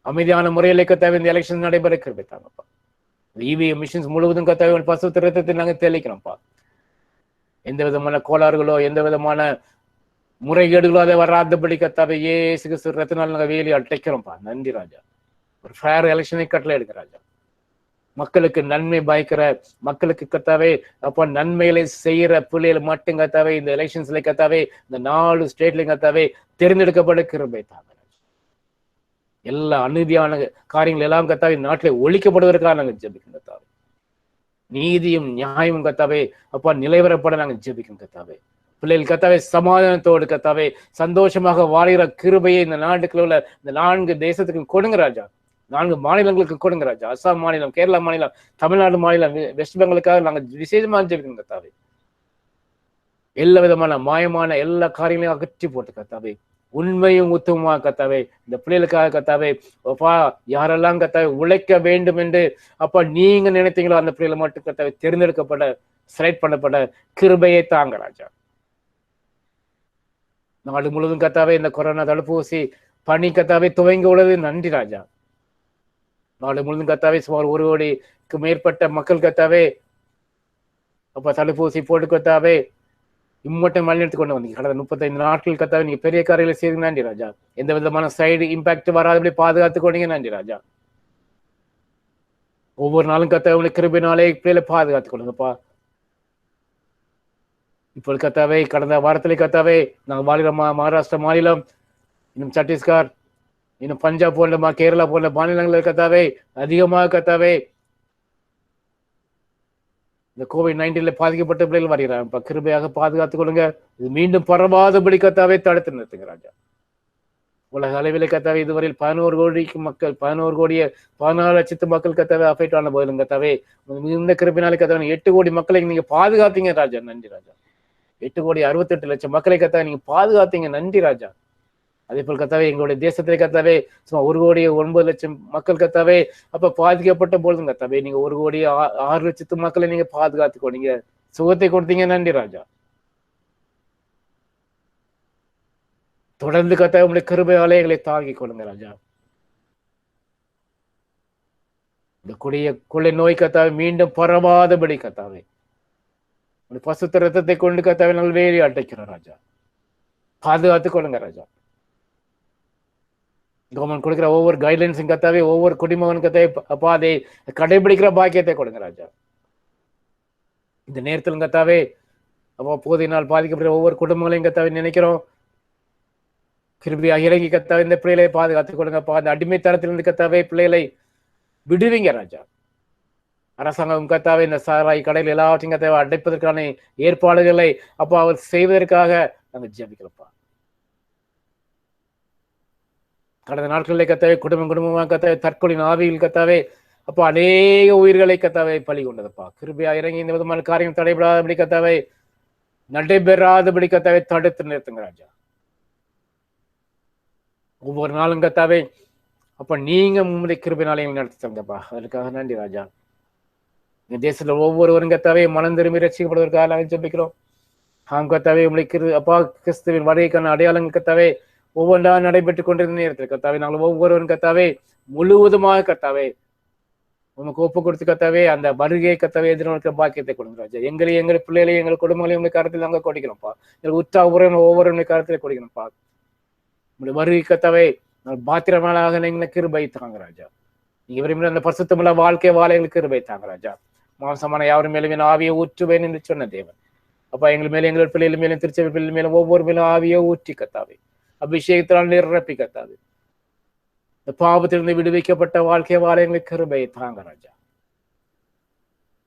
அமைதியான முறையில் கத்தாவே இந்த எலெக்ஷன் நடைபெற கிருபை தாங்கப்பா. EVM மிஷின்ஸ் முழுவதும் கத்தாவே பசுத்த ரத்தத்தை நாங்கள் தெளிக்கிறோம்ப்பா. எந்த விதமான கோளாறுகளோ எந்த விதமான முறைகேடுகளோ அதை வராதபடி கத்தாவே இயேசு கிறிஸ்து ரத்தினால் நாங்கள் வேலி அடைக்கிறோம்ப்பா. நன்றி ராஜா. ஒரு ஃபேர் எலெக்ஷனை கட்டளை எடுக்க ராஜா. மக்களுக்கு நன்மை பாய்க்கிற மக்களுக்கு கத்தாவே அப்போ நன்மைகளை செய்யற பிள்ளைகள் மட்டும் கத்தாவே இந்த எலெக்ஷன்ஸ்ல கத்தாவே இந்த 4 ஸ்டேட்லையும் கத்தாவே தேர்ந்தெடுக்கப்பட கிருபை தாங்க. எல்லா அநீதியான காரியங்கள் எல்லாம் கத்தாவே நாட்டிலே ஒழிக்கப்படுவதற்காக நாங்கள் ஜெபிக்கும் கத்தாவே. நீதியும் நியாயமும் கத்தாவே அப்பா நிலைவரப்பட நாங்கள் ஜெபிக்கும் கத்தாவே. பிள்ளைகள் கத்தாவே சமாதானத்தோடு கத்தாவே சந்தோஷமாக வாழ்கிற கிருபையை இந்த நாட்டுக்குள்ள உள்ள இந்த 4 தேசத்துக்கு கொடுங்க ராஜா. 4 மாநிலங்களுக்கு கொடுங்க ராஜா. அஸ்ஸாம் மாநிலம், கேரளா மாநிலம், தமிழ்நாடு மாநிலம், வெஸ்ட் பெங்காலுக்காக நாங்கள் விசேஷமாக ஜெபிக்கணும் கத்தாவே. எல்லா விதமான மாயமான எல்லா காரியங்களையும் அகற்றி போட்டு கத்தாவே உண்மையும் உத்தமமாக கத்தாவே இந்த பிள்ளைகளுக்காக கத்தாவே அப்பா யாரெல்லாம் கத்தாவே உழைக்க வேண்டும் என்று அப்பா நீங்க நினைத்தீங்களோ அந்த பிள்ளைகளை மட்டும் கத்தாவே தேர்ந்தெடுக்கப்பட செலக்ட் பண்ணப்பட கிருபையை தாங்க ராஜா. நாடு முழுவதும் கத்தாவே இந்த கொரோனா தடுப்பூசி பணி கத்தாவே துவங்கி உள்ளது, நன்றி ராஜா. நாடு முழுவதும் கத்தாவே சுமார் 1 கோடிக்கு மேற்பட்ட மக்கள் கத்தாவே அப்ப தடுப்பூசி போட்டு கத்தாவே இம்மட்டும் மல்லிட்டு கொண்டு வந்தீங்க. கடந்த 35 நாட்கள் கத்தாவே நீங்க பெரிய காரியங்களை செய்து நன்றி ராஜா. எந்த விதமான சைடு இம்பாக்ட் வராதபடி பாதுகாத்து கொண்டீங்க, நன்றி ராஜா. ஒவ்வொரு நாளும் கத்தாவே உங்களுக்கு கிருபையினாலே பிள்ளைகளை பாதுகாத்து கொள்ளுங்கப்பா. இப்போ கத்தாவே கடந்த வாரத்திலே கத்தாவே நாங்கள் வாழ்கிற மகாராஷ்டிரா மாநிலம், இன்னும் சத்தீஸ்கர், இன்னும் பஞ்சாப் போன்ற கேரளா போன்ற மாநிலங்கள் கத்தாவே அதிகமாக கத்தாவே இந்த COVID-19 பாதிக்கப்பட்ட பிள்ளைகள் வருகிறாங்க. கிருபையாக பாதுகாத்துக் கொள்ளுங்க. இது மீண்டும் பரவாதபடி கத்தாவே தடுத்து நிறுத்துங்க ராஜா. உலக அளவில் கத்தாவே இதுவரையில் 11 கோடிக்கு மக்கள் 14 லட்சத்து மக்கள் கத்தாவே அஃபெக்ட் ஆன போதிலும் கத்தாவே இந்த கிருபையினாலே கத்தாவே 8 கோடி மக்களை நீங்க பாதுகாத்தீங்க ராஜா, நன்றி ராஜா. 8,68 லட்சம் மக்களை கத்தாவே நீங்க பாதுகாத்தீங்க, நன்றி ராஜா. அதே போல் கத்தாவே எங்களுடைய தேசத்திலே கத்தாவே சும்மா 1,09,00,000 மக்கள் கத்தாவே அப்ப பாதிக்கப்பட்ட பொழுதும் கத்தாவே நீங்க 1,06,00,000 மக்களை நீங்க பாதுகாத்து கொண்டீங்க, சுகத்தை கொடுத்தீங்க, நன்றி ராஜா. தொடர்ந்து கத்தாவே உங்களுடைய கிருபை ஆலயங்களை தாங்கி கொள்ளுங்க ராஜா. இந்த கொள்ளை நோய் கத்தாவே மீண்டும் பரவாதபடி கத்தாவே பசுத்த ரத்தத்தை கொண்டு கத்தாவே நாங்கள் வேலி அடைக்கிறோம் ராஜா. பாதுகாத்துக் கொள்ளுங்க ராஜா. கவர்மெண்ட் கொடுக்குற ஒவ்வொரு கைட்லைன்ஸும் கத்தாவே ஒவ்வொரு குடிமகன் கத்தாவே அப்பா அதை கடைபிடிக்கிற பாக்கியத்தை கொடுங்க ராஜா. இந்த நேரத்திலும் கத்தாவே அப்பா போதையினால் பாதிக்கப்படுற ஒவ்வொரு குடும்பங்களையும் கத்தாவே நினைக்கிறோம். கிருபியா இறங்கி கத்தாவே இந்த பிள்ளைகளை பாதுகாத்துக் கொடுங்கப்பா. அந்த அடிமைத்தனத்திலிருந்து கத்தாவே பிள்ளைகளை விடுவீங்க ராஜா. அரசாங்கம் கத்தாவே இந்த சாராய் கடையில் எல்லாவற்றையும் கத்தாவே அடைப்பதற்கான ஏற்பாடுகளை அப்பா அவர் செய்வதற்காக நாங்கள் ஜெபிக்கிறோம்ப்பா. கடந்த நாட்களில் கத்தாவே குடும்பமாக கத்தாவே தற்கொலை ஆவியில் கத்தாவே அப்போ அநேக உயிர்களை கத்தாவே பலி கொண்டதுப்பா. கிருபியா இறங்கி இந்த விதமான காரியம் தடைபடாதபடி கத்தாவே நடைபெறாதபடி கத்தாவே தடுத்து நிறுத்துங்க ராஜா. ஒவ்வொரு நாளும் கத்தாவே அப்ப நீங்க உங்களுடைய கிருபினாலையும் நடத்தி தந்தப்பா. அதுக்காக நன்றி ராஜா. இந்த தேசத்துல ஒவ்வொருவரும் கத்தாவே மனம் திரும்பி ரசிக்கப்படுவதற்காக நாங்கள் ஜெபிக்கிறோம். கத்தாவே உங்களுடைய அப்பா கிறிஸ்துவின் வருகைக்கான அடையாளங்கள் கத்தாவே ஒவ்வொன்றா நடைபெற்றுக் கொண்டிருந்த நேரத்தில் கத்தாவே நாங்கள் ஒவ்வொருவரும் கத்தாவே முழுவதுமாக கத்தாவே உனக்கு ஒப்பு கொடுத்து கத்தாவே அந்த வருகையை கத்தாவே எதிர்நோக்கிற பாக்கியத்தை கொடுங்க ராஜா. எங்கள் பிள்ளைகளையும் எங்கள் குடும்பங்களையும் உங்களுடைய கருத்தில் நாங்கள் கொடுக்கணும்ப்பா. எங்கள் உற்சாக ஒவ்வொருவருடைய கருத்தில் கொடுக்கணும்ப்பா. உங்களுடைய வருகை கத்தாவே பாத்திரமானாக நீங்களை கிருபை தாங்க ராஜா. நீங்க விரும்பின அந்த பரிசுத்தமுள்ள வாழ்க்கை வாழ எங்களுக்கு கிருபை தாங்க ராஜா. மாம்சமான யாரும் மேலும் ஆவியை ஊற்றுவேன் என்று சொன்ன தேவன் அப்பா எங்கள் மேலும் எங்கள் பிள்ளைகள் மேலும் திருச்சபை பிள்ளைகள் மேலும் ஒவ்வொரு மேலும் ஆவியை ஊற்றி கத்தாவே அபிஷேகத்தினால் நிரப்பி கத்தாவே இந்த பாவத்திலிருந்து விடுவிக்கப்பட்ட வாழ்க்கை வாழ எங்களுக்கு கிருபை தாங்க ராஜா.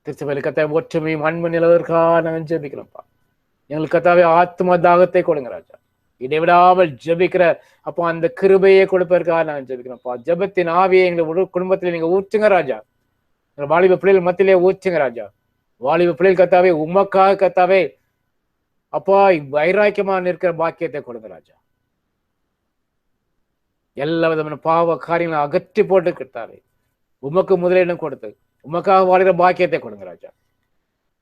திருச்சபையில் கத்தாவே ஒற்றுமையும் அன்பு நிலவதற்காக நாங்கள் ஜெபிக்கிறோம்ப்பா. எங்களுக்கு கத்தாவே ஆத்ம தாகத்தை கொடுங்க ராஜா. இடைவிடாமல் ஜெபிக்கிற அப்போ அந்த கிருபையை கொடுப்பதற்காக நாங்கள் ஜெபிக்கிறோம்ப்பா. ஜெபத்தின் ஆவியை எங்களை குடும்பத்தில் நீங்க ஊற்றுங்க ராஜா. வாலிப பிள்ளைகள் மத்தியிலே ஊற்றுங்க ராஜா. வாலிப பிள்ளைகள் கத்தாவே உமக்காக கத்தாவே அப்பா வைராக்கியமா நிற்கிற பாக்கியத்தை கொடுங்க ராஜா. எல்லா விதமான பாவ காரியங்களை அகற்றி போட்டு கத்தாவே உமக்கு முதலிடம் கொடுத்து உமக்காக வாழ்கிற பாக்கியத்தை கொடுங்க ராஜா.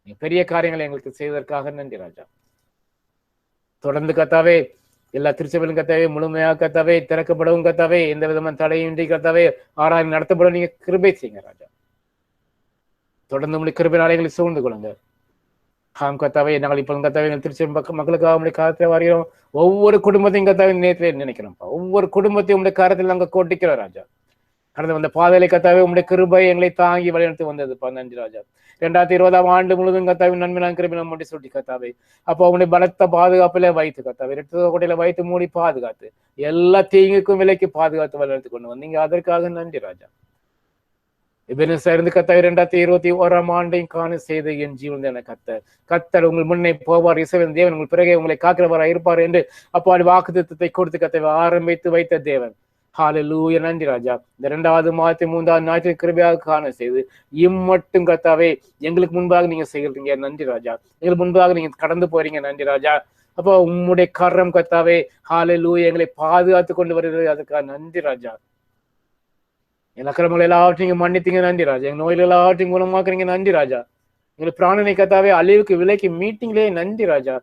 நீங்க பெரிய காரியங்களை எங்களுக்கு செய்வதற்காக நன்றி ராஜா. தொடர்ந்து கத்தாவே எல்லா திருச்சபையிலும் கத்தாவே முழுமையாக கத்தாவே திறக்கப்படவும் கத்தாவே எந்த விதமான தடையின்றி கத்தாவே ஆராய்ச்சி நடத்தப்படும் நீங்க கிருபை செய்யுங்க ராஜா. தொடர்ந்து உங்களுடைய கிருபை நாளைகளை சூழ்ந்து கொள்ளுங்க. கத்தாவே நாங்கள் இப்போ கத்தாவே எங்கள் திருச்சி மக்களுக்காக உங்களுடைய காலத்தில் வருகிறோம். ஒவ்வொரு குடும்பத்தையும் கத்தாவே நேரத்தில் நினைக்கிறோம்ப்பா. ஒவ்வொரு குடும்பத்தையும் உங்களுடைய காரத்தில் நாங்கள் கோட்டிக்கிறோம் ராஜா. கடந்த வந்த பாதையில கத்தாவே உங்களுடைய கிருபை எங்களை தாங்கி வழிநடத்தி வந்ததுப்பா. நன்றி ராஜா. 2020 ஆண்டு முழுவதும் கத்தாவே நன்மை கிருபை நம்ம மட்டும் சொல்லி கத்தாவே அப்போ உங்களுடைய பலத்த பாதுகாப்புல வைத்து கத்தாவே இரத்த கோட்டையில வைத்து மூடி பாதுகாத்து எல்லா தீங்குக்கும் விலைக்கு பாதுகாத்து வழிநடத்தி கொண்டு வந்தீங்க. அதற்காக நன்றி ராஜா. இருந்து கத்தாவே 2021 ஆண்டையும் காண செய்த என் ஜீவன் என கத்தர் உங்கள் முன்னே போவார். இசைவன் தேவன் உங்கள் பிறகு உங்களை காக்கிறவராக இருப்பார் என்று அப்போ வாக்குத்தத்தத்தை கொடுத்து கத்தாவே ஆரம்பித்து வைத்த தேவன். ஹல்லேலூயா. நன்றி ராஜா. இந்த 2வது மாதத்தை 3வது நாட்கள் கிருபையாக காண செய்து இம்மட்டும் கத்தாவே எங்களுக்கு முன்பாக நீங்க செய்கிறீங்க. நன்றி ராஜா. எங்களுக்கு முன்பாக நீங்க கடந்து போறீங்க. நன்றி ராஜா. அப்போ உம்முடைய கரம் கத்தாவே ஹல்லேலூயா எங்களை பாதுகாத்து கொண்டு வருகிறது. அதுக்காக நன்றி ராஜா. என் அக்கிரமங்கள் எல்லாவற்றையும் மன்னித்தீங்க. நன்றி ராஜா. எங்க நோய்கள் எல்லாவற்றையும் குணமாக்குறீங்க. நன்றி ராஜா. எங்களுக்கு பிராணனை கத்தாவே அழிவுக்கு விலைக்கு மீட்டிங்களே. நன்றி ராஜா.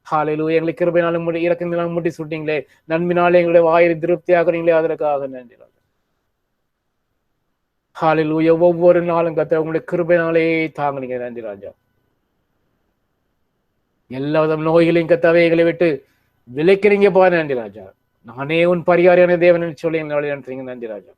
ஹல்லேலூயா. எங்களுக்கு கிருபையினாலும் முடி இறக்கத்தினாலும் முடி சுட்டீங்களே. நன்மையினாலே எங்களுடைய வாயை திருப்தி ஆகுறீங்களே. அதற்காக நன்றி ராஜா. ஹல்லேலூயா. ஒவ்வொரு நாளும் கத்தாவே உங்களுடைய கிருபையினாலே தாங்குனீங்க. நன்றி ராஜா. எல்லா வித நோய்களையும் கத்தாவே எங்களை விட்டு விலைக்கிறீங்க பா. நன்றி ராஜா. நானே உன் பரிகாரியான தேவன் சொல்லி எங்களை நடத்துறீங்க. நன்றி ராஜா.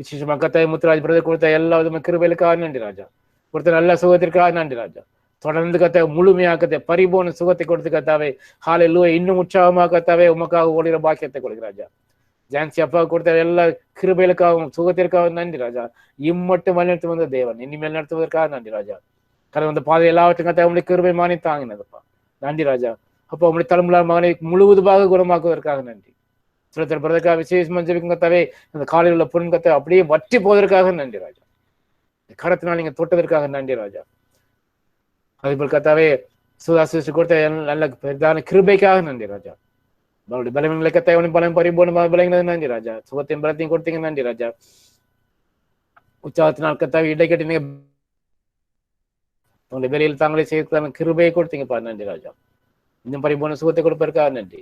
விசேஷமா கத்தாவே முத்துராஜ் பிரதர் கொடுத்த எல்லா விதமான கிருபைகளுக்காக நன்றி ராஜா. கொடுத்த நல்ல சுகத்திற்காக நன்றி ராஜா. தொடர்ந்து கத்தாவே முழுமையாக கத்தாவே பரிபூர்ண சுகத்தை கொடுத்து கத்தாவே ஹல்லேலூயா இன்னும் உற்சாகமாக கத்தாவே உமக்காக ஓடுகிற பாக்கியத்தை கொடுங்க ராஜா. ஜான்சி அப்பா கொடுத்த எல்லா கிருபைகளுக்காகவும் சுகத்திற்காக நன்றி ராஜா. இம்மட்டும் வழிநடத்தி வந்த தேவன் இனிமேல் நடத்துவதற்காக நன்றி ராஜா. கடந்த வந்த பாதை எல்லாவற்றையும் கத்தாவே உங்களுடைய கிருபை மானி தாங்கினதுப்பா. நன்றி ராஜா. அப்போ உங்களுடைய தலைமுறை மகனை முழுவதுமாக குணமாக்குவதற்காக நன்றி. சிலத்தர் பிறதற்காக விசேஷமா ஜெபிக்கும் கத்தாவே அந்த காலையில் உள்ள பொருள் கத்தாவே அப்படியே வற்றி போவதற்காக நன்றி ராஜா. கரத்தினால் நீங்க தொட்டதற்காக நன்றி ராஜா. அதேபோல் கத்தாவே சுதாசிச்சு கொடுத்த நல்ல பிரதான கிருபைக்காக நன்றி ராஜா. அவருடைய பலவீனங்களை கத்தாவே பலம் பரிபூர்ணமாக விளங்கினது நன்றி ராஜா. சுகத்தையும் பலத்தையும் கொடுத்தீங்க. நன்றி ராஜா. உற்சாகத்தினால் கத்தாவே இடைக்கட்டி நீங்க உங்களுடைய வேலையில் தாங்களே செய்த கிருபையை கொடுத்தீங்கப்பா. நன்றி ராஜா. இன்னும் பரிபூர்ண சுகத்தை கொடுப்பதற்காக நன்றி.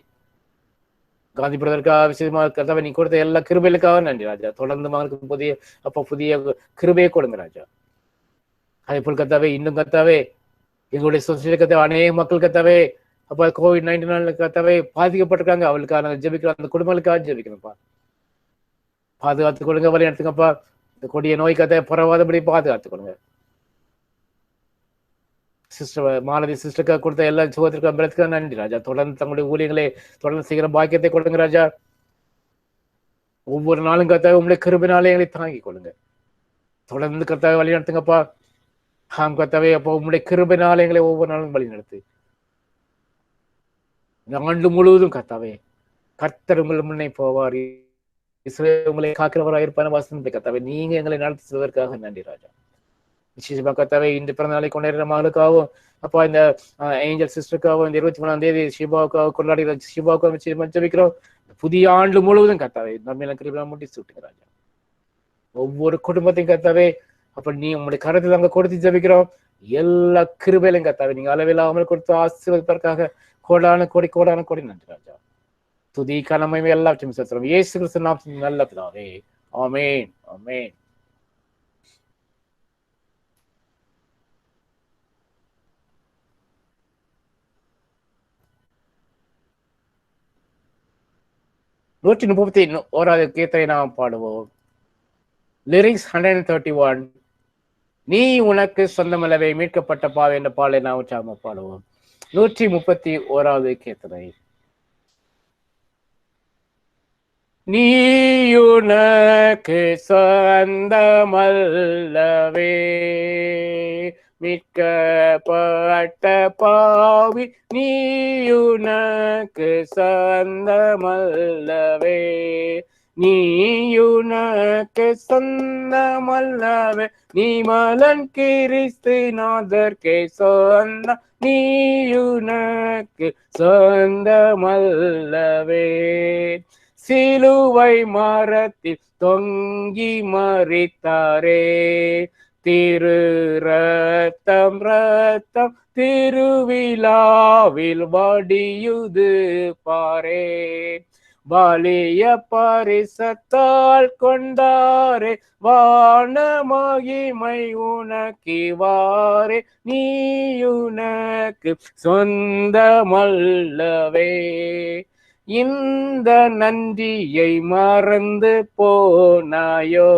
காந்தி பிரதற்காக விசேஷமாக கத்தாவே நீ கொடுத்த எல்லா கிருபைகளுக்காக நன்றி ராஜா. தொடர்ந்து மகனுக்கு புதிய கிருபையை கொடுங்க ராஜா. அதே போல் கத்தாவே இன்னும் கத்தாவே எங்களுடைய சொசைட்டி கத்தாவே அநேக மக்கள் கத்தாவே அப்ப COVID-19 கத்தாவே பாதிக்கப்பட்டிருக்காங்க. அவளுக்காக நாங்கள் ஜெபிக்கிறோம். அந்த குடும்பங்களுக்காக ஜெபிக்கிறோம்ப்பா. பாதுகாத்துக் கொள்ளுங்க, வழி நடத்துங்கப்பா. இந்த கொடிய நோய் கதை பரவாதபடி பாதுகாத்துக் கொள்ளுங்க. சிஸ்டர் மாலதி சிஸ்டருக்காக கொடுத்த எல்லா சுகத்திற்கும் பலத்துக்காக நன்றி ராஜா. தொடர்ந்து தங்களுடைய ஊழியர்களை தொடர்ந்து செய்கிற பாக்கியத்தை கொடுங்க ராஜா. ஒவ்வொரு நாளும் கர்த்தாவே உங்களுடைய கிருபையினாலே எங்களை தாங்கிக் கொள்ளுங்க. தொடர்ந்து கர்த்தாவே வழி நடத்துங்கப்பா. கர்த்தாவே அப்போ உங்களுடைய கிருபையினாலே எங்களை ஒவ்வொரு நாளும் வழி நடத்து. இந்த ஆண்டு முழுவதும் கர்த்தாவே கர்த்தர் உங்கள் முன்னே போவார், உங்களை காக்கிறவராக இருப்பான வாசனை கர்த்தாவே நீங்க எங்களை நடத்தி செல்வதற்காக நன்றி ராஜா. விசேஷமா கர்த்தாவே இந்த பிறந்த நாளை கொண்டாடுற மகளுக்காகவும் அப்பா இந்த ஏஞ்சல் சிஸ்டருக்காகவும் இந்த 23ஆம் தேதி ஷிபாவுக்காக கொண்டாடுகிற ஷிபாவுக்காக ஜெபிக்கிறோம். புதிய ஆண்டு முழுவதும் கர்த்தாவே நம்ம கிருபையால் முட்டி சுட்டுங்க ராஜா. ஒவ்வொரு குடும்பத்தையும் கர்த்தாவே அப்ப நீ உங்களுடைய கருத்தை அங்க கொடுத்து ஜெபிக்கிறோம். எல்லா கிருபையிலும் கர்த்தாவே நீங்க அளவில்லாமல் கொடுத்து ஆசீர்வதிப்பதற்காக கோடான கோடி நன்றி ராஜா. துதி கனமையுமே எல்லாத்தையும் செலுத்துறோம் இயேசு கிறிஸ்து நாமத்தில் நல்ல பிதாவே, ஆமென் ஆமென். நூற்றி 31 கீர்த்தனை நாம் பாடுவோம். லிரிக்ஸ் 131. நீ உனக்கு சொந்தமளவே மீட்கப்பட்ட பாவை என்ற பாடலை நாம் உற்சாகமாக பாடுவோம். 131 கீர்த்தனை. நீ உனக்கு சொந்தமல்லவே மீட்கப்பட்ட பாவி, நீ உனக்கு சொந்தமல்லவே, நீ உனக்கு சொந்தமல்லவே, நீ மலன் கிறிஸ்து நாதர்க்கே சொந்த, நீ உனக்கு சொந்தமல்லவே. சிலுவை மரத்தில் தொங்கி மரித்தாரே, திரு ரத்தம் ரத்தம் திருவிழாவில் வடியுது பாரே, பலிய பரிசத்தால் கொண்டாரே, வான மகிமை உனக்கிவாரே, நீ உனக்கு சொந்தமல்லவே. இந்த நன்றியை மறந்து போனாயோ,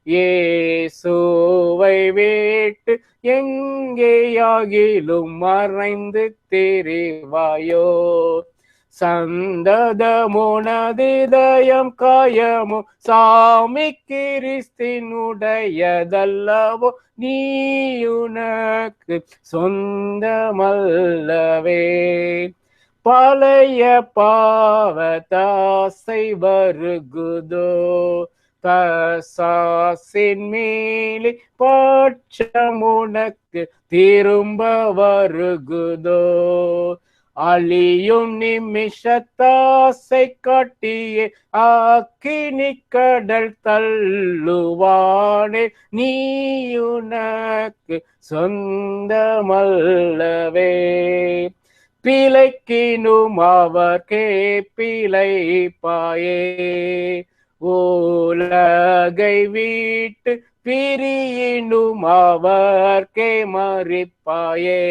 இயேசுவை விட்டு எங்கேயாகிலும் மறைந்து தெரிவாயோ, சந்ததமுனதிதயம் காயமோ சாமி கிறிஸ்தினுடையதல்லவோ, நீ உனக்கு சொந்தமல்லவே. பழைய பாவதாசை வருகுதோ, பசாசின் மேலே பட்சமுனக்கு திரும்ப வருகுதோ, அழியும் நிமிஷத்தாசை காட்டியே அக்கினி கடல் தள்ளுவானே, நீ உனக்கு சொந்தமல்லவே. பிழைக்கினும் அவர்க்கே பிழைப்பாயே, உலகை விட்டு பிரியினும் அவர்க்கே மரிப்பாயே,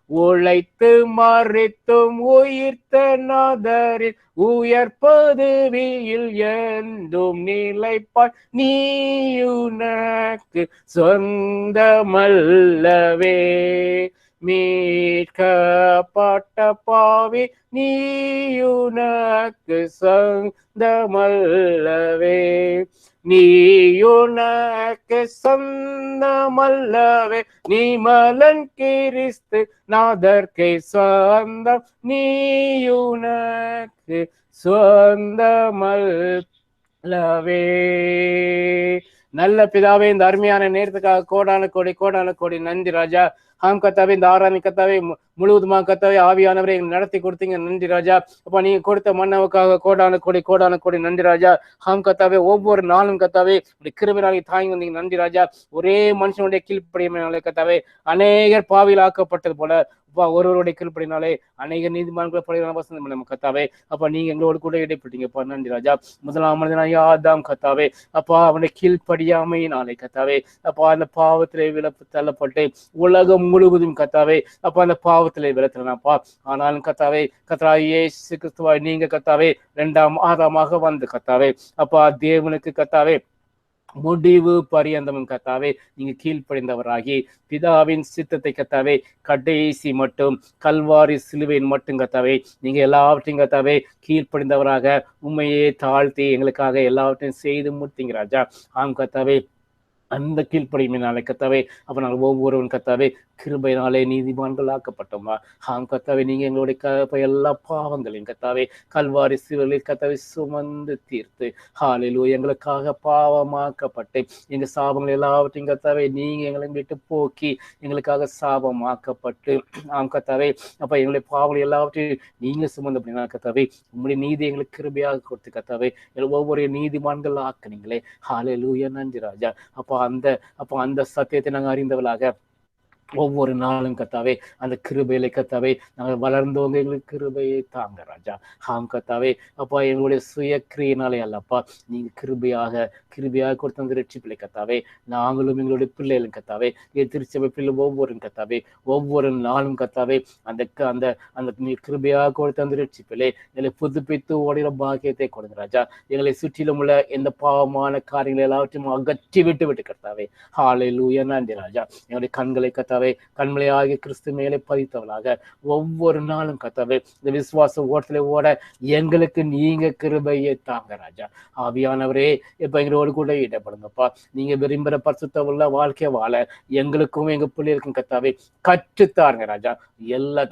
உழைத்து மறித்தும் உயிர்த்த நாதரில் உயர்பதவியில் என்றும் நிலைப்பாய், நீ உனக்கு சொந்தமல்லவே. மீட்கப்பட்ட பாவி, நீ உனக்கு சொந்தமல்லவே, நீ உனக்கு சொந்தமல்லவே, நீ மலன் கிறிஸ்து நாதர்க்கே சொந்தம், நீ உனக்கு சொந்தமல்லவே. நல்ல பிதாவே, இந்த அருமையான நேரத்துக்காக கோடான கோடி நன்றி ராஜா. கர்த்தாவே இந்த ஆராதனை கர்த்தாவே முழுவதுமாக கர்த்தாவே ஆவியானவரை நடத்தி கொடுத்தீங்க, நன்றி ராஜா. அப்ப நீங்க கொடுத்த மன்னவுக்காக கோடான கோடி நன்றி ராஜா. கர்த்தாவே ஒவ்வொரு நாளும் கர்த்தாவே கிருபையினாலே தாங்கி வந்தீங்க, நன்றி ராஜா. ஒரே மனுஷனுடைய கீழ்ப்படியினாலே கர்த்தாவே அநேகர் பாவியில் ஆக்கப்பட்டது போல ஒருவருடைய கீழ்ப்படினாலே அநேக நீதிமன்றங்களை படுகிற வசனம் நம்ம கர்த்தாவே. அப்ப நீங்க எங்களோடு கூட இடைப்பட்டீங்கப்பா, நன்றி ராஜா. முதலாம் மனிதனாகிய ஆதாம் கர்த்தாவே அப்பா அவனை கீழ்ப்படியாமையினாலே கர்த்தாவே அப்பா அந்த பாவத்திலே விலப்பு தள்ளப்பட்டு உலகம் முழுவதும் கத்தாவே அப்ப அந்த பாவத்திலே விளத்தினப்பா. ஆனாலும் கத்தாவே கத்தாவே இயேசு கிறிஸ்துவாய் நீங்க கத்தாவே 2ஆம் ஆதாமாக வந்து கத்தாவே அப்பா தேவனுக்கு கத்தாவே முடிவு பரியந்தமும் கத்தாவே நீங்க கீழ்ப்படிந்தவராகி பிதாவின் சித்தத்தை கத்தாவே கடைசி மட்டும் கல்வாரி சிலுவையின் மட்டும் கத்தாவே நீங்க எல்லாவற்றையும் கத்தாவே கீழ்ப்படிந்தவராக உண்மையே தாழ்த்தி எங்களுக்காக எல்லாவற்றையும் செய்து முடித்தீங்க ராஜா. ஆம் கத்தாவே அந்த கீழ்ப்படிமையினாலே கத்தாவே அப்ப நாங்கள் ஒவ்வொருவன் கத்தாவே கிருபையினாலே நீதிமான்கள் ஆக்கப்பட்டோமா. ஆம் கத்தாவே நீங்க எங்களுடைய எல்லா பாவங்களையும் கத்தாவே கல்வாரி சிலுவையில் கத்தாவே சுமந்து தீர்த்து ஹல்லேலூயா எங்களுக்காக பாவமாக்கப்பட்டு எங்க சாபங்கள் எல்லாவற்றையும் கத்தாவே நீங்க எங்களை விட்டு போக்கி எங்களுக்காக சாபமாக்கப்பட்டு ஆம் கத்தாவே அப்ப எங்களுடைய பாவங்கள் எல்லாவற்றையும் நீங்க சுமந்து அப்படின்னா கத்தாவே உங்களுடைய நீதி எங்களுக்கு கிருபையாக கொடுத்து கத்தாவே ஒவ்வொரு நீதிமான்கள் ஆக்குனீங்களே. ஹல்லேலூயா நன்றி ராஜா. அப்போ அந்த சத்தியத்தை நாங்கள் அறிந்தவளாக ஒவ்வொரு நாளும் கத்தாவே அந்த கிருபையில கத்தாவே நாங்கள் வளர்ந்தவங்க எங்களுக்கு கிருபையை தாங்க ராஜா. ஆம் கத்தாவே அப்பா எங்களுடைய சுய கிரியினாலே அல்லப்பா நீங்க கிருபையாக கொடுத்த அந்த ரட்சிப்பிலை கத்தாவே நாங்களும் எங்களுடைய பிள்ளைகளும் கத்தாவே திருச்சபை பிள்ளை ஒவ்வொரு கத்தாவே ஒவ்வொரு நாளும் கத்தாவே அந்த அந்த அந்த நீ கிருபையாக கொடுத்த அந்த ரட்சிப்பிலே எங்களை புதுப்பித்து ஓடுகிற பாக்கியத்தை கொடுங்க ராஜா. எங்களை சுற்றிலும் உள்ள எந்த பாவமான காரியங்கள் எல்லாவற்றையும் அகற்றி விட்டு கத்தாவே ஹல்லேலூயா நன்றி ராஜா. எங்களுடைய கண்களை கத்தாவே கண்மலையாகிய கிறிஸ்து மேலே பதித்தவளாக ஒவ்வொரு நாளும் கத்தாவே இந்த விசுவாச ஓட்டத்திலே ஓட எங்களுக்கு நீங்க கிருபையை தாங்க ராஜா. ஆவியானவரே இப்ப எங்களோடு கூட ஈடுபடுங்கப்பா. நீங்க விரும்புகிற பரிசுத்த உள்ள வாழ்க்கை வாழ எங்களுக்கும் எங்க பிள்ளைகளுக்கும் கத்தாவே கற்றுத்தாருங்க ராஜா. எல்லா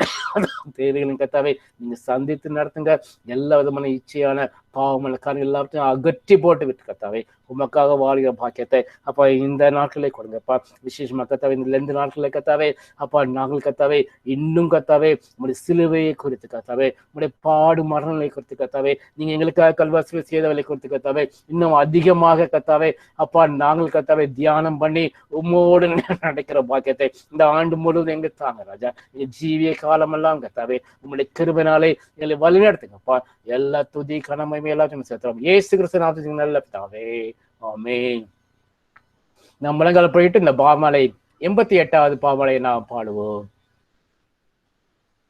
தேவைகளையும் கத்தாவே நீங்க சந்தித்து நடத்துங்க. எல்லா விதமான இச்சையான பாவமான காரணம் எல்லாத்தையும் அகற்றி போட்டு விட்டு கத்தாவே உமக்காக வாழ்கிற பாக்கியத்தை அப்பா இந்த நாட்களே கொடுங்கப்பா. விசேஷமா கத்தாவே இந்த 2 நாட்களே கத்தாவே அப்பா நாங்கள் கத்தாவே இன்னும் கத்தாவே உங்களுடைய சிலுவையை குறித்து கத்தாவே உங்களுடைய பாடு மரணங்களை குறித்து கத்தாவே நீங்க எங்களுக்காக கல்வாசிகள் செய்தவளை குறித்து கத்தாவே இன்னும் அதிகமாக கத்தாவே அப்பா நாங்கள் கத்தாவே தியானம் பண்ணி உம்மோடு நடக்கிற பாக்கியத்தை இந்த ஆண்டு முழுவதும் எங்க தாங்க ராஜா. எங்க ஜீவிய காலமெல்லாம் கத்தாவே உங்களுடைய கிருபையினாலே எங்களை வழிநடத்துங்கப்பா. எல்லா துதி கனமையுமே எல்லாத்தையும் சேர்த்துறோம் இயேசு கிறிஸ்து நாமத்தில் நல்ல பிதாவே ஆமென். நம் முழங்கால் போயிட்டு இந்த பாமாலை 88வது பாமாலை நாம் பாடுவோம்.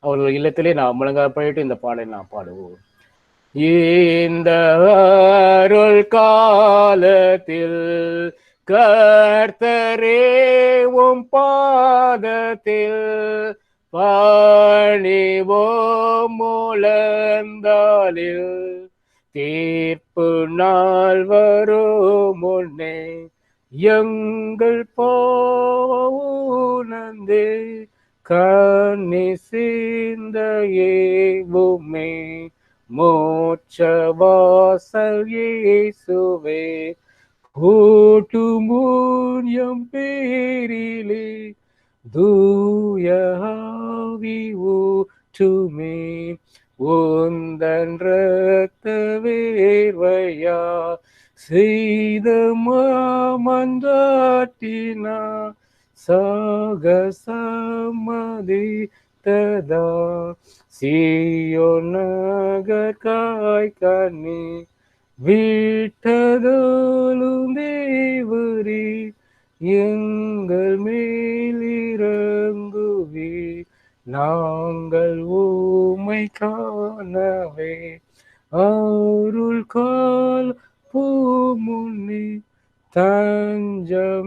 அவர்கள் இல்லத்திலே நாம் முழங்கால் போயிட்டு இந்த பாடலை நாம் பாடுவோம். இந்த அருள் காலத்தில் கர்த்தரே உம் பாதத்தில் பணிவோம் முழந்தாளில் தீர்ப்பு நாள் வரும் முன்னே எங்கள் போனந்தே கண்ணி சிந்தையேவுமே மோட்ச வாசல் இயேசுவே கூட்டு மூன்யம் பேரிலே தூய ஆவி ஊற்றுமே உந்தன் இரத்த வேர்வையா செய்த மாமந்தாட்டினா சாக சம்மதித்ததா சீயோன் நகர் காய் கண்ணி விட்டதோலும் தேவரே எங்கள் மேலிறங்குவே நாங்கள் ஊமை காணவே அருள் கால் பூமுன்னே தஞ்சமியும்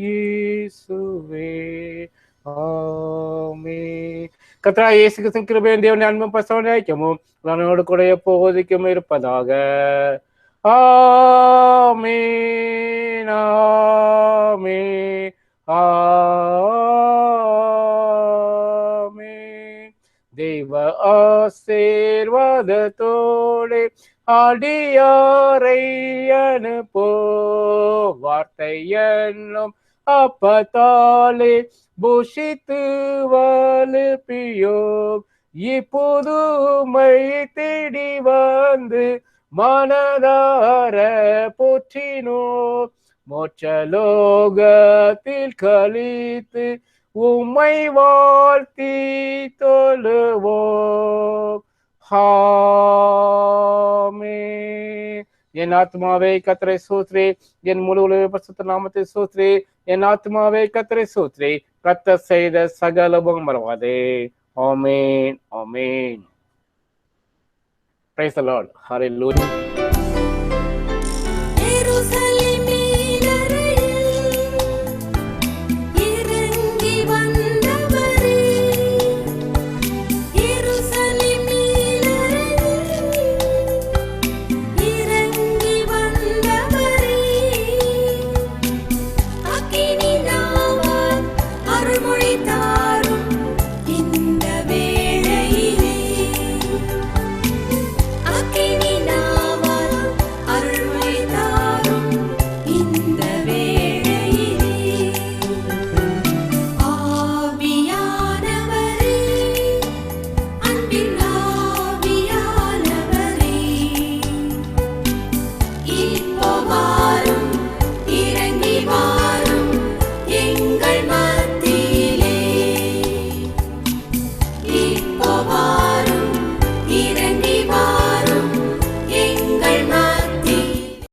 இயேசுவே ஆமென். கர்த்தராகிய இயேசு கிறிஸ்துவின் கிருபையும் தேவனின் அன்பும் பரிசுத்த ஐக்கியமும் நம்மோடு கூட எப்போதைக்கும் இருப்பதாக. ஆமென் ஆமென் ஆமென். தெய்வ ஆசீர்வாதத்தோடு அடியாரை அனுப்போ வார்த்தை என்னும் அப்பத்தாலே புஷித்து வலுப்பியோ இப்போதுமை தேடி வந்து மனதார போற்றினோ மோட்சலோகத்தில் கழித்து உம்மை வாழ்த்தி தொழுவோம். ஆமென். என் ஆத்மாவே கர்த்தரை ஸ்தோத்திரி, என் முழு பரிசுத்த நாமத்தை ஸ்தோத்திரி. என் ஆத்மாவே கர்த்தரை ஸ்தோத்திரி, கர்த்தர் செய்த சகலமும் மறவாதே. ஆமென், ஆமென். Praise the Lord. Hallelujah.